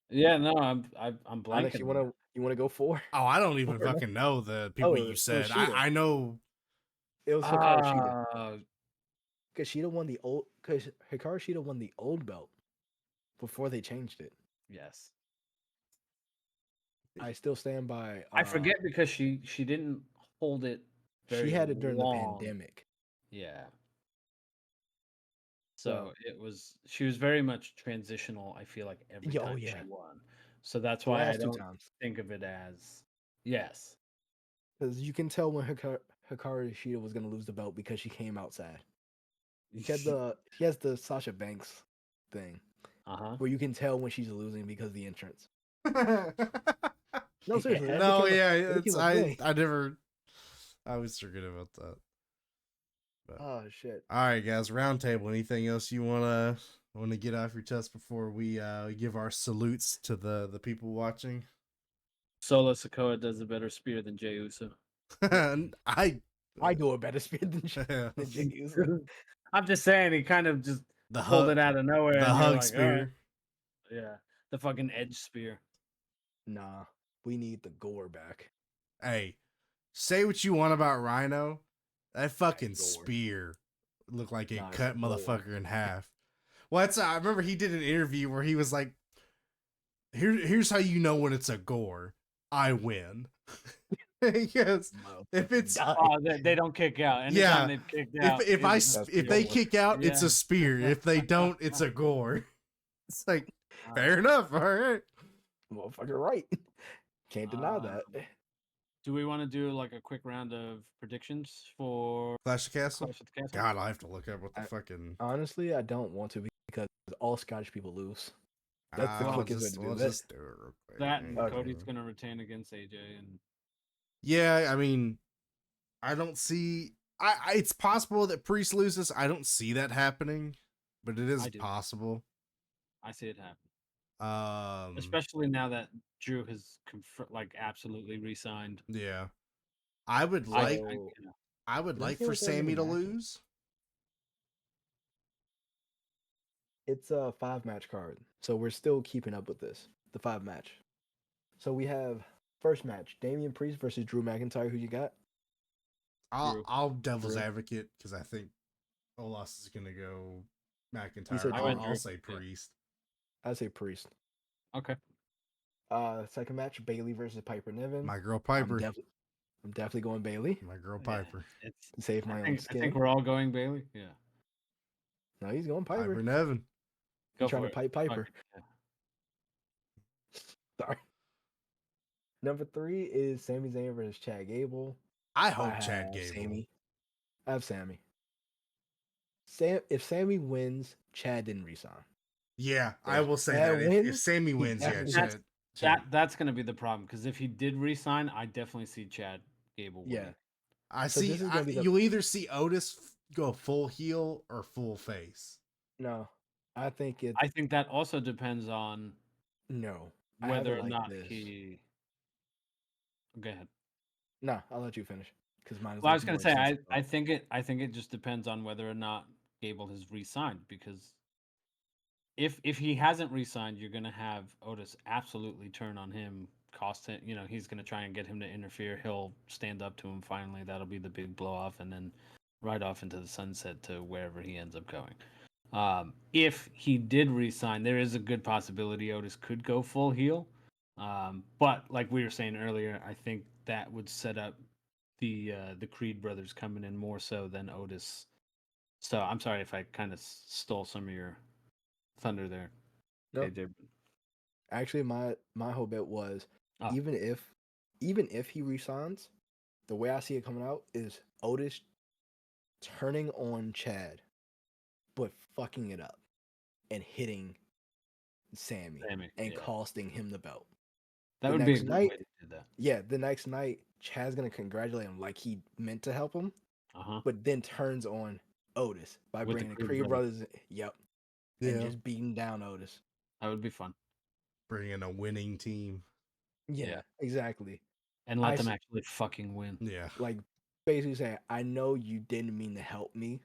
Yeah, no, I'm Alex, blanking. you wanna go 4? Oh, I don't even Or no? fucking know the people you it was said. Shida. I know. It was Hikaru Shida. Ah, Because Shida won the old. Because Hikaru Shida won the old belt before they changed it. yes. I still stand by. I forget because she didn't hold it very She had it during the long. pandemic. Yeah. So it was she was very much transitional, I feel like every Yeah, oh, time yeah. she won. So that's The why I last 2 don't times. think of it as yes. Because you can tell when Hikaru Shida was gonna lose the belt because she came out sad. She has the Sasha Banks thing Uh-huh. where you can tell when she's losing because of the entrance. No, Yeah. seriously. that No, became a- yeah, that it's became a thing. I always forget about that. But, Oh shit. all right, guys, round table. Anything else you wanna get off your chest before we give our salutes to the people watching? Solo Sikoa does a better spear than Jey Uso. I do a better spear than Jey Uso. I'm just saying he kind of just the pulled hug, it out of nowhere. the and you're hug like, spear. "All right." Yeah. The fucking edge spear. Nah, we need the gore back. Hey, say what you want about Rhino, that fucking Gore. spear looked like it Nah, it's cut gore. motherfucker in half. Well, I remember he did an interview where he was like, here's how you know when it's a gore. I win. Yes. If it's Oh, they don't kick out. Anytime Yeah. they've kicked out. If they kick out, it's Yeah. a spear. If they don't, it's a gore. It's like fair enough. All right. Motherfucker, right? Can't deny that. Do we want to do like a quick round of predictions for Clash of Castle. Clash of the Castle? God, I have to look up what the fucking. Honestly, I don't want to because all Scottish people lose. That's the We'll quickest way just, to do we'll that. just do it real quick. That and Okay. Cody's gonna retain against AJ, and Yeah, I mean, I don't see. It's possible that Priest loses. I don't see that happening, but it is I do. possible. I see it happen. Um, Especially now that Drew has absolutely re-signed. yeah, I would like. I would Did I like say for what that many Sammy to matches? lose. It's a 5-match card, so we're still keeping up with this. The 5-match. So we have first match: Damian Priest versus Drew McIntyre. Who you got? I'll devil's Drew. advocate because I think Olas is gonna go He said McIntyre. Drew. I'll say Priest. I'd say Priest. Okay. Second match: Bailey versus Piper Niven. My girl Piper. I'm definitely going Bailey. My girl Yeah, Piper. it's To save my own I skin. think we're all going Bailey. Yeah. No, he's going Piper. Piper Nevin. He's trying to pipe Piper. Yeah. Sorry. Number 3 is Sami Zayn versus Chad Gable. I hope I Chad have Gable. Sammy. I have Sammy. If Sammy wins, Chad didn't resign. Yeah, I will say Chad that. If wins, Sammy he wins, yeah, definitely Chad. That's gonna be the problem because if he did re-sign, I definitely see Chad Gable winning. Yeah. I So see. this is gonna be the- You'll either see Otis go full heel or full face. No, I think it. I think that also depends on No, I have whether it or like not this. he. Go ahead. No, I'll let you finish because mine is. Well, I like was gonna more say extensive. I think it just depends on whether or not Gable has re-signed because if he hasn't re-signed, you're gonna have Otis absolutely turn on him, cost him. He's gonna try and get him to interfere. He'll stand up to him finally. That'll be the big blow off, and then right off into the sunset to wherever he ends up going. If he did re-sign, there is a good possibility Otis could go full heel. But like we were saying earlier, I think that would set up the Creed brothers coming in more so than Otis. So I'm sorry if I kind of stole some of your thunder there, Nope. KJ. Actually, my whole bit was Oh. even if he resigns, the way I see it coming out is Otis turning on Chad, but fucking it up and hitting Sammy and Yeah. costing him the belt. That The would be a next good night- way to do that. Yeah, the next night, Chad's gonna congratulate him like he meant to help him, Uh-huh. but then turns on Otis by With the bringing the Creed Creed brothers. brothers. Yep, Yeah. and just beating down Otis. That would be fun. Bring in a winning team. Yeah, Yeah. exactly. And let I them s- actually fucking win. Yeah. Like basically saying, I know you didn't mean to help me,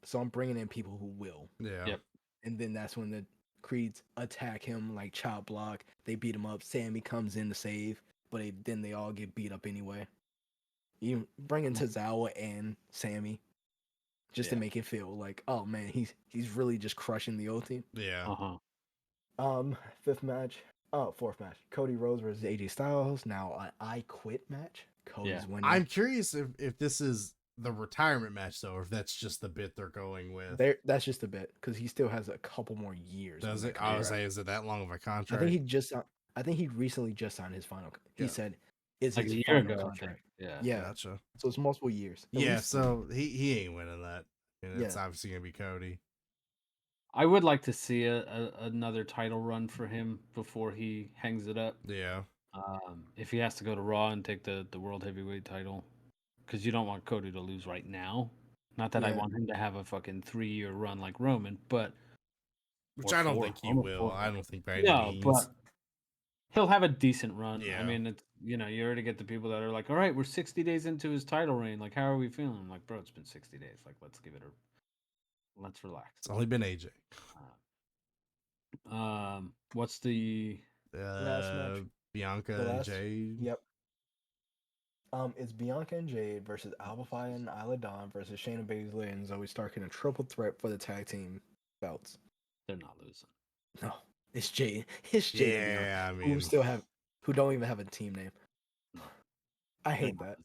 so I'm bringing in people who will. Yeah. Yep. And then that's when the Creeds attack him like chop block. They beat him up. Sammy comes in to save, but then they all get beat up anyway. You bring in Tozawa and Sammy just to Yeah. make it feel like, oh man, he's really just crushing the old team. Yeah. Uh-huh. Fourth match. Cody Rhodes versus AJ Styles. Now an I Quit match. Cody's winning. I'm curious if this is the retirement match though, or if that's just the bit they're going with. That's just a bit because he still has a couple more years. Does on it? that I was contract. say, is it that long of a I contract? think he recently just signed his final. He Yeah. said, "Is Like his a year final ago, I contract?" think. Yeah. Yeah. Gotcha. So it's multiple years. At Yeah, least so he ain't winning that. And it's Yeah. obviously gonna be Cody. I would like to see another title run for him before he hangs it up. Yeah. If he has to go to Raw and take the World Heavyweight title, because you don't want Cody to lose right now. Not that I Yeah. want him to have a fucking 3-year run like Roman, but Which or I don't 4, think he almost will. 4. I don't think by any No, means. but he'll have a decent run. Yeah. I mean, it's you already get the people that are like, all right, we're 60 days into his title reign. Like, how are we feeling? I'm like, bro, it's been 60 days. Like, let's relax. It's only been AJ. What's the Last match. Bianca The and last- Jade. Yep. It's Bianca and Jade versus Alba Fyre and Isla Dawn versus Shayna Baszler and Zoe Stark in a triple threat for the tag team belts. they're not losing. No, it's Jade. It's Jade and Bianca, Yeah, I mean, who don't even have a team name. I They're hate not that. losing.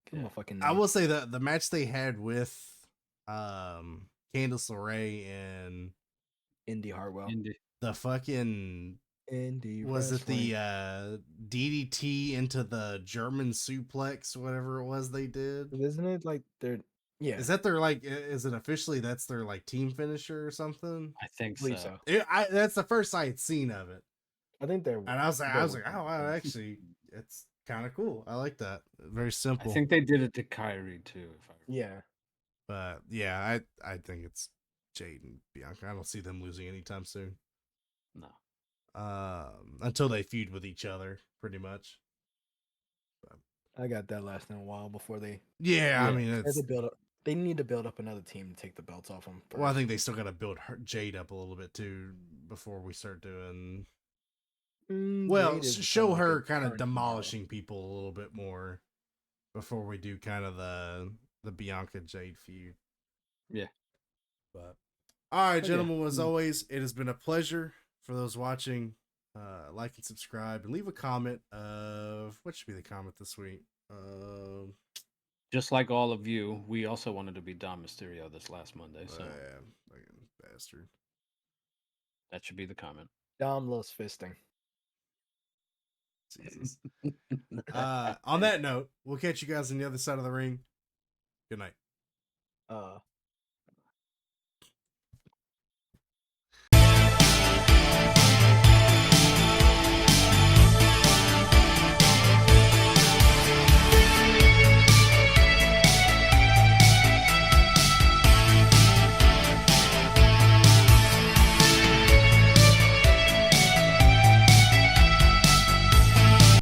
Give them Yeah. a fucking I name. will say that the match they had with Candice LeRae and Indy Hartwell. Indy. the fucking Indy was it the Wrestling. DDT into the German suplex, whatever it was they did? Isn't it like they're yeah? Is that their like? Is it officially that's their like team finisher or something? I think believe so. so. That's the first I had seen of it, I think they're. and I was like, they're oh working wow, on it. actually, it's kind of cool. I like that. Very I simple. think they did it to Kyrie too. If I Yeah. But yeah, I think it's Jade and Bianca. I don't see them losing anytime soon. no. Until they feud with each other, pretty much. I got that lasting a while before they. Yeah, I Yeah. mean, They, it's. they need to build up another team to take the belts off them. Well, I think they still got to build Jade up a little bit too before we start doing. Well, show her kind of demolishing people a little bit more before we do kind of the Bianca Jade feud. Yeah. But all right, yeah. gentlemen, as always, it has been a pleasure. For those watching, like and subscribe and leave a comment of what should be the comment this week. Just like all of you, we also wanted to be Dom Mysterio this last Monday, so Fucking bastard. that should be the comment. Dom loves fisting. Jesus. On that note, we'll catch you guys on the other side of the ring. Good night.